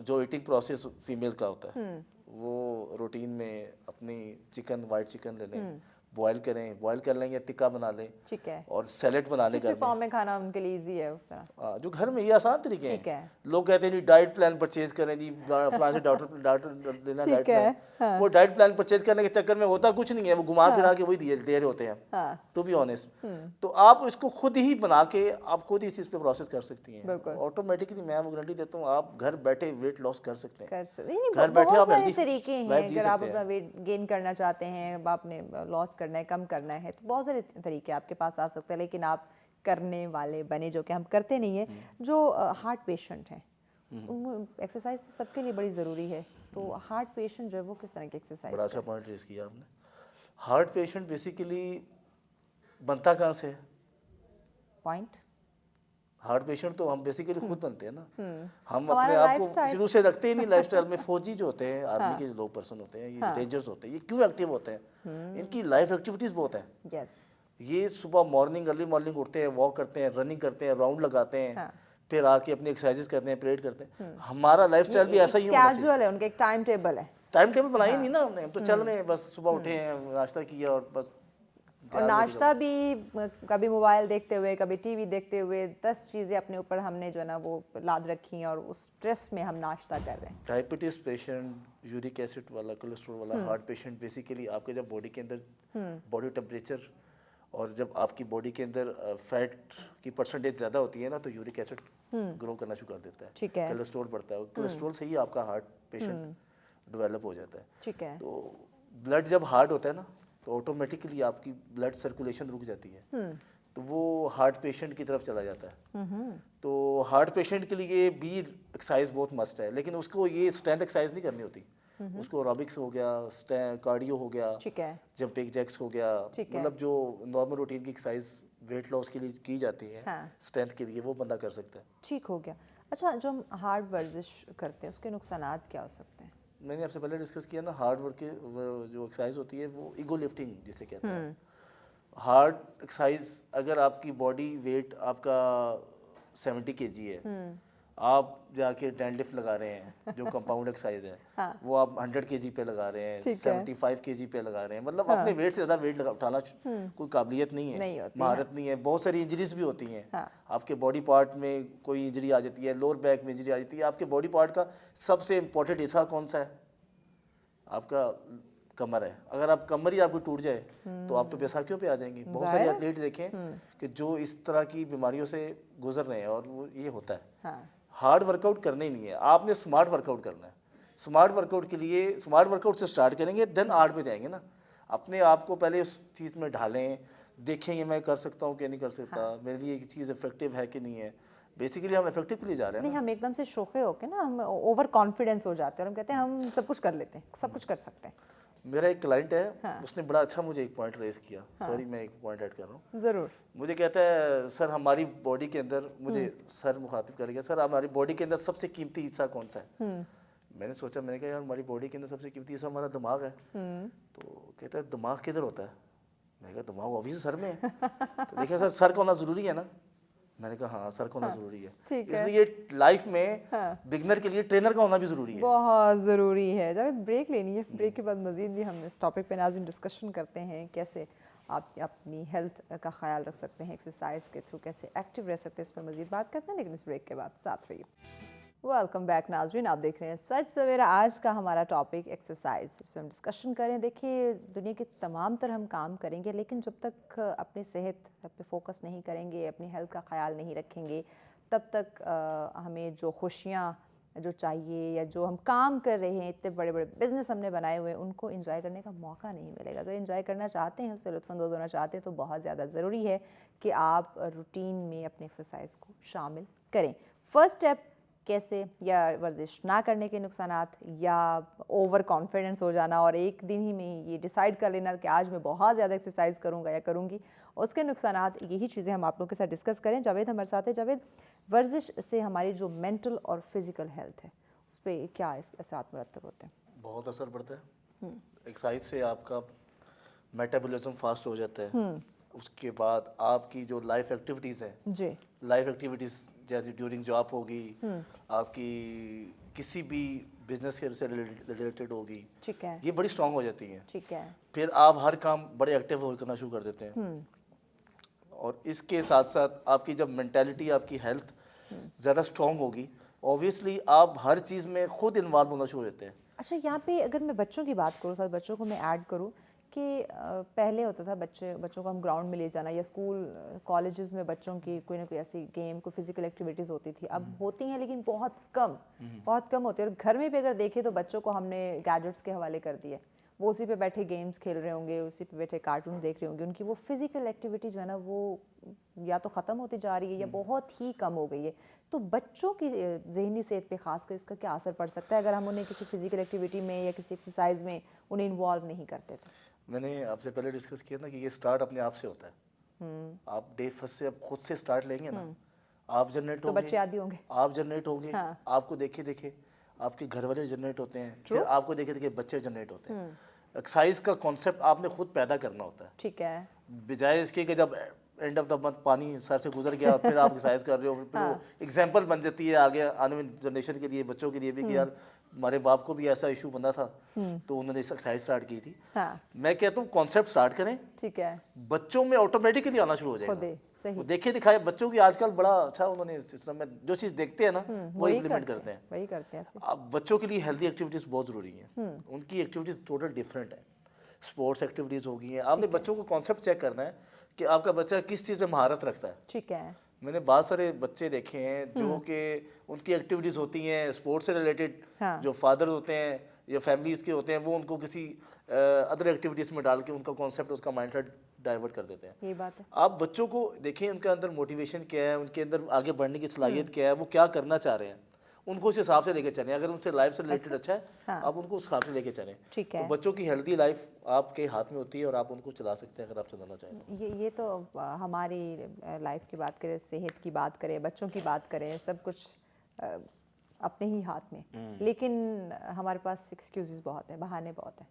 जो ईटिंग प्रोसेस फीमेल का होता है, वो रूटीन में अपनी चिकन, वाइट चिकन ले लें, बॉयल करें, बॉयल कर लेंगे, टिक्का बना लें। ठीक है। और सैलेड बना लें जिस घर फॉर्म में। में खाना उनके लिए इजी है उस तरह। जो घर में ये आसान तरीके ठीक हैं। है। लोग कहते हैं जी डाइट प्लान परचेज करें जी, फलां से डॉक्टर लेना डाइट ठीक है, प्लान। वो डाइट प्लान परचेज करने के चक्कर में होता कुछ नहीं है, वो घुमा फिरा के वही दे रहे होते हैं। हाँ। टू बी ऑनेस्ट, तो आप इसको खुद ही बना के आप खुद ही इस चीज़ पे प्रोसेस कर सकती हैं। बिल्कुल। ऑटोमेटिकली मैं वो गारंटी देता हूँ, आप घर बैठे वेट लॉस कर सकते हैं। कर सकते हैं। घर बैठे बहुत आप सारे healthy तरीके हैं। life जी अगर आप सकते अपना हैं। वेट गेन करना चाहते हैं, अब आपने लॉस करना है, कम करना है, तो बहुत सारे तरीके आपके पास आ सकते हैं, लेकिन आप करने वाले बने, जो कि हम करते नहीं है। जो हार्ट पेशेंट हैं, एक्सरसाइज तो सबके लिए बड़ी ज़रूरी है, तो हार्ट पेशेंट जो है वो किस तरह की एक्सरसाइज? बड़ा अच्छा पॉइंट रेज किया आपने। हार्ट पेशेंट बेसिकली बनता कहाँ से है? पॉइंट। हार्ट पेशेंट तो हम बेसिकली खुद बनते हैं ना। हम हमारा अपने आप को lifestyle- शुरू से रखते ही नहीं लाइफस्टाइल में। फौजी जो होते हैं, आर्मी के जो लोग पर्सन होते हैं, ये रेंजर्स होते हैं, ये क्यों एक्टिव होते हैं? इनकी लाइफ एक्टिविटीज बहुत हैं। यस। ये सुबह मॉर्निंग, अर्ली मॉर्निंग उठते हैं, वॉक करते हैं, रनिंग करते हैं, राउंड लगाते हैं, फिर आके अपनी एक्सरसाइजेस करते हैं, परेड करते हैं। हमारा लाइफस्टाइल भी ऐसा ही होना चाहिए। कैजुअल है, उनका एक टाइम टेबल है। टाइम टेबल बनाया नहीं ना हमने, हम तो चल रहे हैं बस। सुबह उठे हैं, नाश्ता किया और बस और नाश्ता भी कभी मोबाइल देखते हुए, कभी टीवी देखते हुए, 10 चीज़ें अपने ऊपर हमने जो है ना वो लाद रखी हैं, और उस स्ट्रेस में हम नाश्ता कर रहे हैं। डायबिटीज पेशेंट, यूरिक एसिड वाला, कोलेस्ट्रॉल वाला, हार्ट पेशेंट, बेसिकली आपके जब बॉडी के अंदर बॉडी टेम्परेचर और जब आपकी बॉडी के अंदर फैट की परसेंटेज ज़्यादा होती है ना, तो यूरिक एसिड ग्रो करना शुरू कर देता है। ठीक है। कोलेस्ट्रॉल बढ़ता है, कोलेस्ट्रॉल से ही आपका हार्ट पेशेंट डेवलप हो जाता है। ठीक है। तो ब्लड जब हार्ड होता है ना, तो ऑटोमेटिकली आपकी ब्लड सर्कुलेशन रुक जाती है, तो वो हार्ट पेशेंट की तरफ चला जाता है। तो हार्ट पेशेंट के लिए भी एक्सरसाइज बहुत मस्ट है, लेकिन उसको ये स्ट्रेंथ एक्सरसाइज नहीं करनी होती। उसको एरोबिक्स हो गया, कार्डियो हो गया, ठीक है। जंपिंग जैक्स हो गया, ठीक है। मतलब जो नॉर्मल रूटीन की एक्सरसाइज वेट लॉस के लिए की जाती है, हाँ। स्ट्रेंथ के लिए, वो बंदा कर सकता है। ठीक हो गया। अच्छा, जो हम हार्ड वर्जिश करते हैं उसके नुकसानात क्या हो सकते हैं? मैंने आपसे पहले डिस्कस किया ना, हार्ड वर्क के जो एक्सरसाइज होती है वो ईगो लिफ्टिंग जिसे कहते हैं। हार्ड एक्सरसाइज, अगर आपकी बॉडी वेट आपका 70 kg है आप जाके डेडलिफ्ट लगा रहे हैं जो कंपाउंड एक्सरसाइज है, हाँ। वो आप 100 kg पे लगा रहे हैं, ठीक है। 75 kg पे लगा रहे हैं, मतलब अपने वेट से ज़्यादा वेट उठाना कोई काबिलियत नहीं नहीं है, होती, महारत नहीं है। बहुत सारी इंजरीज भी होती हैं, हाँ। आपके बॉडी पार्ट में कोई इंजरी आ जाती है, लोअर बैक में इंजरी आ जाती है। आपके बॉडी पार्ट का सबसे इम्पोर्टेंट हिस्सा कौन सा है? आपका कमर है। अगर आप कमर ही आपको टूट जाए तो आप तो बैसाखियों पे आ जाएंगे। बहुत सारे एथलीट देखें कि जो इस तरह की बीमारियों से गुजर रहे हैं और वो ये होता है। हाँ। हार्ड वर्कआउट करना ही नहीं है, आपने स्मार्ट वर्कआउट करना है। स्मार्ट वर्कआउट के लिए स्मार्ट वर्कआउट से स्टार्ट करेंगे, देन आर्ट पे जाएंगे ना। अपने आप को पहले उस चीज़ में ढालें, देखेंगे मैं कर सकता हूँ कि नहीं कर सकता, मेरे लिए ये चीज़ इफेक्टिव है कि नहीं है। बेसिकली हम इफेक्टिव के लिए जा रहे हैं नहीं, ना। हम एकदम से शोखे होके ना हम ओवर कॉन्फिडेंस हो जाते हैं और हम कहते हैं हम सब कुछ कर लेते हैं, सब कुछ कर सकते हैं। मेरा एक क्लाइंट है, हाँ। उसने बड़ा अच्छा मुझे एक पॉइंट रेज किया। सॉरी मैं एक पॉइंट ऐड कर रहा हूँ। ज़रूर। मुझे कहता है सर हमारी बॉडी के अंदर, मुझे सर मुखातिब कर गया, सर हमारी बॉडी के अंदर सबसे कीमती हिस्सा कौन सा है? मैंने सोचा, मैंने कहा यार हमारी बॉडी के अंदर सबसे कीमती हिस्सा हमारा दिमाग है। तो कहता है दिमाग किधर होता है? मैंने कहा दिमाग ऑब्वियसली सर में है। तो देखिए सर, सर का होना ज़रूरी है ना? मैंने कहा हाँ सर का होना ज़रूरी है। ठीक है। इसलिए लाइफ में हाँ। बिगनर के लिए ट्रेनर का होना भी ज़रूरी है। बहुत ज़रूरी है। जावेद, ब्रेक लेनी है, ब्रेक के बाद मज़ीद भी हम इस टॉपिक पे नाज़रीन डिस्कशन करते हैं, कैसे आप अपनी हेल्थ का ख्याल रख सकते हैं एक्सरसाइज के थ्रू, कैसे एक्टिव रह सकते हैं, इस पर मज़ीद बात करते हैं, लेकिन इस ब्रेक के बाद साथ रहिए। वेलकम बैक नाज़रीन, आप देख रहे हैं सच सवेरा। आज का हमारा टॉपिक एक्सरसाइज, इस पर हम डिस्कशन करें। देखिए, दुनिया के तमाम तरह हम काम करेंगे, लेकिन जब तक अपनी सेहत पे फोकस नहीं करेंगे, अपनी हेल्थ का ख्याल नहीं रखेंगे, तब तक हमें जो खुशियाँ जो चाहिए या जो हम काम कर रहे हैं, इतने बड़े बड़े बिजनेस हमने बनाए हुए हैं, उनको एंजॉय करने का मौका नहीं मिलेगा। अगर एंजॉय करना चाहते हैं, उससे लुत्फ़अंदोज़ होना चाहते हैं, तो बहुत ज़्यादा ज़रूरी है कि आप रूटीन में अपने एक्सरसाइज को शामिल करें। फर्स्ट स्टेप कैसे, या वर्जिश ना करने के नुकसानात, या ओवर कॉन्फिडेंस हो जाना और एक दिन ही में ये डिसाइड कर लेना कि आज मैं बहुत ज़्यादा एक्सरसाइज करूँगा या करूँगी, उसके नुकसानात, यही चीज़ें हम आप लोगों के साथ डिस्कस करें। जावेद हमारे साथ है। जावेद, वर्जिश से हमारी जो मेंटल और फिज़िकल हेल्थ है, उस पर क्या असरात मुरतब होते हैं? बहुत असर पड़ता है। एक्सरसाइज से आपका मेटाबॉलिज्म फास्ट हो जाता है। उसके बाद आपकी जो लाइफ एक्टिविटीज़ हैं, जी, लाइफ एक्टिविटीज़ जैसे ड्यूरिंग जॉब होगी, आपकी किसी भी बिजनेस के से रिलेटेड होगी, ठीक है, ये बड़ी स्ट्रांग हो जाती हैं। ठीक है। फिर आप हर काम बड़े एक्टिव हो करना शुरू कर देते हैं। और इसके साथ साथ आपकी जब मेंटालिटी, आपकी हेल्थ ज़्यादा स्ट्रांग होगी, ऑब्वियसली आप हर चीज़ में खुद इन्वॉल्व होना शुरू हो जाते हैं। अच्छा, यहाँ पे अगर मैं बच्चों की बात करूँ, साथ बच्चों को मैं ऐड करूँ कि पहले होता था बच्चों को हम ग्राउंड में ले जाना, या स्कूल कॉलेजेस में बच्चों की कोई ना कोई ऐसी गेम, कोई फिजिकल एक्टिविटीज़ होती थी। अब होती हैं लेकिन बहुत कम होती है। और घर में भी अगर देखें तो बच्चों को हमने गैजेट्स के हवाले कर दिए, वो उसी पे बैठे गेम्स खेल रहे होंगे, उसी पे बैठे कार्टून देख रहे होंगे। उनकी वो फिजिकल एक्टिविटी जो है ना, वो या तो ख़त्म होती जा रही है या बहुत ही कम हो गई है। तो बच्चों की ज़हनी सेहत पे खासकर इसका क्या असर पड़ सकता है अगर हम उन्हें किसी फिजिकल एक्टिविटी में या किसी एक्सरसाइज में उन्हें इन्वॉल्व नहीं करते? तो मैंने आपसे पहले डिस्कस किया ना कि ये स्टार्ट अपने आप से होता है। आप डे फर्स्ट से अब खुद से स्टार्ट लेंगे ना, आप जनरेट तो होंगे, बच्चे आदी होंगे। आप जनरेट होंगे। हाँ। आपको देखे देखे आपके घर वाले जनरेट होते हैं, फिर आपको देखे देखे बच्चे जनरेट होते हैं। एक्सरसाइज का कॉन्सेप्ट आपने खुद पैदा करना होता है, ठीक है। बजाय इसके कि जब एंड ऑफ द मंथ पानी सर से गुजर गया फिर आप एक्सरसाइज कर रहे हो, फिर वो एग्जांपल बन जाती है आगे आने वाली जनरेशन के लिए, बच्चों के लिए भी कि यार हमारे बाप को भी ऐसा इशू बना था तो उन्होंने एक्सरसाइज स्टार्ट की थी। हाँ, मैं कहता हूँ कॉन्सेप्ट स्टार्ट करें, ठीक है, बच्चों में ऑटोमेटिकली आना शुरू हो खुद जाएगा। ही, सही। वो देखे दिखाए बच्चों की आजकल बड़ा अच्छा उन्होंने सिस्टम में जो चीज़ देखते हैं ना वो इम्प्लीमेंट करते हैं। वही करते हैं। अब बच्चों के लिए हेल्दी एक्टिविटीज़ बहुत ज़रूरी हैं। उनकी एक्टिविटीज़ टोटल डिफरेंट है। स्पोर्ट्स एक्टिविटीज़ होगी हैं, आपने बच्चों को कॉन्सेप्ट चेक करना है कि आपका बच्चा किस चीज़ में महारत रखता है। ठीक है। मैंने बहुत सारे बच्चे देखे हैं जो कि उनकी एक्टिविटीज़ होती हैं स्पोर्ट्स से रिलेटेड, हाँ। जो फादर होते हैं या फैमिलीज़ के होते हैं, वो उनको किसी अदर एक्टिविटीज़ में डाल के उनका कॉन्सेप्ट, उसका माइंडसेट डाइवर्ट कर देते हैं। ये बात है। आप बच्चों को देखें, उनके अंदर मोटिवेशन क्या है, उनके अंदर आगे बढ़ने की सलाहियत क्या है, वो क्या करना चाह रहे हैं, उनको उस हिसाब से लेके चलें। अगर उनसे लाइफ से रिलेटेड अच्छा है, हाँ। आप उनको उस हिसाब से लेके चलें। ठीक तो है। बच्चों की हेल्दी लाइफ आपके हाथ में होती है और आप उनको चला सकते हैं अगर आप चलाना चाहें। ये तो हमारी लाइफ की बात करें, सेहत की बात करें, बच्चों की बात करें, सब कुछ अपने ही हाथ में। लेकिन हमारे पास एक्सक्यूजेस बहुत हैं, बहाने बहुत हैं।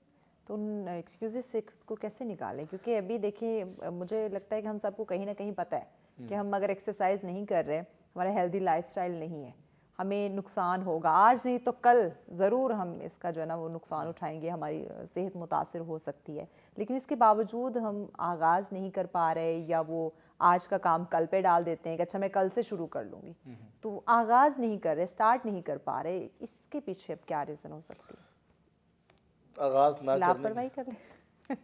तो उन एक्सक्यूजेस से को कैसे निकालें? क्योंकि अभी देखिए, मुझे लगता है कि हम सबको कहीं ना कहीं पता है कि हम अगर एक्सरसाइज नहीं कर रहे, हमारा हेल्दी लाइफस्टाइल नहीं है, हमें नुकसान होगा, आज नहीं तो कल ज़रूर हम इसका जो है ना वो नुकसान उठाएंगे, हमारी सेहत मुतासिर हो सकती है, लेकिन इसके बावजूद हम आगाज़ नहीं कर पा रहे या वो आज का काम कल पे डाल देते हैं कि अच्छा मैं कल से शुरू कर लूँगी, तो आगाज़ नहीं कर रहे, स्टार्ट नहीं कर पा रहे, इसके पीछे अब क्या रीज़न हो सकती है? आगाज ना लापरवाही कर ले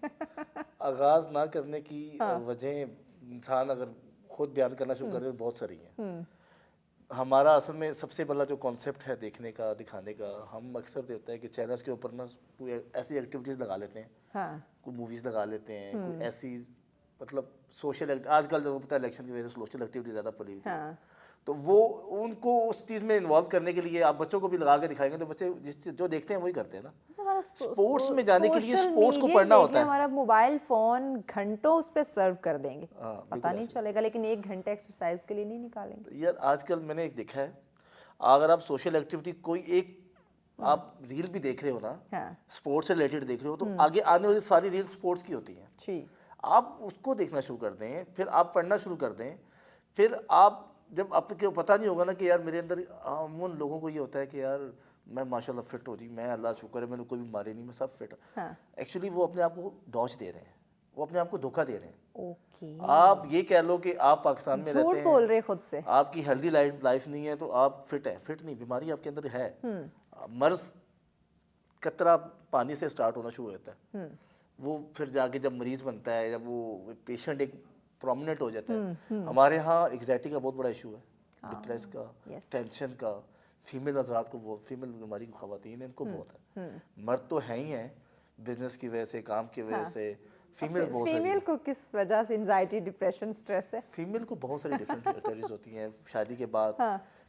आगाज ना करने की वजह इंसान अगर खुद बयान करना शुरू करे तो बहुत सारी हैं। हमारा असल में सबसे बड़ा जो कॉन्सेप्ट है देखने का, दिखाने का, हम अक्सर देते हैं कि चैनल्स के ऊपर ना कोई ऐसी एक्टिविटीज़ लगा लेते हैं, हाँ कोई मूवीज़ लगा लेते हैं, कोई ऐसी मतलब सोशल, आजकल जो पता है इलेक्शन की वजह से सोशल एक्टिविटी ज़्यादा फैली हुई है, तो वो उनको उस चीज़ में इन्वॉल्व करने के लिए आप बच्चों को भी लगा के दिखाएंगे तो बच्चे जो देखते हैं वही करते हैं ना। स्पोर्ट्स में जाने के लिए स्पोर्ट्स को पढ़ना होता है। हमारा मोबाइल फोन घंटों उस पे सर्व कर देंगे, पता नहीं चलेगा, लेकिन 1 घंटे एक्सरसाइज के लिए नहीं निकालेंगे। यार आजकल मैंने एक देखा है, अगर आप सोशल एक्टिविटी कोई एक आप रील भी देख रहे हो ना, स्पोर्ट्स से रिलेटेड देख रहे हो, तो आगे आने वाली सारी रील स्पोर्ट्स की होती हैं। आप उसको देखना शुरू कर दें, फिर आप पढ़ना शुरू कर दें, फिर आप जब आपको पता नहीं होगा ना कि यार मेरे अंदर, उन लोगों को ये होता है कि यार मैं माशाल्लाह फिट हो जी, मैं अल्लाह शुक्र है मैंने कोई बीमारी नहीं, मैं सब फिट हूँ। एक्चुअली वो अपने आप को डॉज दे रहे हैं, वो अपने आप को धोखा दे रहे हैं। आप ये कह लो कि आप पाकिस्तान में रहते हैं, बोल रहे खुद से, आपकी हेल्दी लाइफ नहीं है तो आप फिट है, फिट नहीं, बीमारी आपके अंदर है। मर्ज कतरा पानी से स्टार्ट होना शुरू होता है, वो फिर जाके जब मरीज बनता है, जब वो पेशेंट एक प्रोमिनेंट हो जाता है। हमारे यहाँ एग्जाइटी का बहुत बड़ा इशू है, डिप्रेस का, टेंशन का, फीमेल हजरात को, वो फीमेल बीमारी की खवातीन है इनको बहुत है। मर्द तो है ही हैं, बिजनेस की वजह से, काम की वजह से, फीमेल बहुत सारी। फीमेल को किस वजह से एंजाइटी, डिप्रेशन, स्ट्रेस है? फीमेल को बहुत सारी डिफरेंट कैटेगरीज होती हैं, शादी के बाद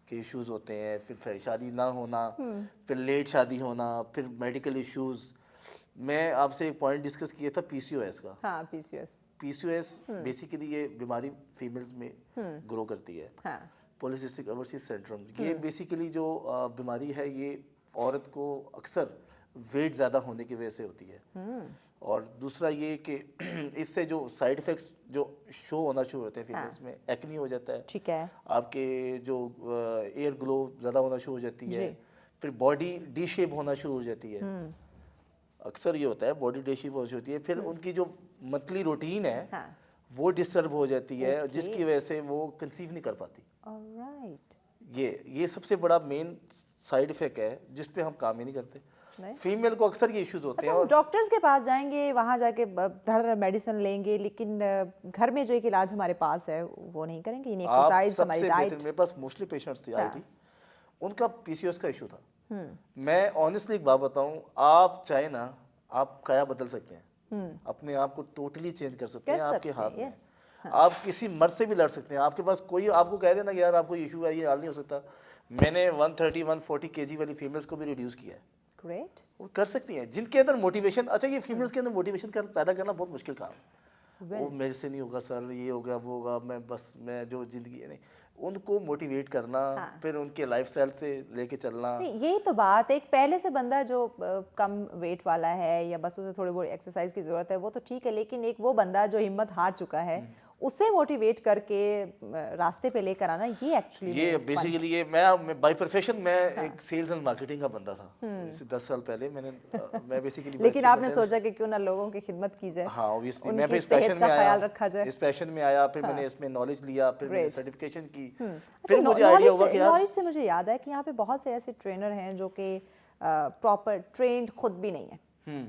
के इश्यूज होते हैं, फिर शादी ना होना, फिर लेट शादी होना, फिर मेडिकल इश्यूज। मैं आपसे एक पॉइंट डिस्कस किया था पीसीओएस का। हाँ, पीसीओएस बेसिकली ये बीमारी फीमेल्स में ग्रो करती है, पॉलीसिस्टिक ओवरी सिंड्रोम। ये बेसिकली जो बीमारी है ये औरत को अक्सर वेट ज़्यादा होने की वजह से होती है। और दूसरा ये कि इससे जो साइड इफ़ेक्ट्स जो शो होना शुरू होते हैं फीमेल्स में, एक्नी हो जाता है, ठीक है, आपके जो एयर ग्लो ज़्यादा होना शुरू हो जाती है, फिर बॉडी डी शेप होना शुरू हो जाती है। अक्सर ये होता है बॉडी डी शेप होती है, फिर उनकी जो मंथली रूटीन है वो डिस्टर्ब हो जाती है, जिसकी वजह से वो कंसीव नहीं कर पाती। ये सबसे बड़ा मेन साइड इफेक्ट है जिस पे हम काम ही नहीं करते। फीमेल को अक्सर ये इश्यूज होते हैं। और डॉक्टर्स के पास जाएंगे, वहाँ जाके धड़ मेडिसिन लेंगे, लेकिन घर में जो एक इलाज हमारे पास है वो नहीं करेंगे, एक्सरसाइज, हमारी डाइट। मेरे पास मोस्टली पेशेंट्स आई थी, उनका पीसीओएस का इशू था। मैं ऑनेस्टली एक बात बताऊं, आप चाहे ना आप काया बदल सकते हैं, अपने आप को टोटली चेंज कर सकते हैं, आपके हाथ में। आप किसी मर्द से भी लड़ सकते हैं, आपके पास कोई आपको कह देना कि यार आपको इशू है, ये हाल नहीं हो सकता। मैंने 130-140 kg वाली फीमेल्स को भी रिड्यूस किया है। ग्रेट, वो कर सकती हैं जिनके अंदर मोटिवेशन। अच्छा, ये फीमेल्स के अंदर मोटिवेशन पैदा करना बहुत मुश्किल काम है। वो मेरे से नहीं होगा सर, ये होगा वो होगा, मैं जो जिंदगी नहीं, उनको मोटिवेट करना, फिर उनके लाइफस्टाइल से लेके चलना। यही तो बात है। एक पहले से बंदा जो कम वेट वाला है या बस उसे थोड़ी बहुत एक्सरसाइज की जरूरत है वो तो ठीक है, लेकिन एक वो बंदा जो हिम्मत हार चुका है उसे मोटिवेट करके रास्ते पे लेकर आना, ये एक्चुअली ये बेसिकली ये मैं बाय प्रोफेशन मैं एक सेल्स एंड मार्केटिंग का बंदा था। इससे 10 साल पहले मैं बेसिकली लेकिन आपने सोचा कि क्यों ना लोगों की खिदमत की जाए। हाँ, ऑब्वियसली मैं इस पैशन में आया, इस पैशन में आया, फिर मैंने इसमें नॉलेज लिया, फिर मैंने सर्टिफिकेशन की, फिर मुझे आइडिया हुआ कि यार नॉलेज से मुझे याद है कि यहाँ पे बहुत से ऐसे ट्रेनर हैं जो कि प्रॉपर ट्रेंड खुद भी नहीं है।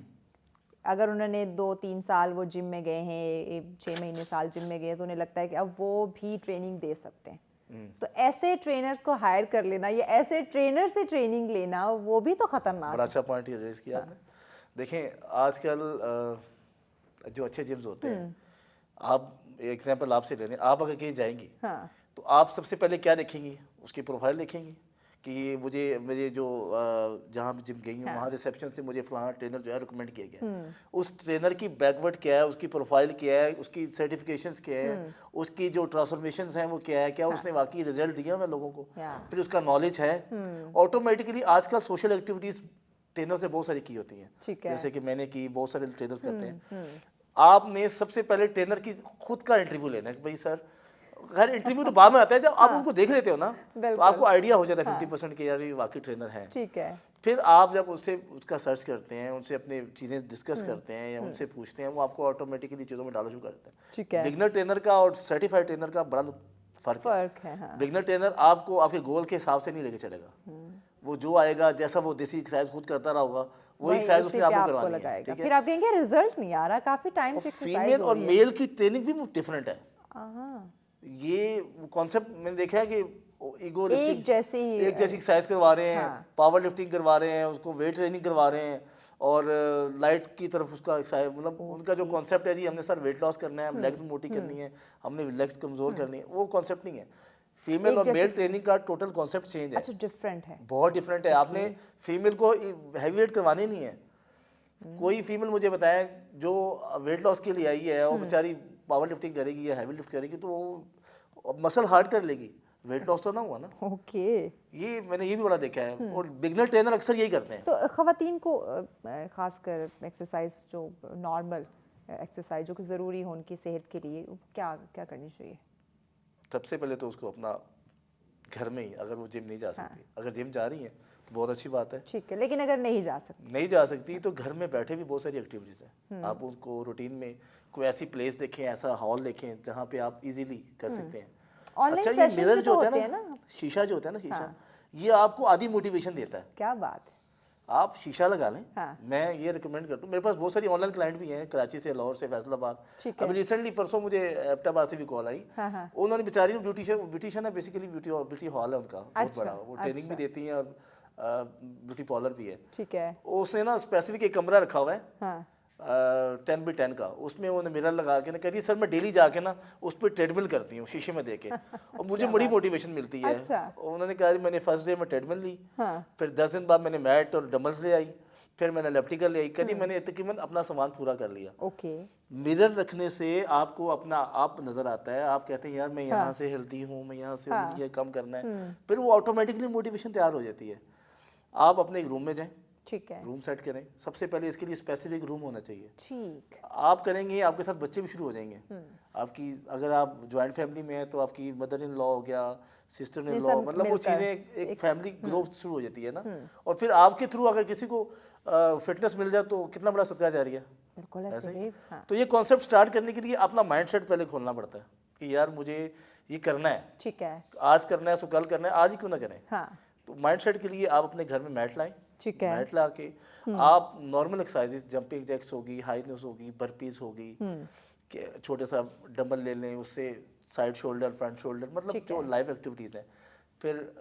अगर उन्होंने 2-3 साल वो जिम में गए हैं, 6 महीने साल जिम में गए, तो उन्हें लगता है कि अब वो भी ट्रेनिंग दे सकते हैं। तो ऐसे ट्रेनर्स को हायर कर लेना या ऐसे ट्रेनर से ट्रेनिंग लेना वो भी तो खतरनाक। बड़ा अच्छा पॉइंट ये रेज किया आपने। देखें आजकल जो अच्छे जिम्स होते हैं, आप एग्जांपल आपसे ले लें, आप अगर कहीं जाएंगी तो आप सबसे पहले क्या देखेंगी, उसकी प्रोफाइल देखेंगी कि मुझे जो जहाँ जिम गई हूँ वहाँ रिसेप्शन से मुझे फलाना ट्रेनर जो है रिकमेंड किया गया। उस ट्रेनर की बैकवर्ड क्या है, उसकी प्रोफाइल क्या है, उसकी सर्टिफिकेशंस क्या है, उसकी जो ट्रांसफॉर्मेशंस हैं वो क्या है, क्या उसने वाकई रिजल्ट दिया मैं लोगों को, फिर उसका नॉलेज है। ऑटोमेटिकली आजकल सोशल एक्टिविटीज ट्रेनर से बहुत सारी की होती हैं, जैसे कि मैंने की, बहुत सारे ट्रेनर्स करते हैं। आपने सबसे पहले ट्रेनर की खुद का इंटरव्यू लेना है कि भाई सर खैर इंटरव्यू तो बाद में आता है, जब आप उनको देख लेते हो ना तो बिल्कुल। आपको आइडिया हो जाता है 50% कि यार ये वाकई ट्रेनर है। ठीक है। फिर आप जब उससे उसका सर्च करते हैं, उनसे अपनी चीज़ें डिस्कस करते हैं या उनसे पूछते हैं, वो आपको ऑटोमेटिकली चीज़ों में डालना शुरू करते हैं। ठीक है। बिगनर ट्रेनर का और सर्टिफाइड ट्रेनर का बड़ा फर्क है। हाँ। बिगनर ट्रेनर आपको आपके गोल के हिसाब से नहीं लेके चलेगा। वो जो आएगा, जैसा वो देसी एक्सरसाइज खुद करता रहा होगा, वही एक्सरसाइज उसने आपको करवानी है, ठीक है। फिर आप कहेंगे रिजल्ट नहीं आ रहा, काफी टाइम से एक्सरसाइज फीमेल और मेल की ट्रेनिंग भी डिफरेंट है। हाँ। ये कॉन्सेप्ट मैंने देखा है कि ईगो लिफ्टिंग एक जैसी एक्सरसाइज करवा रहे हैं, हाँ। पावर लिफ्टिंग करवा रहे हैं, उसको वेट ट्रेनिंग करवा रहे हैं और लाइट की तरफ उसका एक्सरसाइज, मतलब उनका जो कॉन्सेप्ट है जी हमने सर वेट लॉस करना है, लेग्स मोटी करनी है, हमने लेग्स कमजोर करनी है, वो कॉन्सेप्ट नहीं है। फीमेल और मेल ट्रेनिंग का टोटल कॉन्सेप्ट चेंज है। अच्छा, डिफरेंट है, बहुत डिफरेंट है। आपने फीमेल को हैवी वेट करवानी नहीं है। कोई फीमेल मुझे बताए जो वेट लॉस के लिए आई है और बेचारी पावर लिफ्टिंग करेगी या हैवी लिफ्ट करेगी तो वो मसल हार्ड कर लेगी, वेट लॉस तो ना हुआ ना। ओके। ये मैंने ये भी बड़ा देखा है और बिगनर ट्रेनर अक्सर यही करते हैं। तो खवातीन को खासकर एक्सरसाइज जो नॉर्मल एक्सरसाइज जो कि ज़रूरी हो उनकी सेहत के लिए, क्या क्या करनी चाहिए? सबसे पहले तो उसको अपना घर में ही, अगर वो जिम नहीं जा सकती, अगर जिम जा रही है तो बहुत अच्छी बात है, ठीक है। लेकिन अगर नहीं जा सकती तो घर में बैठे भी बहुत सारी एक्टिविटीज़ हैं। आप उसको रूटीन में कोई ऐसी प्लेस देखें, ऐसा हॉल देखें जहाँ पे आप इजीली कर सकते हैं। अच्छा, ये मिरर जो होता है ना, शीशा जो होता है ना, शीशा, ये आपको आधी मोटिवेशन देता है। क्या बात है। आप शीशा लगा लें। हाँ। मैं ये रिकमेंड करता हूँ, मेरे पास बहुत सारी ऑनलाइन क्लाइंट भी हैं, कराची से, लाहौर से, फैसलाबाद। अभी रिसेंटली परसों मुझे एबटाबाद से भी कॉल आई। उन्होंने बेचारी ब्यूटिशियन है, बेसिकली ब्यूटी हॉल है उनका बहुत बड़ा, वो ट्रेनिंग भी देती हैं और ब्यूटी पार्लर भी है। ठीक है। उसने ना स्पेसिफिक एक कमरा रखा हुआ है 10x10 का, उसमें उन्होंने मिरर लगा के ना कह रही सर मैं डेली जाके ना उस पर ट्रेडमिल करती हूँ शीशे में देके और मुझे बड़ी मोटिवेशन मिलती है। उन्होंने कहा मैंने फर्स्ट डे में ट्रेडमिल ली, फिर 10 दिन बाद मैंने मैट और डंबल्स ले आई, फिर मैंने एलिप्टिकल ले आई, कभी मैंने तकरीबन अपना सामान पूरा कर लिया। ओके। मिरर रखने से आपको अपना आप नजर आता है, आप कहते हैं यार मैं यहाँ से हेल्दी हूँ, मैं यहाँ से मुझे कम करना है, फिर वो ऑटोमेटिकली मोटिवेशन तैयार हो जाती है। आप अपने एक रूम में जाएं, ठीक है, रूम सेट करें। सबसे पहले इसके लिए स्पेसिफिक रूम होना चाहिए। ठीक। आप करेंगे, आपके साथ बच्चे भी शुरू हो जाएंगे। आपकी अगर आप ज्वाइंट फैमिली में है तो आपकी मदर इन लॉ हो गया, सिस्टर इन लॉ, मतलब वो चीज़ें एक फैमिली ग्रोथ शुरू हो जाती है ना। और फिर आपके थ्रू अगर किसी को फिटनेस मिल जाए तो कितना बड़ा सदका जारी है। बिल्कुल ऐसे ही। तो ये कॉन्सेप्ट स्टार्ट करने के लिए अपना माइंडसेट पहले खोलना पड़ता है कि यार मुझे ये करना है, ठीक है, आज करना है, सो कल करना है, आज ही क्यों ना करें। तो माइंडसेट के लिए आप अपने घर में मैट लाएं, ठीक है, मैट ला के आप नॉर्मल एक्सरसाइजेस, जंपिंग जैक्स होगी, हाई नीज होगी, बर्पीज होगी, छोटे सा डंबल ले लें, उससे साइड शोल्डर, फ्रंट शोल्डर, मतलब जो लाइव एक्टिविटीज़ हैं। फिर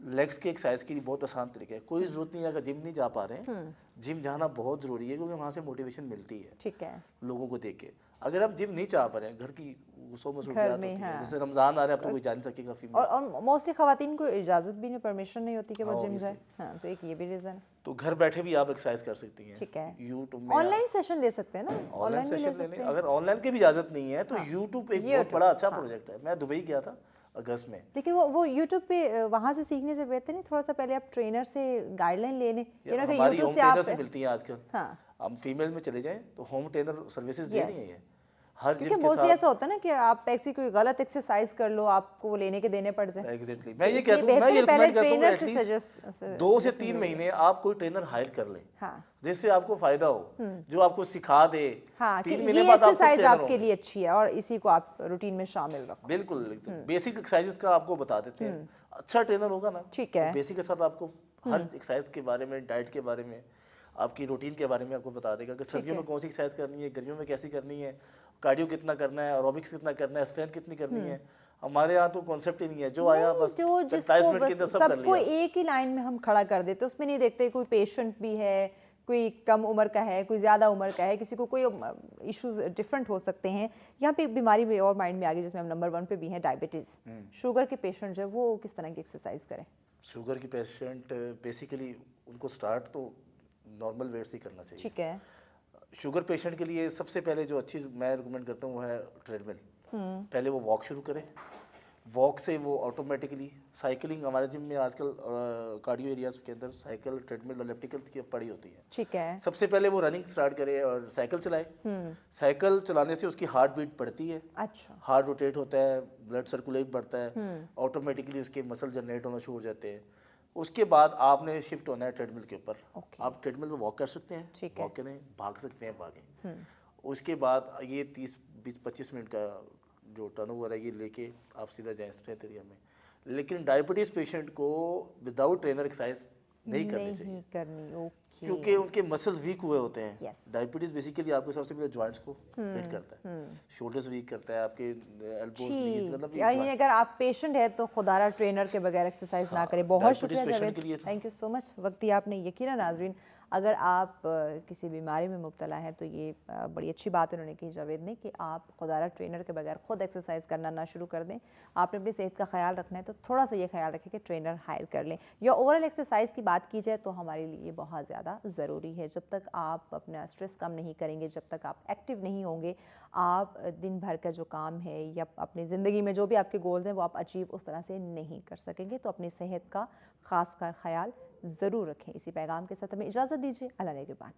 लेग्स की एक्सरसाइज के लिए बहुत आसान तरीका है, कोई ज़रूरत नहीं है अगर जिम नहीं जा पा रहे हैं, जिम जाना बहुत ज़रूरी है क्योंकि वहाँ से मोटिवेशन मिलती है, ठीक है, लोगों को देख के। अगर आप जिम नहीं चाह पा रहे हैं, घर की मसरूफियात होती है, जैसे रमज़ान आ रहा है अब तो कोई जा नहीं सकेगा फीमेल, और मोस्टली खवातीन को इजाज़त भी नहीं, परमिशन नहीं होती कि वो जिम जाए। हाँ, तो एक ये भी रीज़न है। तो घर बैठे भी आप एक्सरसाइज कर सकती हैं। ठीक है, यूट्यूब में ऑनलाइन सेशन ले सकते हैं ना, ऑनलाइन सेशन लेने, अगर ऑनलाइन की भी इजाज़त नहीं है तो यूट्यूब एक बहुत बड़ा अच्छा प्रोजेक्ट है। मैं दुबई गया था अगस्त में, लेकिन वो यूट्यूब पे वहाँ से सीखने से बेहतर नहीं थोड़ा सा पहले आप ट्रेनर से गाइडलाइन ले लें? हमारी होम ट्रेनर से मिलती है आजकल। हम फीमेल में चले जाएं तो होम ट्रेनर सर्विसेज दे रही हैं हर जिम के साथ। मोस्टली ऐसा होता है ना कि आप ऐसी कोई गलत एक्सरसाइज कर लो, आपको लेने के देने पड़ जाए। एग्जैक्टली, मैं ये कहता हूँ, मैं ये रिकमेंड करता हूँ एटलीस्ट 2 से 3 महीने आप कोई ट्रेनर हायर कर लें, जिससे आपको फायदा हो, जो आपको सिखा दे। 3 महीने बाद आपको एक्सरसाइज आपके लिए अच्छी है और इसी को आप रूटीन में शामिल रखो। बिल्कुल, बेसिक एक्सरसाइजेस का आपको बता देते हैं। अच्छा ट्रेनर होगा ना, ठीक है, बेसिक के साथ आपको हर एक्सरसाइज के बारे में, डाइट के बारे में, आपकी रूटीन के बारे में आपको बता देगा कि सर्दियों में कौन सी एक्सरसाइज करनी है, गर्मियों में कैसी करनी है, कार्डियो कितना करना है, एरोबिक्स कितना करना है, स्ट्रेंथ कितनी करनी है। हमारे यहाँ तो कॉन्सेप्ट ही नहीं है, जो आया बस 45 मिनट के अंदर सब कर लिया। सबको एक ही लाइन में हम खड़ा कर देते, उसमें नहीं देखते कोई पेशेंट भी है, कोई कम उम्र का है, कोई ज़्यादा उम्र का है, किसी को कोई इश्यूज डिफरेंट हो सकते हैं। यहाँ पे एक बीमारी भी और माइंड में आ गई जिसमें हम नंबर 1 पे भी हैं, डायबिटीज़। शुगर के पेशेंट जो है वो किस तरह की एक्सरसाइज करें? शुगर के पेशेंट बेसिकली उनको स्टार्ट तो नॉर्मल वेट से करना चाहिए। ठीक है। शुगर पेशेंट के लिए सबसे पहले जो अच्छी मैं रिकमेंड करता हूँ वो है ट्रेडमिल। पहले वो वॉक शुरू करें, वॉक से वो ऑटोमेटिकली, साइकिलिंग हमारे जिम में आजकल कार्डियो एरियाज के अंदर साइकिल, ट्रेडमिल, एलिप्टिकल की पड़ी होती है। ठीक है। सबसे पहले वो रनिंग स्टार्ट करे और साइकिल चलाए। साइकिल चलाने से उसकी हार्ट बीट बढ़ती है, अच्छा। हार्ट रोटेट होता है, ब्लड सर्कुलेट बढ़ता है, ऑटोमेटिकली उसके मसल जनरेट होना शुरू हो जाते हैं। उसके बाद आपने शिफ्ट होना है ट्रेडमिल के ऊपर। आप ट्रेडमिल में वॉक कर सकते हैं, वॉक करें, भाग सकते हैं, भागें। उसके बाद ये 30-20-25 मिनट का जो टर्नओवर है ये लेके आप सीधा जाएं स्ट्रेंथ एरिया में। लेकिन डायबिटीज़ पेशेंट को विदाउट ट्रेनर एक्सरसाइज नहीं करनी चाहिए, क्योंकि उनके मसल्स वीक हुए होते हैं। डायबिटीज़ बेसिकली आपके सबसे पहले जॉइंट्स को हिट करता है, शोल्डर्स वीक करता है, आपके एल्बोज, नीज, मतलब यानी अगर आप पेशेंट है तो खुदारा ट्रेनर के बगैर एक्सरसाइज ना करें। बहुत शुक्रिया Javed, thank you so much वक्त दिया आपने। यकीनन नाज़रीन, अगर आप किसी बीमारी में मुब्तला हैं तो ये बड़ी अच्छी बात उन्होंने की जावेद ने कि आप खुदारा ट्रेनर के बगैर खुद एक्सरसाइज करना ना शुरू कर दें। आपने अपनी सेहत का ख्याल रखना है तो थोड़ा सा ये ख्याल रखें कि ट्रेनर हायर कर लें। या ओवरऑल एक्सरसाइज की बात की जाए तो हमारे लिए बहुत ज़्यादा ज़रूरी है। जब तक आप अपना स्ट्रेस कम नहीं करेंगे, जब तक आप एक्टिव नहीं होंगे, आप दिन भर का जो काम है या अपनी ज़िंदगी में जो भी आपके गोल्स हैं वो आप अचीव उस तरह से नहीं कर सकेंगे। तो अपनी सेहत का ख़ास कर ख्याल ज़रूर रखें। इसी पैगाम के साथ हमें इजाज़त दीजिए। अल्लाह ने के बाद।